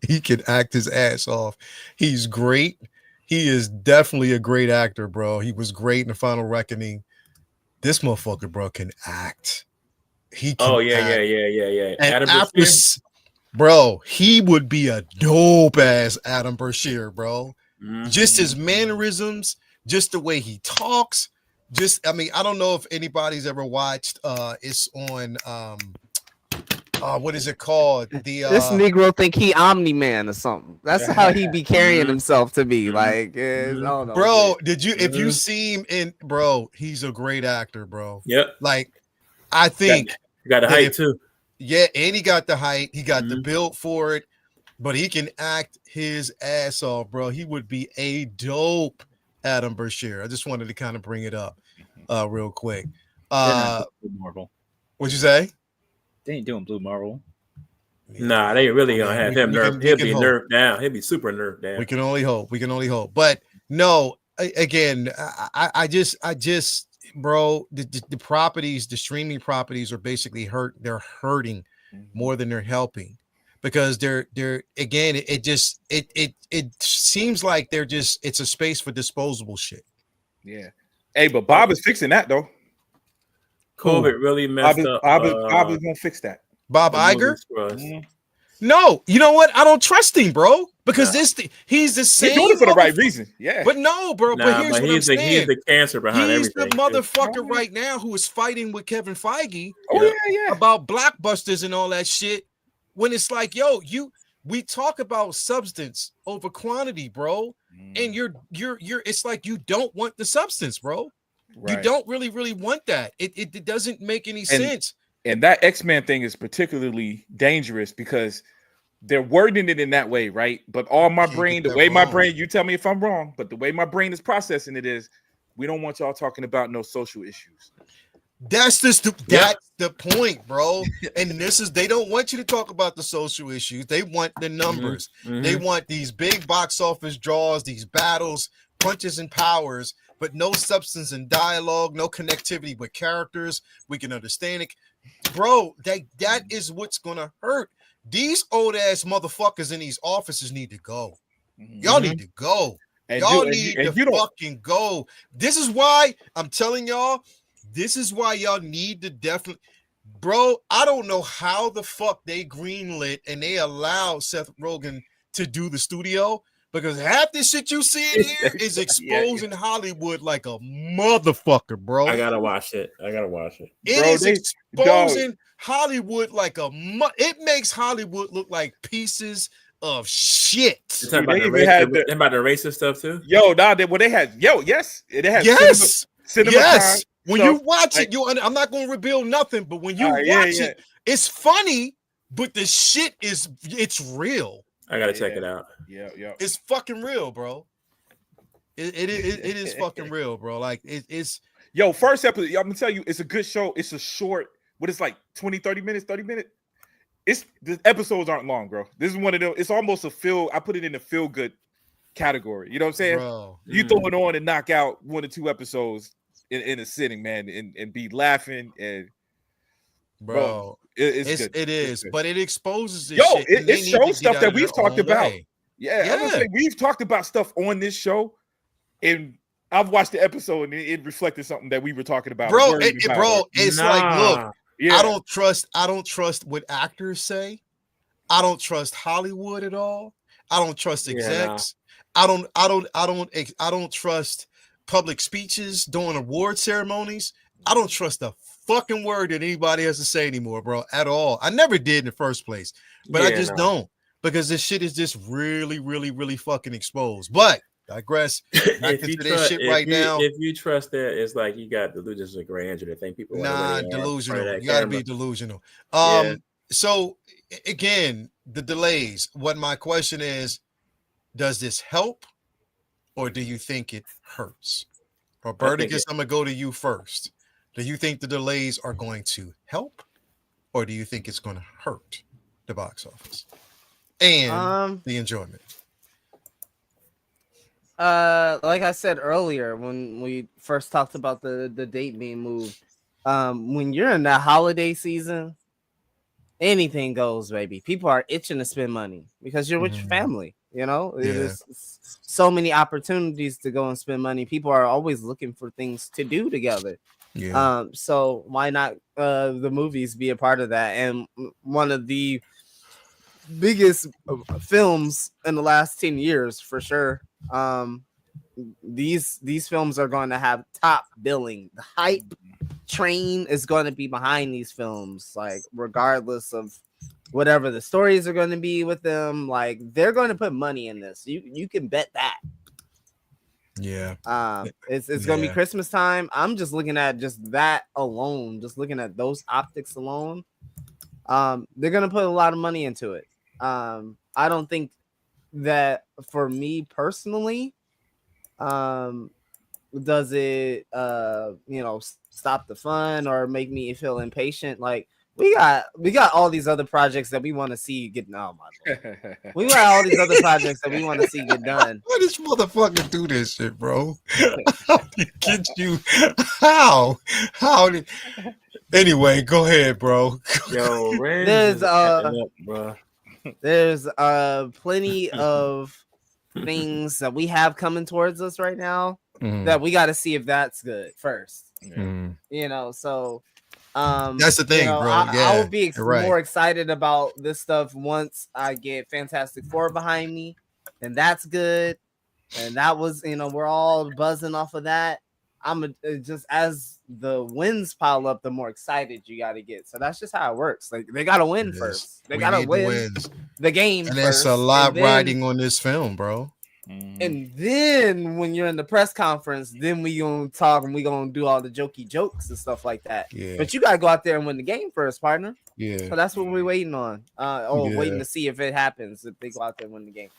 He can act his ass off. He's great. He is definitely a great actor, bro. He was great in The Final Reckoning. This motherfucker, bro, can act. He can act. And Adam after, bro, he would be a dope ass Adam Brashear, bro. Just his mannerisms, just the way he talks. I mean, I don't know if anybody's ever watched. It's on what is it called? This Negro think he Omni-Man or something. That's how he be carrying himself to be. Like, I don't know, bro. Did you? If you see him in, bro, he's a great actor, bro. Yep. Like, I think he got the height too. Yeah, and he got the height. He got the build for it, but he can act his ass off, bro. He would be a dope Adam Brashear. I just wanted to kind of bring it up, real quick. Marvel. What'd you say? They ain't doing Blue Marvel. Nah, they really gonna have him nerfed. He'll be nerfed down. He'll be super nerfed down. We can only hope. But no, again, I just, bro, the properties, the streaming properties are basically they're hurting more than they're helping, because they're again, it seems like it's a space for disposable shit. Yeah. Hey, but Bob is fixing that though. COVID really messed up. Bob is gonna fix that. Bob Iger? No, you know what? I don't trust him, bro. Because he's the same. He's doing it for the right reason. Yeah. But no, bro. But here's what I'm saying. He's the cancer behind everything. He's the motherfucker right now who is fighting with Kevin Feige yeah. about blockbusters and all that shit. When it's like, yo, we talk about substance over quantity, bro. And you're it's like you don't want the substance, bro. Right. You don't really want that. It doesn't make any sense. And that X-Men thing is particularly dangerous because they're wording it in that way, right? But all my brain, the way my brain, you tell me if I'm wrong, but the way my brain is processing it is, we don't want y'all talking about no social issues. That's the point, bro. And this is, they don't want you to talk about the social issues. They want the numbers. They want these big box office draws, these battles, punches and powers, but no substance and dialogue, no connectivity with characters. We can understand it, bro. That is what's gonna hurt. These old ass motherfuckers in these offices need to go. Y'all need to go. Y'all need to fucking go. This is why I'm telling y'all. This is why y'all need to definitely, bro. I don't know how the fuck they greenlit and they allowed Seth Rogen to do the studio, because half this shit you see in here is exposing Hollywood like a motherfucker, bro. I gotta watch it. It is exposing Hollywood like it makes Hollywood look like pieces of shit. It's about the racist stuff too. Yo, they had. Yes, it has. Cinema yes. When you watch it, I'm not going to reveal nothing, but when you watch it, it's funny, but the shit it's real. I gotta check it out. Yeah. It's fucking real, bro. It is fucking real, bro. Like it's. Yo, first episode, I'm gonna tell you, it's a good show. It's a short, but it's like 20, 30 minutes, 30 minutes. The episodes aren't long, bro. This is one of them. It's almost I put it in the feel good category. You know what I'm saying? Bro. You throw it on and knock out 1 or 2 episodes in a sitting, man, and be laughing and bro. It is, but it exposes this. Yo, shit, it shows stuff that we've talked about. Yeah. I'm gonna say we've talked about stuff on this show, and I've watched the episode and it reflected something that we were talking about, bro. It's like, look, I don't trust what actors say. I don't trust Hollywood at all. I don't trust execs. I don't trust public speeches during award ceremonies. I don't trust a fucking word that anybody has to say anymore, bro, at all. I never did in the first place, but I just don't, because this shit is just really, really, really fucking exposed. But digress. If you trust that, it's like you got delusions of grandeur to think people. Delusional. You got to be delusional. So again, the delays. What my question is: does this help, or do you think it hurts? Roberticus, I'm gonna go to you first. Do you think the delays are going to help, or do you think it's going to hurt the box office and the enjoyment? Like I said earlier, when we first talked about the date being moved, when you're in that holiday season, anything goes, baby. People are itching to spend money because you're with your family. You know, there's so many opportunities to go and spend money. People are always looking for things to do together. So why not the movies be a part of that? And one of the biggest films in the last 10 years for sure. These films are going to have top billing. The hype train is going to be behind these films, like regardless of whatever the stories are going to be with them. Like they're going to put money in this. You can bet that. It's going to be Christmas time. I'm just looking at just that alone, just looking at those optics alone. They're going to put a lot of money into it. I don't think that for me personally, does it stop the fun or make me feel impatient? Like we got all these other projects that we want to see get done. We got all these other projects that we want to see get done. Why this motherfucker do this shit, bro? How did it get you? How did? Anyway, go ahead, bro. Yo, there's plenty of things that we have coming towards us right now that we got to see if that's good first. So that's the thing, bro. I will be more excited about this stuff once I get Fantastic Four behind me, and that's good. And that was, we're all buzzing off of that. I'm just as the wins pile up, the more excited you got to get. So that's just how it works. Like they got to win first. They got to win the game. And there's a lot riding on this film, bro. And then when you're in the press conference, then we gonna talk and we gonna do all the jokey jokes and stuff like that. But you gotta go out there and win the game first, partner. Yeah. So that's what we're waiting on. Waiting to see if it happens, if they go out there and win the game.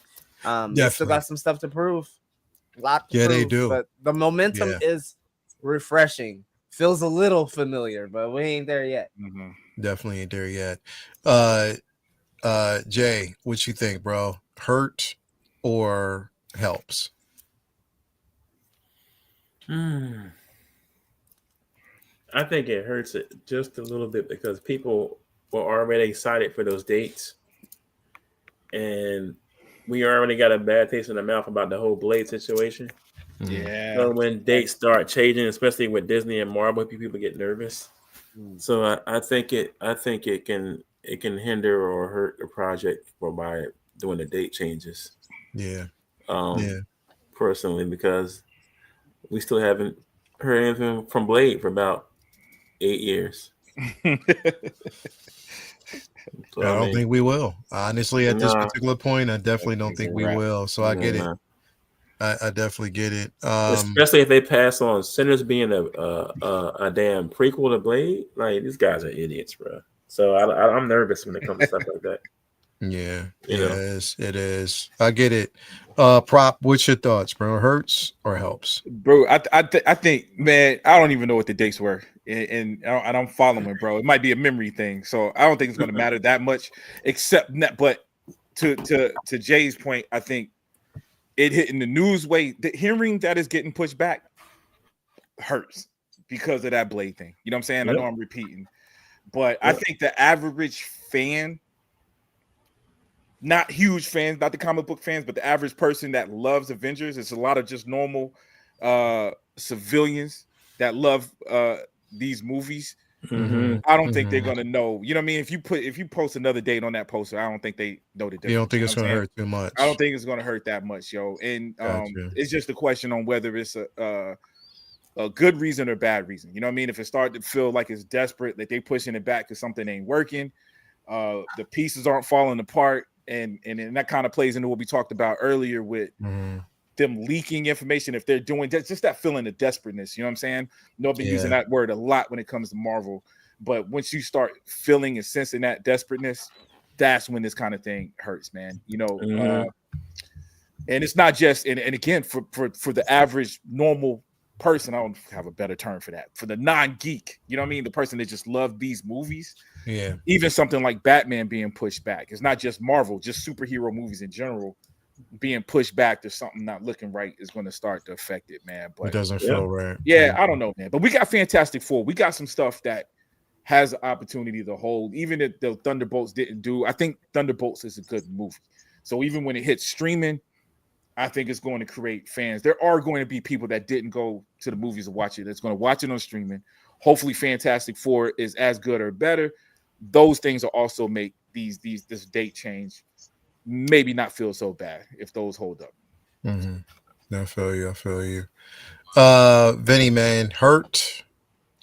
They still got some stuff to prove. A lot to prove, they do. But the momentum is refreshing. Feels a little familiar, but we ain't there yet. Mm-hmm. Definitely ain't there yet. Jay, what you think, bro? Hurt or helps? I think it hurts it just a little bit because people were already excited for those dates, and we already got a bad taste in the mouth about the whole Blade situation. Yeah. So when dates start changing, especially with Disney and Marvel, people get nervous. So I think it can hinder or hurt the project by doing the date changes. Yeah. Personally, because we still haven't heard anything from Blade for about 8 years. So, I don't think we will. Honestly, at this particular point, I definitely don't think we will. So I get it. I definitely get it. Especially if they pass on Sinners being a damn prequel to Blade. Like, these guys are idiots, bro. So I'm nervous when it comes to stuff like that. Yeah, it is. I get it. Prop, what's your thoughts, bro? Hurts or helps? Bro, I think, man, I don't even know what the dates were, and I don't follow them, bro. It might be a memory thing, so I don't think it's going to matter that much. Except that, but to Jay's point, I think it hitting the news way, hearing that is getting pushed back hurts because of that Blade thing. You know what I'm saying? Yep. I know I'm repeating, but I think the average fan, not huge fans, not the comic book fans, but the average person that loves Avengers, it's a lot of just normal civilians that love these movies. Mm-hmm. I don't think they're gonna know. You know what I mean? If you post another date on that poster, I don't think they know the difference. You don't think it's gonna hurt too much? I don't think it's gonna hurt that much, yo. And it's just a question on whether it's a good reason or bad reason. You know what I mean? If it started to feel like it's desperate, that they pushing it back because something ain't working, the pieces aren't falling apart, and that kind of plays into what we talked about earlier with them leaking information. If they're doing just that feeling of desperateness, you know what I'm saying? No, I've been using that word a lot when it comes to Marvel, but once you start feeling and sensing that desperateness, that's when this kind of thing hurts, man. You know, and it's not just and again for the average normal person, I don't have a better term for that. For the non-geek, you know what I mean? The person that just loved these movies. Yeah. Even something like Batman being pushed back. It's not just Marvel, just superhero movies in general being pushed back to something not looking right is going to start to affect it, man. But it doesn't feel right. Yeah, I don't know, man. But we got Fantastic Four. We got some stuff that has an opportunity to hold. Even if the Thunderbolts didn't do, I think Thunderbolts is a good movie. So even when it hits streaming, I think it's going to create fans. There are going to be people that didn't go to the movies to watch it that's going to watch it on streaming. Hopefully Fantastic Four is as good or better. Those things will also make this date change maybe not feel so bad if those hold up. I feel you. Vinny, man, hurt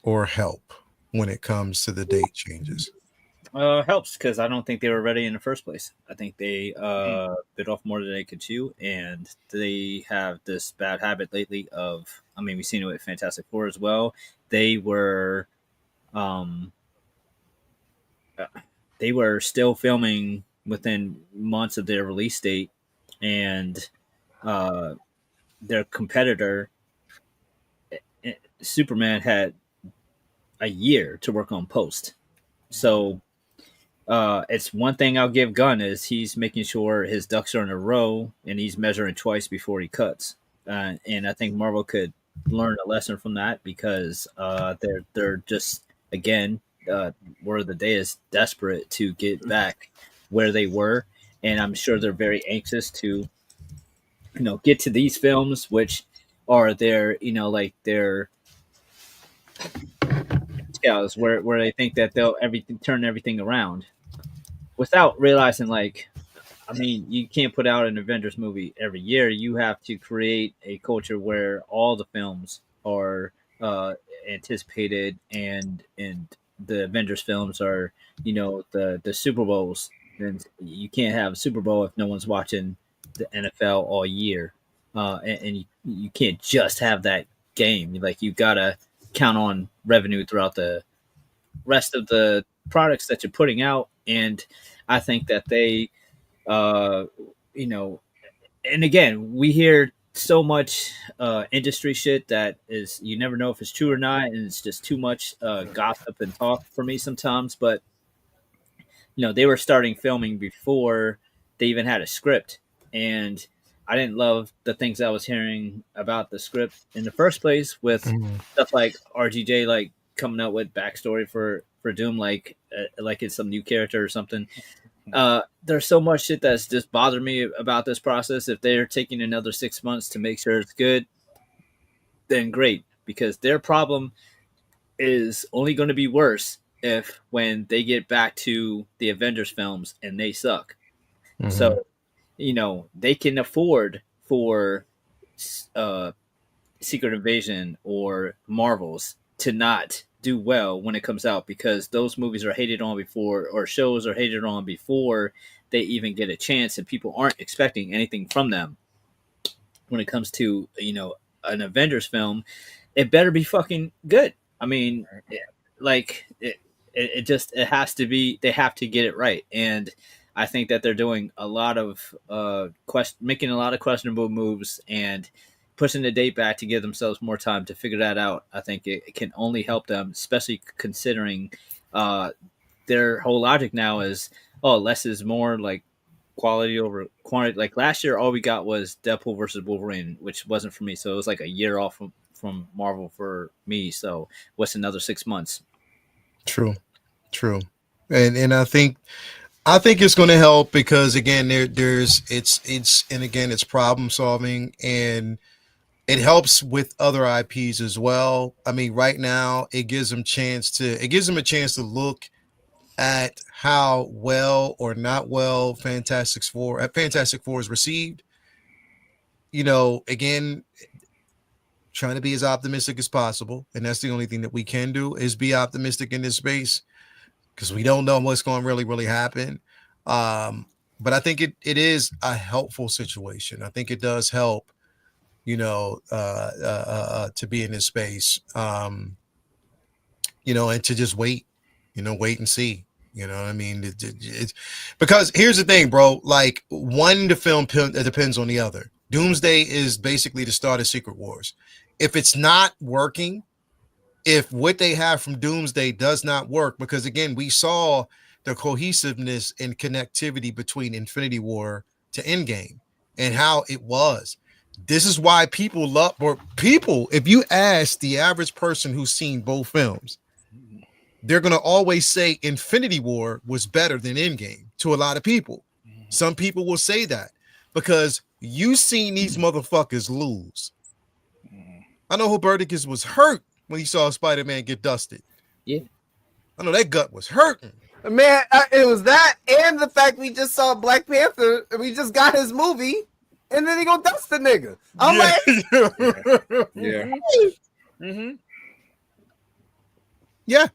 or help when it comes to the date changes? Helps because I don't think they were ready in the first place. I think they bit off more than they could chew, and they have this bad habit lately of, I mean, we've seen it with Fantastic Four as well. They were still filming within months of their release date, and their competitor, Superman, had a year to work on post. So it's one thing I'll give Gunn is he's making sure his ducks are in a row and he's measuring twice before he cuts. And I think Marvel could learn a lesson from that because they're just, again, word of the day is desperate to get back where they were. And I'm sure they're very anxious to, get to these films, which are their, their scales where they think that they'll turn everything around without realizing, you can't put out an Avengers movie every year. You have to create a culture where all the films are anticipated, and the Avengers films are, the Super Bowls. And you can't have a Super Bowl if no one's watching the NFL all year, and you can't just have that game. Like, you gotta count on revenue throughout the rest of the products that you're putting out, and I think that they, you know, and again, we hear so much industry shit that is you never know if it's true or not, and it's just too much gossip and talk for me sometimes. But they were starting filming before they even had a script, and I didn't love the things I was hearing about the script in the first place with stuff like RGJ like coming up with backstory for Doom like it's some new character or something. There's so much shit that's just bothered me about this process. If they're taking another 6 months to make sure it's good, then great, because their problem is only going to be worse if when they get back to the Avengers films and they suck. So, they can afford for Secret Invasion or Marvels to not do well when it comes out, because those movies are hated on before, or shows are hated on before they even get a chance, and people aren't expecting anything from them. When it comes to an Avengers film, it better be fucking good. I mean, it has to be. They have to get it right, and I think that they're doing a lot of making a lot of questionable moves and pushing the date back to give themselves more time to figure that out. I think it can only help them, especially considering their whole logic now is, less is more, like quality over quantity. Like last year, all we got was Deadpool versus Wolverine, which wasn't for me. So it was like a year off from Marvel for me. So what's another 6 months? True. And I think it's going to help because again, it's problem solving, and it helps with other IPs as well. I mean, right now it gives them a chance to look at how well or not well Fantastic Four is received. Again, trying to be as optimistic as possible, and that's the only thing that we can do is be optimistic in this space, because we don't know what's going to really happen. But I think it is a helpful situation. I think it does help, to be in this space, and to just wait and see. You know what I mean? It's because here's the thing, bro. Like, the film depends on the other. Doomsday is basically the start of Secret Wars. If it's not working, if what they have from Doomsday does not work, because again, we saw the cohesiveness and connectivity between Infinity War to Endgame and how it was. This is why if you ask the average person who's seen both films, they're going to always say Infinity War was better than Endgame to a lot of people. Some people will say that because you seen these motherfuckers lose. I know Huberticus was hurt when he saw Spider-Man get dusted. Yeah. I know that gut was hurting. Man, it was that and the fact we just saw Black Panther and we just got his movie and then he gonna dust the nigga. I'm like, yeah. Yeah.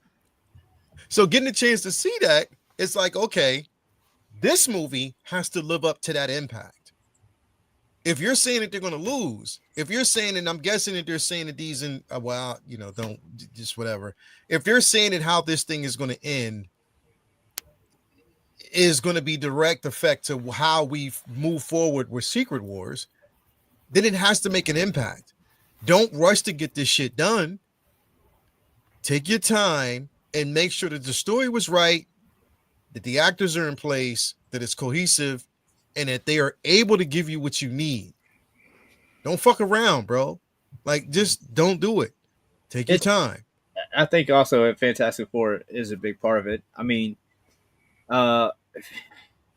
So getting a chance to see that, it's like, okay, this movie has to live up to that impact. If you're saying that they're going to lose, if you're saying, and I'm guessing that they're saying that these, don't just whatever. If they're saying that how this thing is going to end is going to be direct effect to how we move forward with Secret Wars, then it has to make an impact. Don't rush to get this shit done. Take your time and make sure that the story was right, that the actors are in place, that it's cohesive, and that they are able to give you what you need. Don't fuck around, bro. Like, just don't do it. Take your time. I think also Fantastic Four is a big part of it. I mean,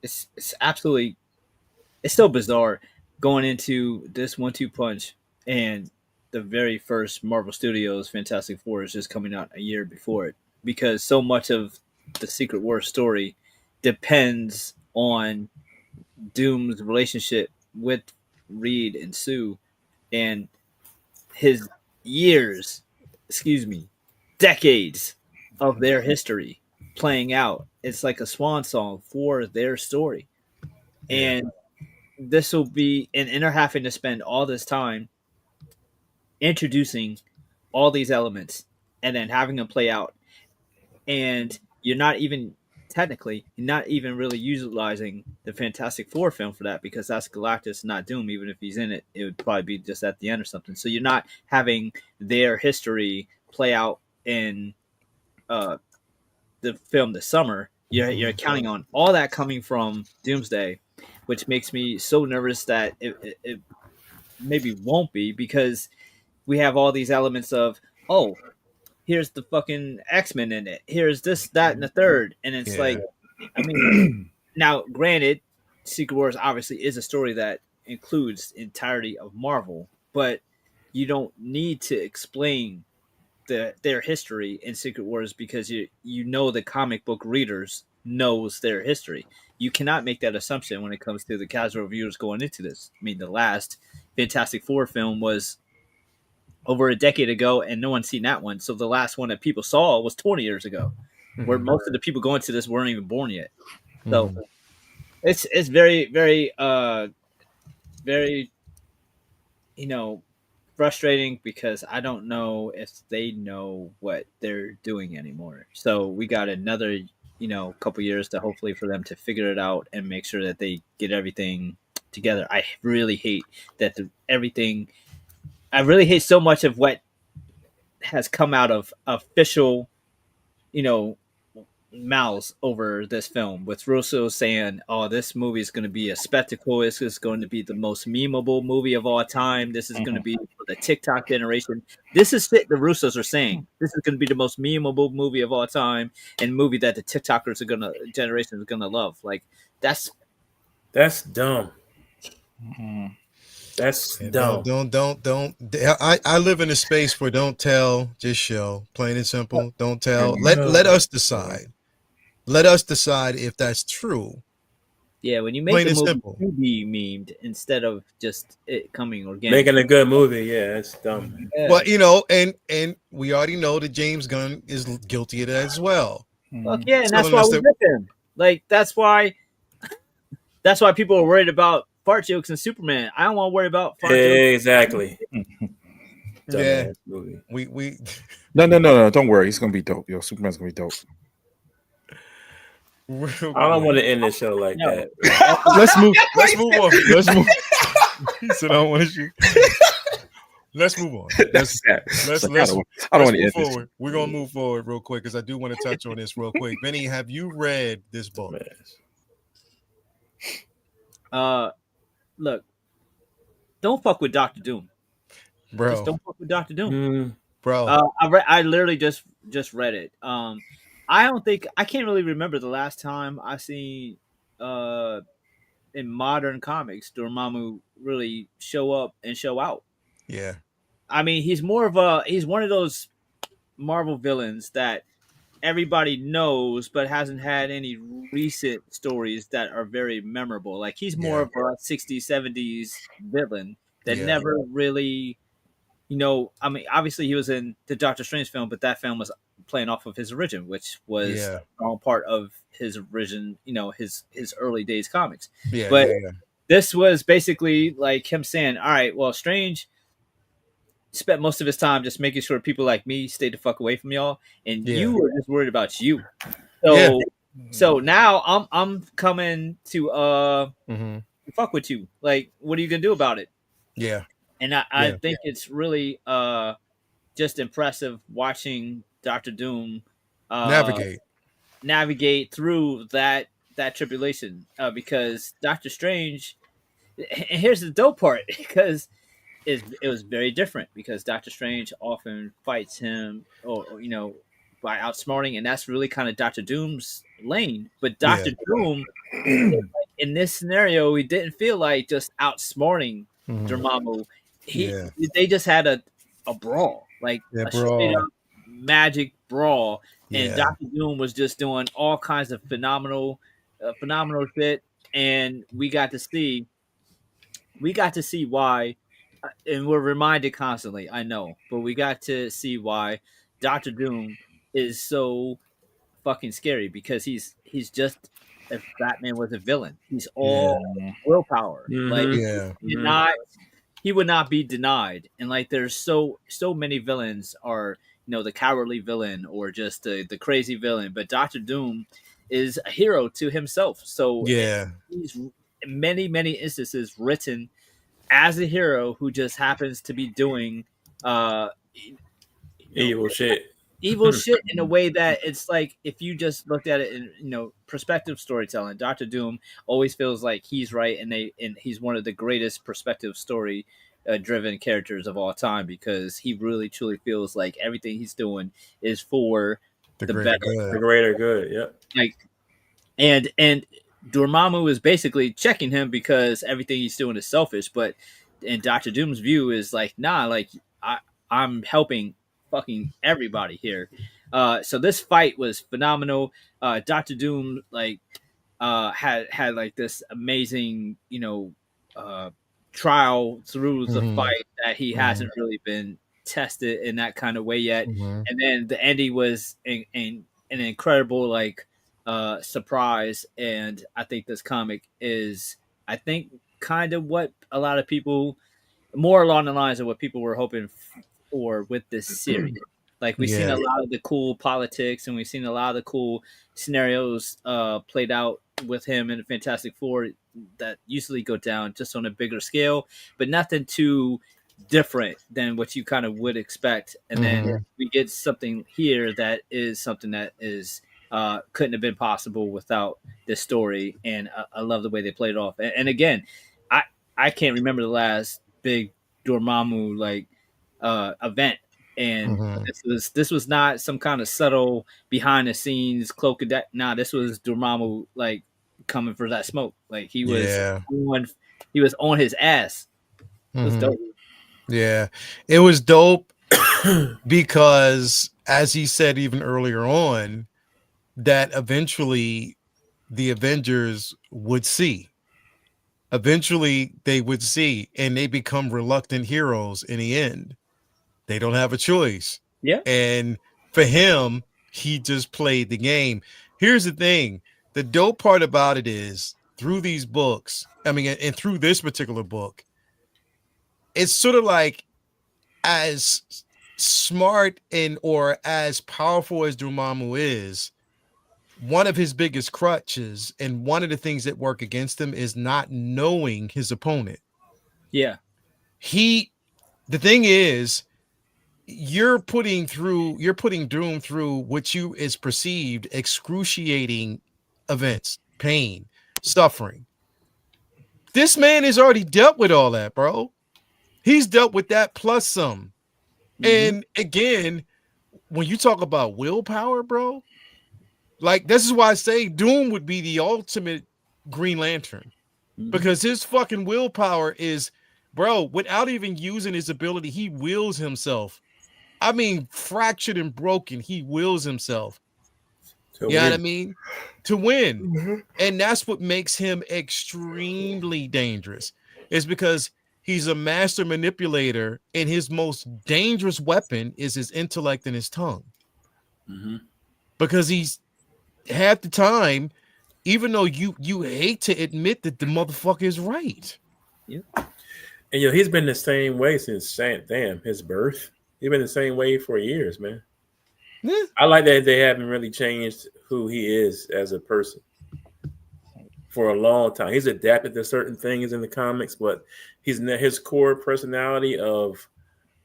it's absolutely, it's so bizarre going into this 1-2 punch, and the very first Marvel Studios Fantastic Four is just coming out a year before it, because so much of the Secret War story depends on Doom's relationship with Reed and Sue, and his decades of their history playing out. It's like a swan song for their story. And this will be, and they're having to spend all this time introducing all these elements and then having them play out. And you're not even really utilizing the Fantastic Four film for that, because that's Galactus, not Doom. Even if he's in it, it would probably be just at the end or something. So you're not having their history play out in the film this summer. You're counting on all that coming from Doomsday, which makes me so nervous that it maybe won't be, because we have all these elements of, oh, here's the fucking X-Men in it. Here's this, that, and the third. And it's like, I mean, now granted, Secret Wars obviously is a story that includes the entirety of Marvel, but you don't need to explain their history in Secret Wars, because you know the comic book readers knows their history. You cannot make that assumption when it comes to the casual viewers going into this. I mean, the last Fantastic Four film was over a decade ago, and no one's seen that one. So the last one that people saw was 20 years ago, where most of the people going to this weren't even born yet. So it's very, very, very, frustrating, because I don't know if they know what they're doing anymore. So we got another, couple years to hopefully for them to figure it out and make sure that they get everything together. I really hate that I really hate so much of what has come out of official, mouths over this film, with Russo saying, "Oh, this movie is going to be a spectacle. This is going to be the most memeable movie of all time. This is going to be for the TikTok generation." This is what the Russos are saying. This is going to be the most memeable movie of all time, and movie that the TikTokers generation is gonna love. Like, that's dumb. That's dumb. Don't. I live in a space where don't tell, just show. Plain and simple. Don't tell. Let us decide. Let us decide if that's true. Yeah, when you make a movie to be memed instead of just it coming organic. Making a good movie, yeah, it's dumb. Yeah. But and we already know that James Gunn is guilty of that as well. Fuck yeah, and that's why we rip him. Like, that's why people are worried about fart jokes in Superman. I don't want to worry about fart jokes. Exactly. Yeah. We No. Don't worry. He's gonna be dope. Yo, Superman's gonna be dope. I don't want to end this show like that. Let's move on. He said, I don't want to shoot. Let's move on. I don't want to move forward. We're gonna move forward real quick, because I do want to touch on this real quick. Benny, have you read this book? Look, don't fuck with Dr. Doom, bro. Just don't fuck with Dr. Doom, bro. I literally just read it. I can't really remember the last time I seen in modern comics Dormammu really show up and show out. Yeah, I mean, he's one of those Marvel villains that everybody knows, but hasn't had any recent stories that are very memorable. Like, he's more of a 60s, 70s villain that never really, I mean, obviously he was in the Doctor Strange film, but that film was playing off of his origin, which was all part of his origin, his early days comics. This was basically like him saying, all right, well, Strange spent most of his time just making sure people like me stay the fuck away from y'all, and you were just worried about you. So now I'm coming to fuck with you. Like, what are you gonna do about it? Yeah. And I think it's really just impressive watching Dr. Doom navigate through that tribulation, because Doctor Strange, and here's the dope part, because it was very different, because Doctor Strange often fights him or by outsmarting, and that's really kind of Doctor Doom's lane. But Doctor Doom, in this scenario, he didn't feel like just outsmarting Dormammu. They just had a brawl, like a straight up magic brawl, and Doctor Doom was just doing all kinds of phenomenal shit, and we got to see why. And we're reminded constantly, I know, but we got to see why Doctor Doom is so fucking scary, because he's just, if Batman was a villain, he's all willpower. Like, he would not be denied. And like, there's so many villains are the cowardly villain or just the crazy villain, but Doctor Doom is a hero to himself. So Yeah. he's in many instances written as a hero who just happens to be doing evil shit in a way that it's like, if you just looked at it in perspective storytelling, Doctor Doom always feels like he's right, and he's one of the greatest perspective story driven characters of all time, because he really truly feels like everything he's doing is for the better, the greater good. Yep. Like, and Dormammu is basically checking him because everything he's doing is selfish, but in Doctor Doom's view is like, nah, like I'm helping fucking everybody here. So this fight was phenomenal. Doctor Doom had like this amazing trial through the fight that he hasn't really been tested in that kind of way yet. And then the ending was an incredible surprise. And I think this comic is, I think, kind of what a lot of people, more along the lines of what people were hoping for with this series. Like, we've seen a lot of the cool politics, and we've seen a lot of the cool scenarios played out with him in the Fantastic Four that usually go down just on a bigger scale, but nothing too different than what you kind of would expect. And then we get something here that is something that is couldn't have been possible without this story. And I love the way they played it off. And again, I can't remember the last big Dormammu event. And this was not some kind of subtle behind the scenes cloak of that. Nah, this was Dormammu coming for that smoke. Like, he was on his ass. It was dope. Yeah, it was dope because, as he said even earlier on, that eventually the Avengers would see. Eventually they would see, and they become reluctant heroes in the end. They don't have a choice. Yeah. And for him, he just played the game. Here's the thing. The dope part about it is, through these books, and through this particular book, it's sort of like, as smart or as powerful as Dormammu is, one of his biggest crutches and one of the things that work against him is not knowing his opponent. Yeah. The thing is, you're putting Doom through what is perceived excruciating events, pain, suffering. This man has already dealt with all that, bro. He's dealt with that plus some. And again, when you talk about willpower, bro, like, this is why I say Doom would be the ultimate Green Lantern, because his fucking willpower is, bro, without even using his ability, he wills himself. I mean, fractured and broken, he wills himself. You know what I mean? To win. And that's what makes him extremely dangerous, is because he's a master manipulator, and his most dangerous weapon is his intellect and his tongue. Because he's, half the time, even though you hate to admit that the motherfucker is right. Yeah. And he's been the same way since his birth. He's been the same way for years, man. Yeah. I like that they haven't really changed who he is as a person for a long time. He's adapted to certain things in the comics, but his core personality of,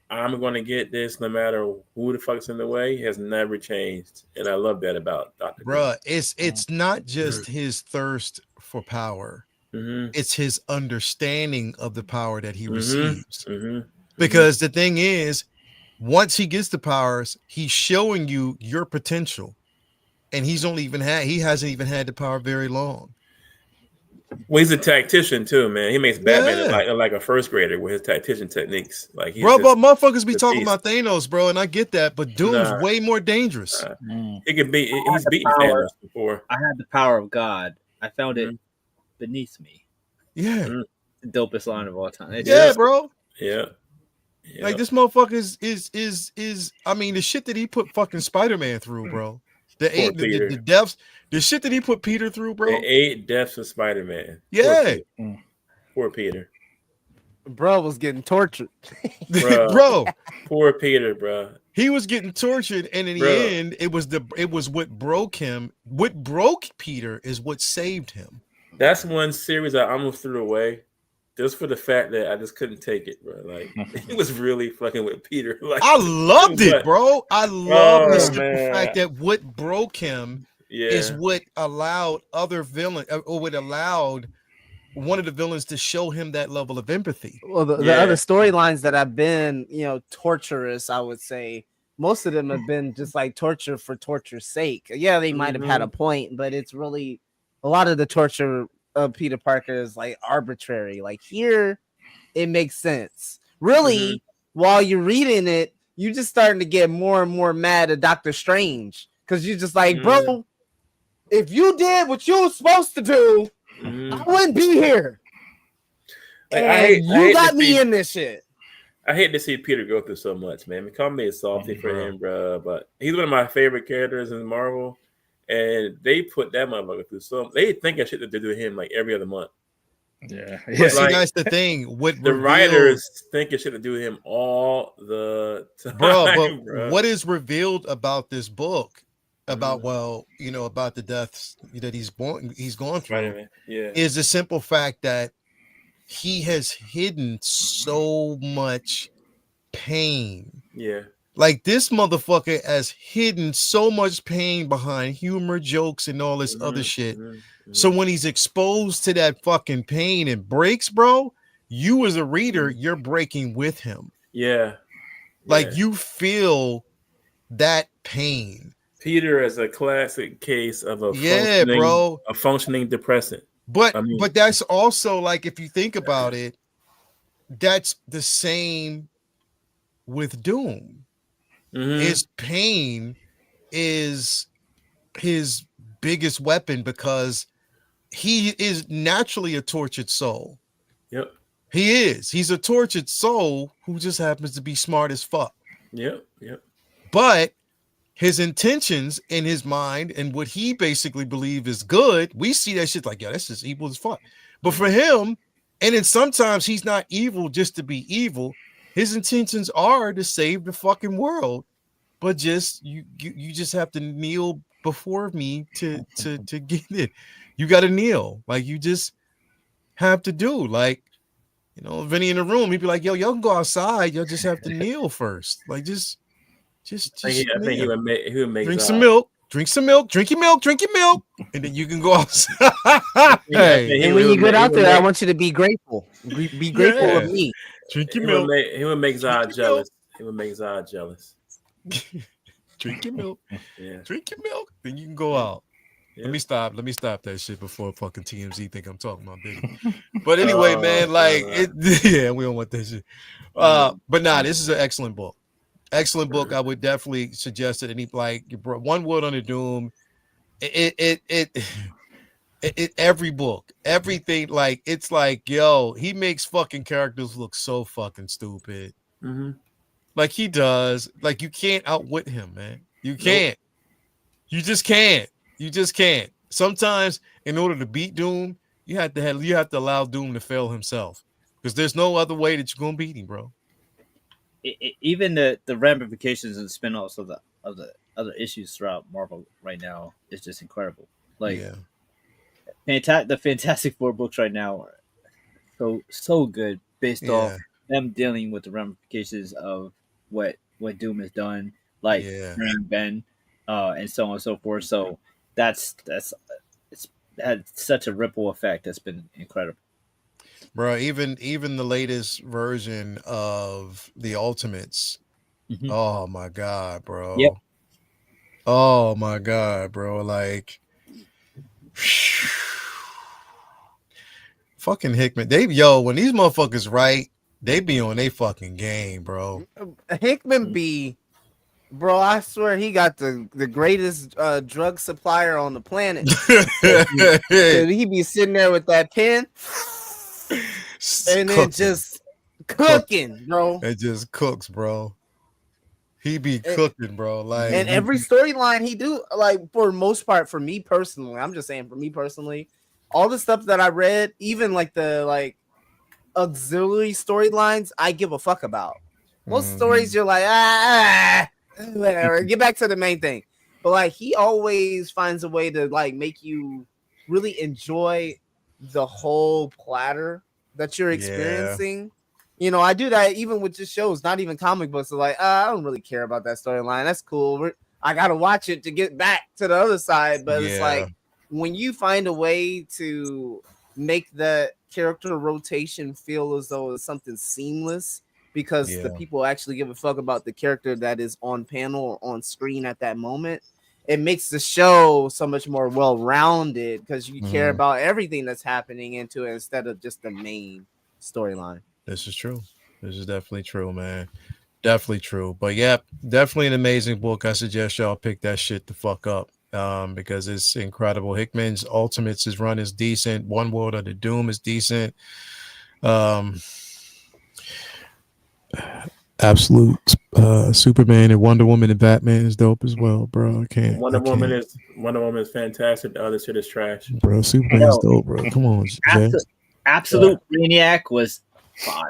I'm going to get this no matter who the fuck's in the way, has never changed. And I love that about Dr. Bruh, it's not just his thirst for power. It's his understanding of the power that he receives. Because the thing is, once he gets the powers, he's showing you your potential. And he hasn't even had the power very long. Well, he's a tactician too, man. He makes Batman like a first grader with his tactician techniques. Like, but motherfuckers be talking about Thanos, bro, and I get that, but Doom's way more dangerous. He can be. He's beaten Thanos before. I had the power of God. I found it beneath me. Yeah, the dopest line of all time. Bro. Yeah. Like, this motherfucker is. I mean, the shit that he put fucking Spider-Man through, bro. The deaths, the shit that he put Peter through, bro. The 8 deaths of Spider-Man. Yeah. Poor Peter. Bro was getting tortured. Bro. Poor Peter, bro. He was getting tortured, and in the end, it was what broke him. What broke Peter is what saved him. That's one series I almost threw away, just for the fact that I just couldn't take it, bro. Like he was really fucking with Peter. Like I loved it, bro. I love the simple fact that what broke him is what allowed other villains, or what allowed one of the villains to show him that level of empathy. Well, the other storylines that have been, torturous, I would say most of them have been just like torture for torture's sake. Yeah, they might have had a point, but it's really a lot of the torture of Peter Parker is like arbitrary. Like here, it makes sense. Really, while you're reading it, you're just starting to get more and more mad at Doctor Strange because you're just like, bro, if you did what you were supposed to do, I wouldn't be here. Like, you got me in this shit. I hate to see Peter go through so much, man. Become me is salty for him, bro. But he's one of my favorite characters in Marvel, and they put that motherfucker through so. They think of shit that they do to him like every other month. Yeah, but see, that's the thing. What the writers think of shit to do to him all the time, bro. What is revealed about this book? About about the deaths that he's gone through, is the simple fact that he has hidden so much pain. Yeah, like this motherfucker has hidden so much pain behind humor, jokes, and all this other shit. So when he's exposed to that fucking pain and breaks, bro, you as a reader, you're breaking with him. Yeah, like you feel that pain. Peter is a classic case of a functioning depressant. But that's also like, if you think about it, that's the same with Doom. His pain is his biggest weapon because he is naturally a tortured soul. Yep. He is. He's a tortured soul who just happens to be smart as fuck. Yep. But his intentions in his mind and what he basically believes is good, we see that shit like, that's just evil as fuck. But for him, and then sometimes he's not evil just to be evil. His intentions are to save the fucking world. But just you just have to kneel before me to get it. You got to kneel. Like you just have to do. Like, Vinny in the room, he'd be like, yo, y'all can go outside. Y'all just have to kneel first. Like just I think he would make drink some milk, drink your milk, and then you can go outside. And when you get out there, I want you to be grateful. Be grateful of me. Drink your milk. He would make Zod jealous. He would make Zod jealous. Drink your milk. Drink your milk, then you can go out. Let me stop that shit before fucking TMZ think I'm talking about Biggie. But anyway, man, like we don't want that shit. But this is an excellent book. Excellent book. I would definitely suggest it. And one word on the Doom. Every book, everything, like it's like, yo, he makes fucking characters look so fucking stupid. Like he does. Like you can't outwit him, man. You can't. You just can't. You just can't. Sometimes, in order to beat Doom, you have to allow Doom to fail himself, because there's no other way that you're gonna beat him, bro. Even the ramifications and spin-offs of the other issues throughout Marvel right now is just incredible. Like, the Fantastic Four books right now are so good based off them dealing with the ramifications of what Doom has done, like bring Ben, and so on and so forth. So it's had such a ripple effect that's been incredible. Bro, even the latest version of the Ultimates. Oh my god, bro. Yep. Oh my god, bro. Like fucking Hickman. When these motherfuckers write, they be on their fucking game, bro. Hickman bro, I swear he got the greatest drug supplier on the planet. He be sitting there with that pen. And it just cooking, bro. It just cooks, bro. He be cooking, bro. Like, and every storyline he do, like, for most part, for me personally, I'm just saying, for me personally, all the stuff that I read, even like the auxiliary storylines I give a fuck about. Most stories you're like, whatever, get back to the main thing. But like he always finds a way to like make you really enjoy the whole platter that you're experiencing. You know, I do that even with just shows, not even comic books. So like, I don't really care about that storyline. That's cool. I gotta watch it to get back to the other side. But it's like when you find a way to make the character rotation feel as though it's something seamless because the people actually give a fuck about the character that is on panel or on screen at that moment, it makes the show so much more well-rounded because you care about everything that's happening into it instead of just the main storyline. This is true. This is definitely true, man. Definitely true. But yeah, definitely an amazing book. I suggest y'all pick that shit the fuck up. Because it's incredible. Hickman's Ultimates, his run is decent. One World Under Doom is decent. Absolute Superman and Wonder Woman and Batman is dope as well, bro. Wonder Woman is fantastic. The other shit is trash, bro. Superman is dope, bro. Come on, Absolute Brainiac was fire.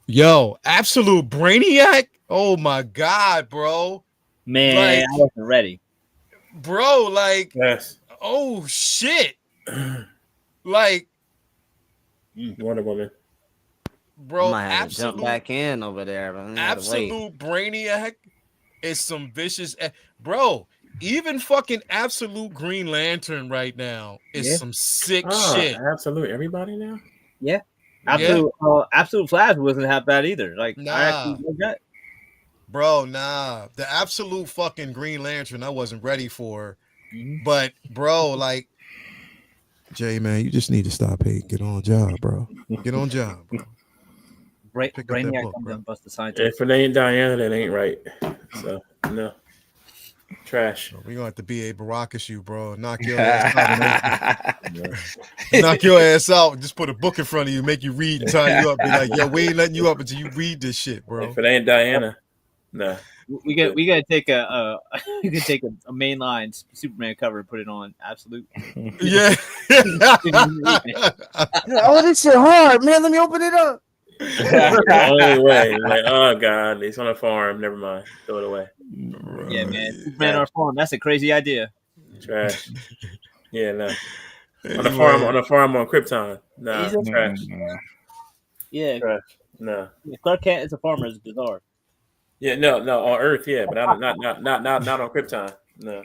Yo, Absolute Brainiac. Oh my god, bro. Man, like, I wasn't ready. Bro, like, oh shit, like Wonder Woman, bro. I might have to jump back in over there. But Absolute Brainiac is some vicious, bro. Even fucking Absolute Green Lantern right now is some sick shit. Absolute everybody now, Absolute Flash wasn't half bad either. Like, I actually like that. Bro, nah. The Absolute fucking Green Lantern I wasn't ready for. But, bro, like, Jay, man, you just need to stop hating. Get on job, bro. Get on job, bro. Brainiac comes and bust the scientist. If it ain't Diana, that ain't right. So, no. Trash. We're going to have to be a Baracus you, bro. Knock your ass out. Knock your ass out and just put a book in front of you, make you read and tie you up. Be like, yo, we ain't letting you up until you read this shit, bro. If it ain't Diana. No, we gotta take a mainline Superman cover and put it on Absolute. Yeah. Oh, this shit hard, man. Let me open it up. The only way, like, oh god, it's on a farm. Never mind, throw it away. Yeah, man, Superman on a farm. That's a crazy idea. Trash. Yeah, no. On a farm on Krypton. Nah, trash. Yeah, trash. No. Clark Kent is a farmer. Is bizarre. Yeah, no, on Earth, yeah, but not on Krypton. No,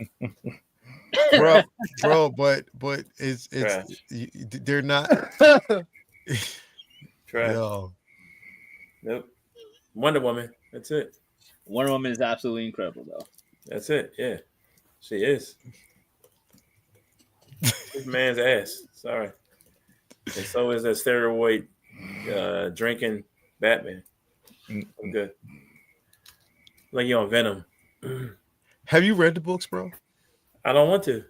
bro, but it's they're not trash. Yo. Nope. Wonder Woman, that's it. Wonder Woman is absolutely incredible, though. That's it. Yeah, she is. This man's ass. Sorry, and so is that steroid drinking Batman. I'm good. Like you're on Venom. Have you read the books, bro? I don't want to.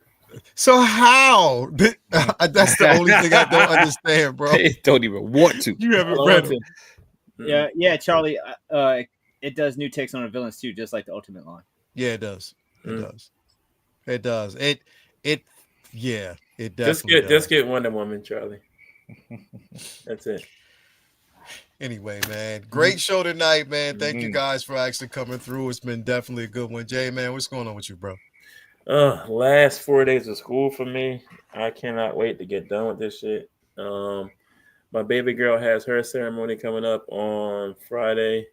So how? That's the only thing I don't understand, bro. They don't even want to. You haven't read them. Yeah, Charlie. It does new takes on the villains too, just like the Ultimate line. Yeah, it does. It does. It definitely just get Wonder Woman, Charlie. That's it. Anyway, man, great show tonight, man. Thank you guys for actually coming through. It's been definitely a good one. Jay, man, what's going on with you, bro? Last 4 days of school for me. I cannot wait to get done with this shit. My baby girl has her ceremony coming up on Friday,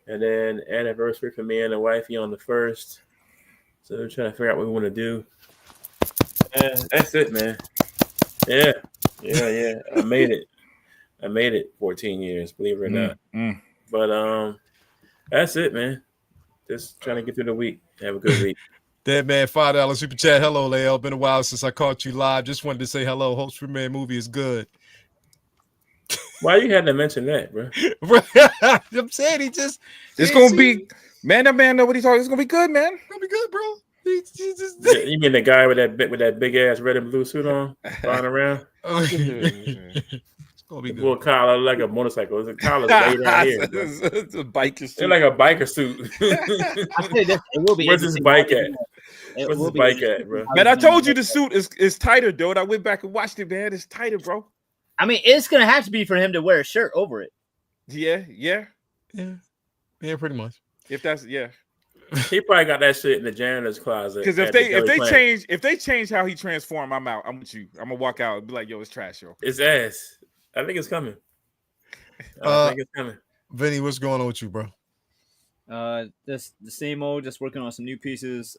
and then anniversary for me and the wifey on the 1st. So we're trying to figure out what we want to do. That's it, man. Yeah. I made it 14 years, believe it or not. But that's it, man. Just trying to get through the week. Have a good week. Dead man, $5 super chat. Hello, Leo. Been a while since I caught you live. Just wanted to say hello. Hope Superman movie is good. Why you had to mention that, bro? I'm saying it's gonna be that man know what he's talking. It's gonna be good, man. It's gonna be good, bro. You mean the guy with that big ass red and blue suit on, flying around? Be good. Well, collar like a motorcycle. It's a collar way down here. It's a biker suit. It's like a biker suit. I say this, it will be. Where's this bike at? Where's this bike at, bro? Man, I told you the suit is tighter, dude. I went back and watched it, man. It's tighter, bro. I mean, it's gonna have to be for him to wear a shirt over it. Yeah, pretty much. If that's He probably got that shit in the janitor's closet. Because if they change how he transformed, I'm out. I'm with you. I'm gonna walk out and be like, yo, it's trash, yo. It's ass. I think it's coming. I think it's coming. Vinny, what's going on with you, bro? Just the same old. Just working on some new pieces.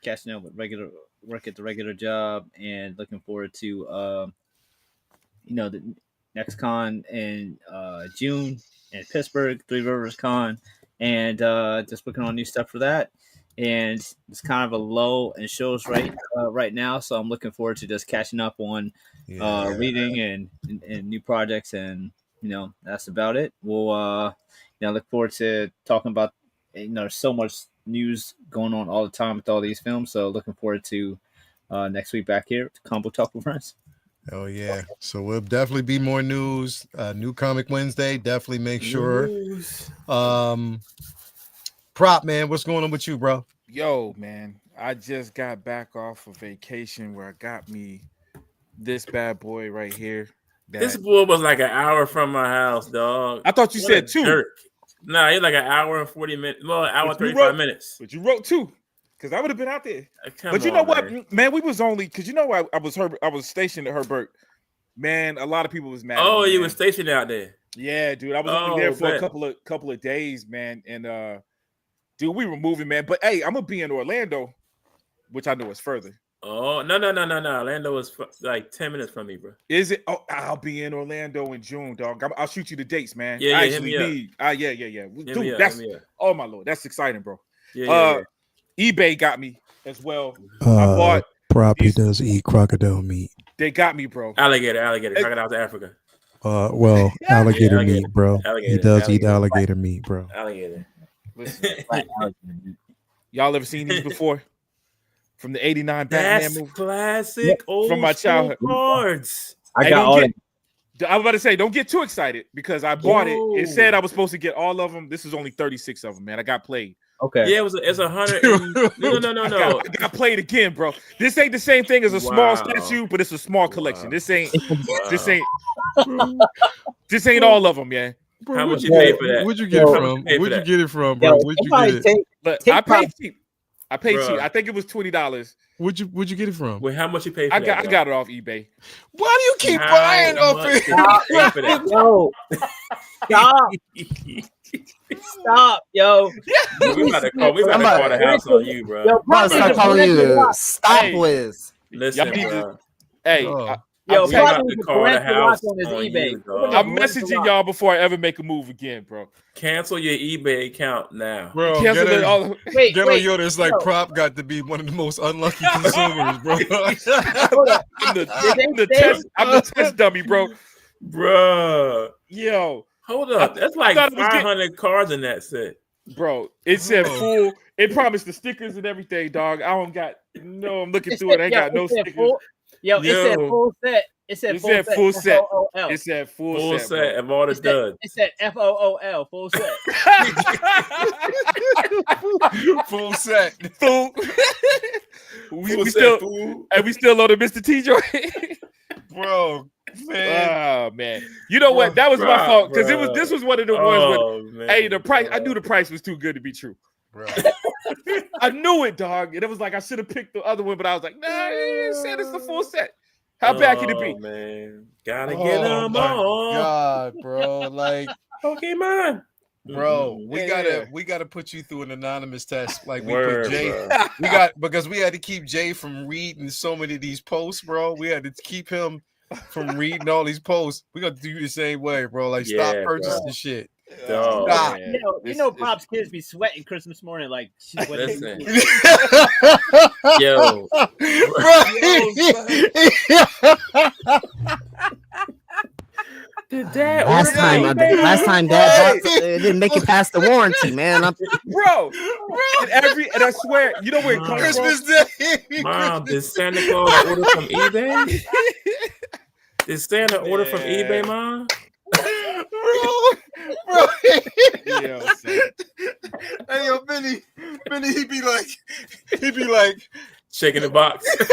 Catching up with regular work at the regular job, and looking forward to the next con in June in Pittsburgh, Three Rivers Con. And just working on new stuff for that, and it's kind of a low in shows right now. So I'm looking forward to just catching up on reading and new projects, and that's about it. We'll look forward to talking about there's so much news going on all the time with all these films. So looking forward to next week back here to Combo Talk with Friends. Oh yeah, so we'll definitely be more news. New Comic Wednesday, definitely make sure. Prop man, what's going on with you, bro? Yo, man, I just got back off of vacation where I got me this bad boy right here. This boy was like an hour from my house, dog. I thought you said 2. Jerk. Nah, he's like an hour and 40 minutes. Well, an hour and 35 minutes. But you wrote 2. Because I would have been out there. But you know what, man? We was only because I was stationed at Herbert. Man, a lot of people was mad. Oh, you were stationed out there. Yeah, dude. I was only there for a couple of days, man. And dude, we were moving, man. But hey, I'm gonna be in Orlando, which I know is further. Oh, no. Orlando is like 10 minminutes from me, bro. Is it? Oh, I'll be in Orlando in June, dog. I'll shoot you the dates, man. Yeah, hit me up. Yeah. Dude, that's oh my lord, that's exciting, bro. Yeah. eBay got me as well. I bought He does eat crocodile meat. They got me, bro. Alligator. Crocodiles Africa. Alligator meat, bro. He does eat alligator meat, bro. Alligator. Listen, y'all ever seen these before? From the '89 Batman movie, classic old from my childhood cards. I got all. I was about to say, don't get too excited because I bought it. It said I was supposed to get all of them. This is only 36 of them, man. I got played. Okay. Yeah, it's 100. No. I got played again, bro. This ain't the same thing as a small statue, but it's a small collection. This ain't all of them, yeah. Bro, how much you pay for that? Where'd you get it from? Where'd you get it from, bro? Where'd you get it? But I paid cheap. I think it was $20. Where'd you get it from? Wait, how much you pay for I got it off eBay. Why do you keep buying off it? Yo, stop, yo. We about to call the house on you, bro. Yo, bro, start calling you Stop Wiz. Listen, bro. Hey, yo, I'm about to call the house on eBay. you, dog. I'm messaging y'all before I ever make a move again, bro. Cancel your eBay account now. Bro, get on Yoda. It's like Prop got to be one of the most unlucky consumers, bro. I'm the test dummy, bro. Bro. Yo. Hold up. That's like 500 cards in that set. Bro, it said full. It promised the stickers and everything, dog. I don't got no. I'm looking through it. I ain't got no stickers. It said full set. It said full set. It said full set of all the duds. It said FOOL, full set. Full set. Full. We still on the Mr. T joint. Bro. Man. Oh man, you know what? That was my fault because this was one of the ones where hey, the price. I knew the price was too good to be true. Bro. I knew it, dog, and it was like I should have picked the other one, but I was like, nah, you said it's the full set. How bad can it be? Man, gotta get them all. God, bro, like Pokemon. Bro, we gotta put you through an anonymous test, like we put Jay. Because we had to keep Jay from reading so many of these posts, bro. We had to keep him from reading all these posts. We got to do you the same way, bro. Like, stop purchasing shit. Stop. Pop's kids be sweating Christmas morning. Like, listen. Yo. Last time Dad bought it didn't make it past the warranty, man. Bro. And I swear, you know where it comes Christmas from? Day. Mom, did Santa Claus order from eBay? Did Santa order from eBay, Mom? Bro. Yo, hey, yo, Benny, he'd be like shaking the box. So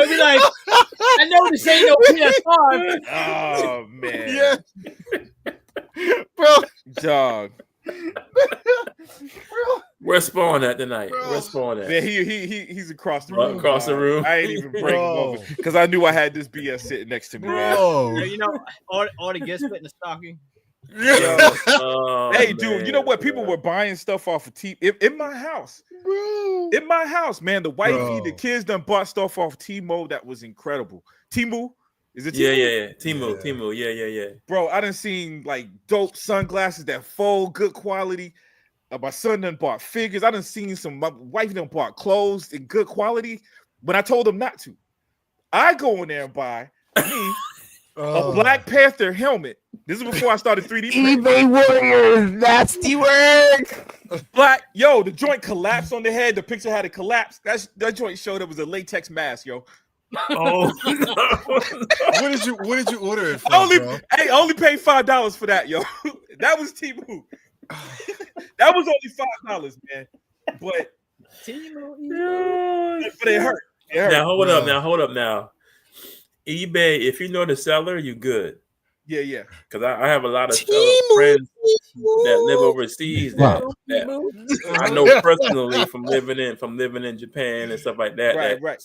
be like, I know this ain't no PS5. Oh man, Yeah, bro, dog. Where's Spawn at tonight? Bro. Where's Spawn at? Man, he's across the room. Across the room. I ain't even bring him over because I knew I had this BS sitting next to me. Man. bro. You know, all the gifts fit in the stocking. Oh, Hey, dude, man, you know what? bro. People were buying stuff off of in my house. Bro. In my house, man. The wifey, Bro. the kids done bought stuff off Timo that was incredible. Timu? Is it Timu? Yeah. Timu. Yeah. Bro, I done seen like dope sunglasses that fold, good quality. My son done bought figures. I done seen my wife done bought clothes in good quality when I told them not to. I go in there and buy me a Black Panther helmet. This is before I started 3D printing. eBay Warriors, nasty work. The joint collapsed on the head. The picture had it collapsed. That joint showed it was a latex mask, yo. Oh, What did you order it from, bro? I only paid $5 for that, yo. That was Temu. That was only $5, man. But it hurt. Now hold up now. eBay, if you know the seller, you good. Yeah. Because I have a lot of friends that live overseas that I know personally from living in Japan and stuff like that. Right.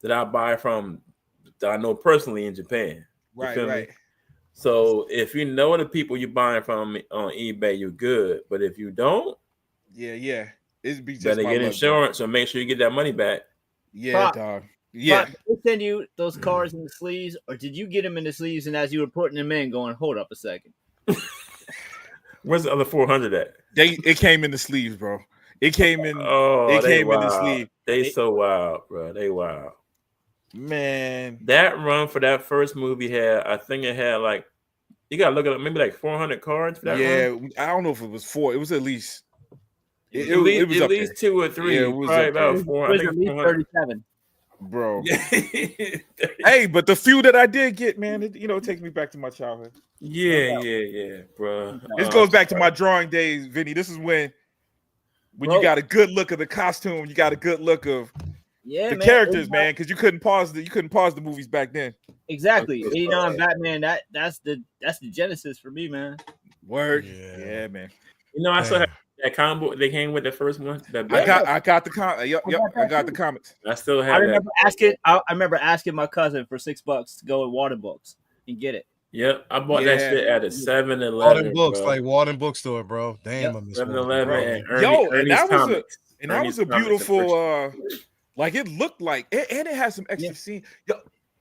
That I buy from that I know personally in Japan. Right. So if you know the people you're buying from on eBay, you're good. But if you don't, yeah. It'd be just better get insurance or make sure you get that money back. Yeah, dog. Yeah. Did they send you those cards in the sleeves, or did you get them in the sleeves and as you were putting them in, going, hold up a second? Where's the other 400 at? It came in the sleeves, bro. It came in. Oh, it came wild. in the sleeve. They so wild, bro. They wild. Man, that run for that first movie I think it had like, you gotta look at it, maybe like 400 cards for that run. I don't know if it was 4. It was at least. It was at least 2 or 3. Yeah, it was probably about 4. It was at least 37. Bro. Hey, but the few that I did get, man, it takes me back to my childhood. Yeah, bro. This goes back to my drawing days, Vinny. This is when you got a good look of the costume, you got a good look of the characters, man, because you couldn't pause the movies back then. Exactly. 89 Batman, that's the genesis for me, man. Word. Yeah, man. I still have that comic book they came with the first one. I got the comics. Yep, I got the comics. I still have. I remember asking my cousin for $6 to go with Walden Books and get it. Yep, I bought that shit at a 7-Eleven. Walden Books, like Walden Bookstore, bro. Damn, I miss 7-Eleven. And that was a beautiful. Like it looked like, and it had some extra scene. Yo,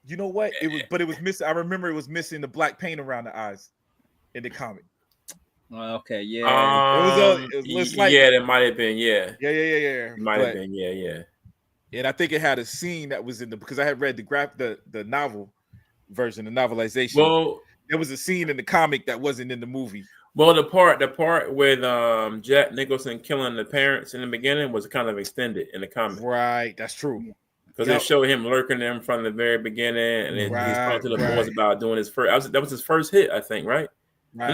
you know what? It was missing. I remember it was missing the black paint around the eyes in the comic. Okay, yeah. It was like, that might have been, yeah. It might have been, yeah. And I think it had a scene that was because I had read the novel version, the novelization. Well, there was a scene in the comic that wasn't in the movie. Well, the part with Jack Nicholson killing the parents in the beginning was kind of extended in the comic. Right, that's true. Because they showed him lurking them from the very beginning, and then he's talking to the boys about doing his first. That was his first hit, I think, right? No.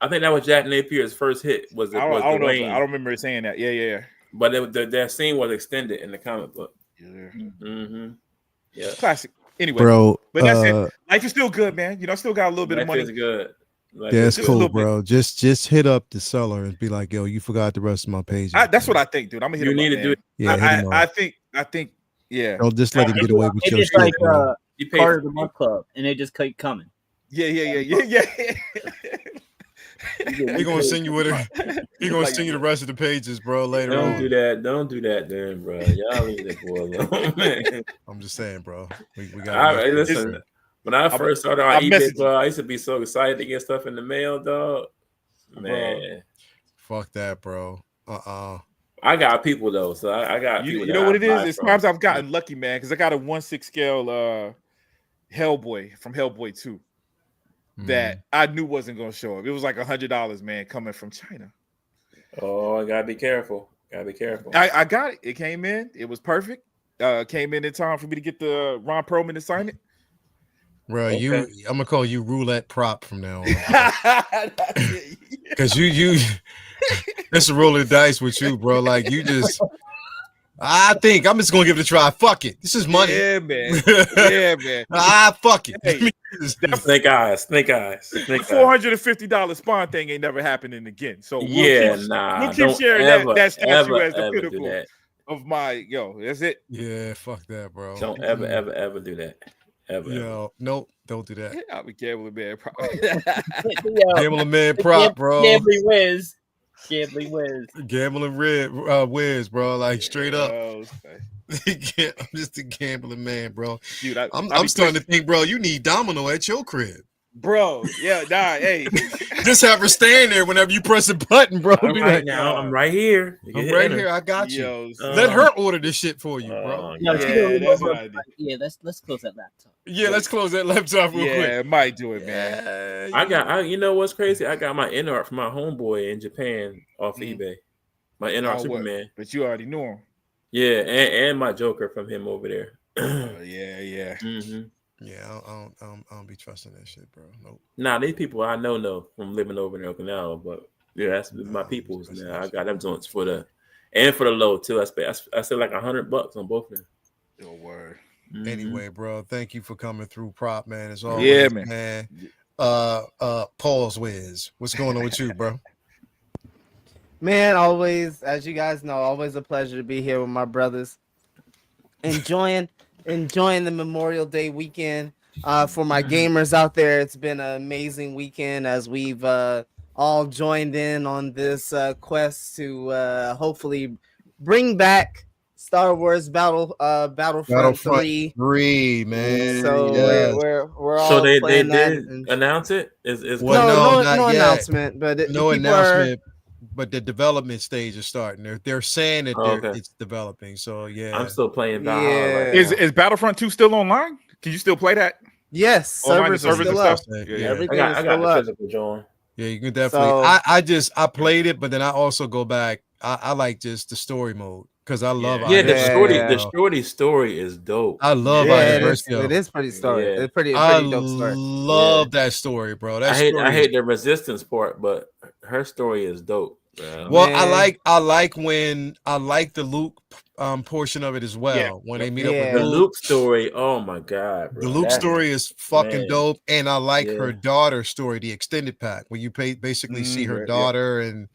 I think that was Jack Napier's first hit. I don't remember saying that. Yeah. But that scene was extended in the comic book. Yeah. Mm-hmm. Yeah. Classic. Anyway, bro, but that's it. Life is still good, man. Still got a little bit of money. Life is good. That's cool, bro. Just hit up the seller and be like, "Yo, you forgot the rest of my page." That's what I think, dude. I'm gonna hit him. You need to do it. Yeah, I think. Yeah. Don't just let him get away with your shit. It's like part of the month club, and they just keep coming. Yeah. He gonna send you with it. He gonna send you the rest of the pages, bro. Later Don't on. Don't do that, then, bro. Y'all leave that boy alone, man. I'm just saying, bro. We got. Listen. When I first started on eBay, bro, I used to be so excited to get stuff in the mail, dog. Man, fuck that, bro. I got people though, so I got people. You know what it is? It's times I've gotten lucky, man, because I got a 1/6 scale Hellboy from Hellboy 2 that I knew wasn't gonna show up. It was like $100, man, coming from China. Oh, I gotta be careful. I got it. It came in. It was perfect. Came in time for me to get the Ron Perlman to sign it. Bro, I'm gonna call you roulette prop from now on. Because you it's a roll of the dice with you, bro. Like you just I think I'm just gonna give it a try. Fuck it. This is money. Yeah, man. Yeah, man. Fuck it. Hey, Snake eyes. the $450 spawn thing ain't never happening again. So we'll keep sharing that statue as the pinnacle of my That's it. Yeah, fuck that, bro. Don't ever do that. Ever. Nope, don't do that. I'll be gambling man prop. Gambling man prop, bro. Gambling Wiz. Gambling Wiz, bro. Like straight up. Okay. I'm just a gambling man, bro. Dude, I'm starting to think, bro, you need Domino at your crib. Bro, hey. Just have her stand there whenever you press a button, bro. I'm right now. I'm right here. I'm right here. I got you. Let her order this shit for you, bro. Let's close that laptop. Yeah, let's close that laptop real quick. Yeah, it might do it, man. You know what's crazy? I got my art from my homeboy in Japan off eBay. My art Superman. But you already knew him. Yeah, and my Joker from him over there. Yeah. Mm-hmm. Yeah, I don't be trusting that shit, bro. Nope. Nah, these people I know from living over in Okinawa, but yeah, that's my people's now. I got them joints for the low too. I spent like $100 on both of them. Your word. Mm-hmm. Anyway, bro, thank you for coming through, Prop man. As always, yeah, man. Paul's Wiz. What's going on with you, bro? Man, always, as you guys know, always a pleasure to be here with my brothers. Enjoying the Memorial Day weekend. For my gamers out there, it's been an amazing weekend as we've all joined in on this quest to hopefully bring back Star Wars Battlefront 3, man. So we're all so they playing did that announce it. No announcement, but but the development stage is starting. They're saying that it's developing. So yeah, I'm still playing Valhalla. Yeah. Is Battlefront 2 still online? Can you still play that? Yes, servers are still up. Everything I got the physical, John. Yeah, you can definitely. I played it, but then I also go back. I like just the story mode because I love. The story is dope. I love it is pretty story. Yeah. It's pretty I dope story. Love that story, bro. I hate the resistance part, but her story is dope. Well, man. I like the Luke portion of it as well. Yeah. When they meet up with the Luke story. Oh my god, bro. The Luke story is fucking dope, and I like her daughter's story, the extended pack, where you basically see her daughter and.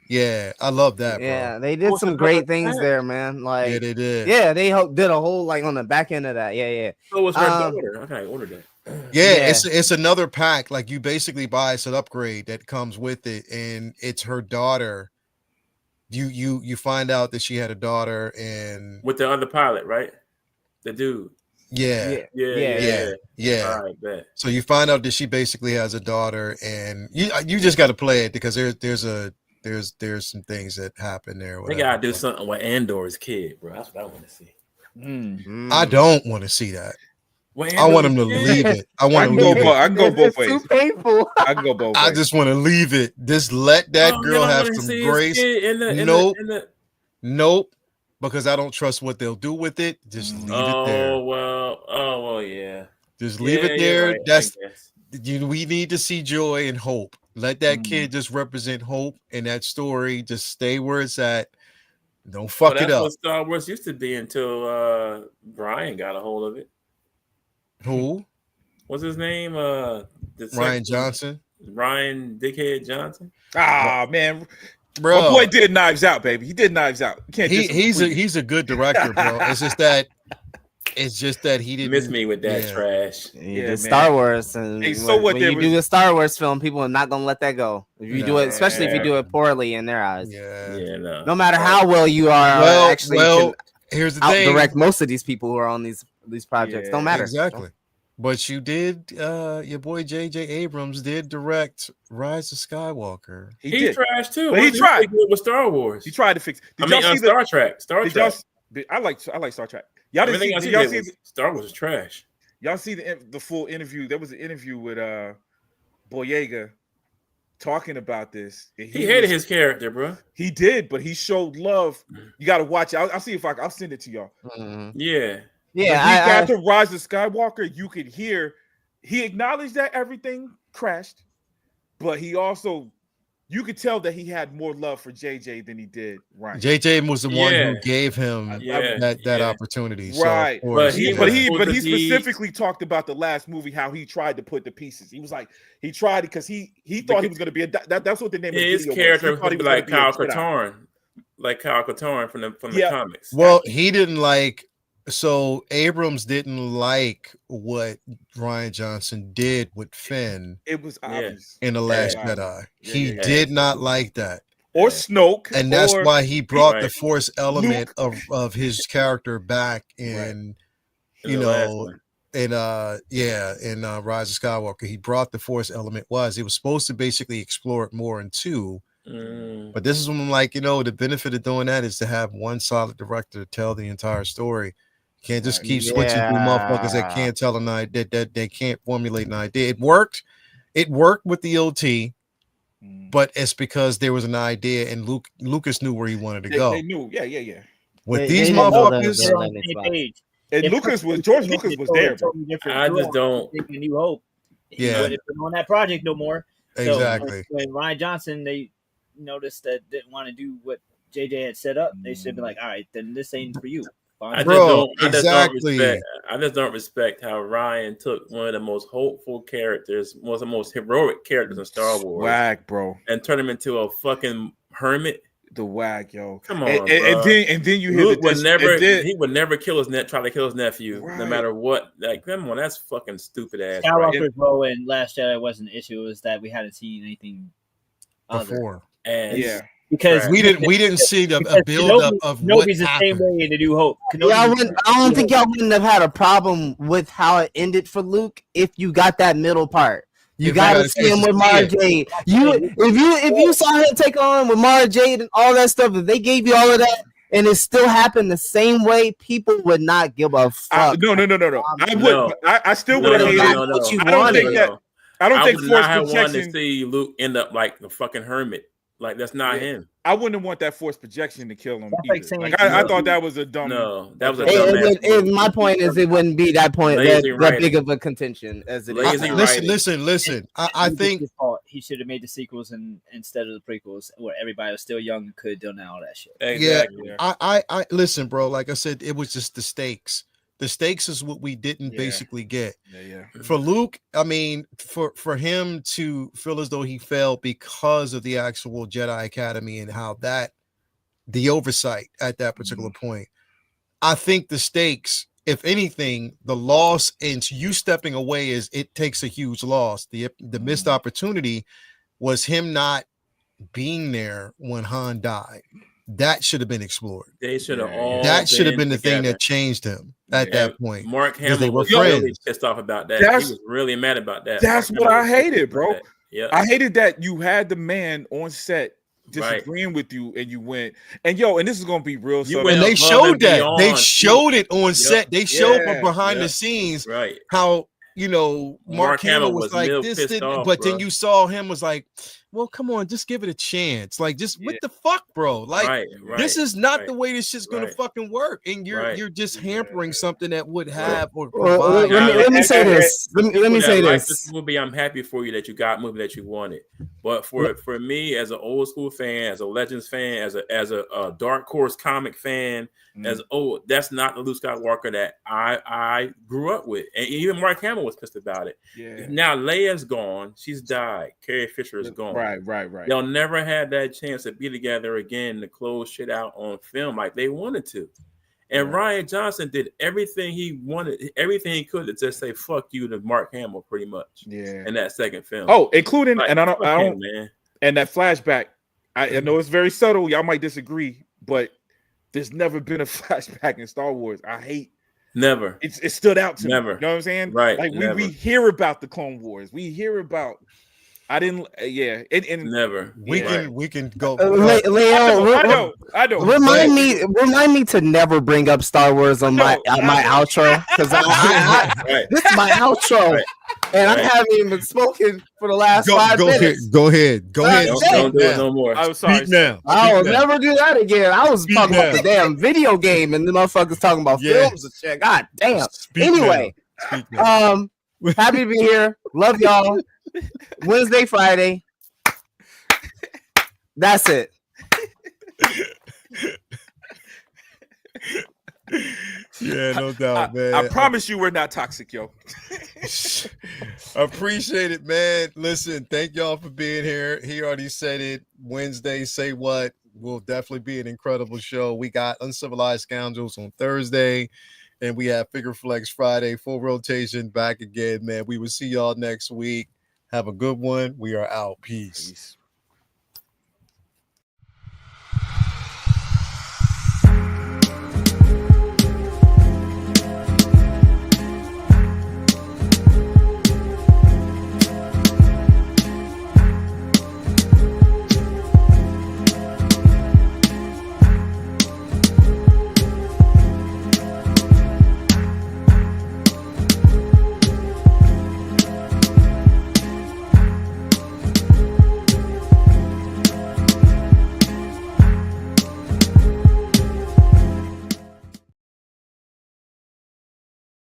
Yeah, I love that, bro. Yeah, they did some great things there, man. Like, yeah, they did. Yeah, they did a whole on the back end of that. Yeah. So was her daughter? Okay, ordered that. Yeah, it's another pack. Like you basically buy an upgrade that comes with it, and it's her daughter. You find out that she had a daughter, and with the other pilot, right? The dude. Yeah. All right, bet. So you find out that she basically has a daughter, and you just got to play it because there's some things that happen there. They gotta do something with Andor's kid, bro. That's what I want to see. I don't want to see that. I want him to leave it. I want to leave it. I can go both ways. Too painful. I can go both ways. I just want to leave it. Just let that girl have some grace. Nope. Because I don't trust what they'll do with it. Just leave it there. Oh well, yeah. Just leave it there. Right, we need to see joy and hope. Let that kid just represent hope, and that story just stay where it's at. Don't fuck it up. That's what Star Wars used to be until Brian got a hold of it. Who? What's his name? Ryan Johnson. Ryan Dickhead Johnson. Ah, man. Bro, my boy did Knives Out, baby. He did Knives Out. He's a good director, bro. It's just that he didn't miss me with that trash. Star Wars, and when you do a Star Wars film, people are not gonna let that go. If you do it, especially if you do it poorly in their eyes. No matter how well you are, here's the thing: direct most of these people who are on these projects. Don't matter exactly. But you did, your boy J.J. Abrams did direct Rise of Skywalker. He trashed too. But he tried with Star Wars. He tried to fix. Star Trek. I like Star Trek. Y'all didn't see Star Wars is trash. Y'all see the full interview? There was an interview with Boyega talking about this. He hated his character, bro. He did, but he showed love. You got to watch it. I'll see if I'll send it to y'all. Yeah. Yeah, when he got to Rise of Skywalker, you could hear he acknowledged that everything crashed, but he also you could tell that he had more love for JJ than he did Ryan. JJ was the one who gave him that opportunity. Right. So, but he specifically talked about the last movie, how he tried to put the pieces. He was like, he tried because he thought he was going to be that's what the name of the video character was. He was like Kyle Katarn. Like Kyle Katarn from the comics. Well, he didn't like. So Abrams didn't like what Rian Johnson did with Finn. It was obvious in The Last Jedi. He did not like that. Or Snoke, and that's why he brought the Force element of his character back in, in Rise of Skywalker. He brought the Force element. It was supposed to basically explore it more in 2. But this is when I'm like, the benefit of doing that is to have one solid director tell the entire story. You can't just keep switching through motherfuckers that can't tell an idea, that they can't formulate an idea. It worked with the OT, but it's because there was an idea and Lucas knew where he wanted to go. They knew, yeah. With these motherfuckers, and George Lucas was there. I just don't. New Hope. Yeah, they put on that project no more. Exactly. So when Rian Johnson, they noticed that didn't want to do what JJ had set up. They should be like, all right, then this ain't for you. I just don't respect how Ryan took one of the most hopeful characters, one of the most heroic characters in Star Wars, whack, bro, and turned him into a fucking hermit. The whack, yo. Come on, and then you hear Luke would never. He would never kill try to kill his nephew, no matter what. Like, come on, that's fucking stupid ass. Skywalker's role in Last Jedi wasn't an issue. It was that we hadn't seen anything before, and because we didn't see a build up of Kenobi's the same way in A New Hope. I don't think y'all wouldn't have had a problem with how it ended for Luke if you got that middle part. You gotta see him with Mara Jade. If you saw him take on with Mara Jade and all that stuff, if they gave you all of that and it still happened the same way, people would not give a fuck. No. I would. I still would have hated what you wanted. I don't think Force protection. I wanted to see Luke end up like the fucking hermit. Like, that's not him. I wouldn't want that Force projection to kill him either. I thought that was a dumb. No, that was a dumb. My point is, it wouldn't be that point that big of a contention as it is. Listen. I think he should have made the sequels instead of the prequels, where everybody was still young and could have done all that shit. Exactly. Yeah, I listen, bro. Like I said, it was just the stakes. The stakes is what we didn't basically get. For Luke, I mean, for him to feel as though he failed because of the actual Jedi Academy and how the oversight at that particular point, I think the stakes, if anything, the loss and you stepping away it takes a huge loss. The missed opportunity was him not being there when Han died. That should have been explored. They should have all. That should have been the thing that changed him at that point. Mark Hamill was really pissed off about that. He was really mad about that. That's what I hated, bro. Yeah, I hated that you had the man on set disagreeing with you, and you went and this is gonna be real. And they showed that. They showed it on set. They showed from behind the scenes, how Mark Hamill was like this, but then you saw him was like, well, come on, just give it a chance. Like, just what the fuck, bro? Like, this is not the way this shit's gonna fucking work, and you're just hampering something that would have or provide. Let me say this. Let me say this. This movie, I'm happy for you that you got a movie that you wanted, but for me, as an old school fan, as a Legends fan, as a Dark Horse comic fan, that's not the Luke Skywalker that I grew up with, and even Mark Hamill was pissed about it. Now Leia's gone; she's died. Carrie Fisher is gone. Right. They'll never have that chance to be together again to close shit out on film like they wanted to. And Rian Johnson did everything he wanted, everything he could to just say "fuck you" to Mark Hamill, pretty much. In that second film. Oh, including and I don't man. And that flashback. I know it's very subtle. Y'all might disagree, but there's never been a flashback in Star Wars. I hate. Never. It stood out to me. You know what I'm saying? Right. Like we hear about the Clone Wars. We hear about. I didn't. Never. We can go. Leo, I know. Remind me to never bring up Star Wars on my outro, because this is my outro, and I haven't even spoken for the last 5 minutes. Go ahead. Don't do it no more. I'm sorry. I will never do that again. I was talking about the damn video game, and the motherfuckers talking about films and shit. God damn. Anyway, happy to be here. Love y'all. Wednesday, Friday. That's it. Yeah, no doubt, man. I promise you we're not toxic, yo. Appreciate it, man. Listen, thank y'all for being here. He already said it. Wednesday, say what? Will definitely be an incredible show. We got Uncivilized Scoundrels on Thursday, and we have Figure Flex Friday, full rotation back again, man. We will see y'all next week. Have a good one. We are out. Peace.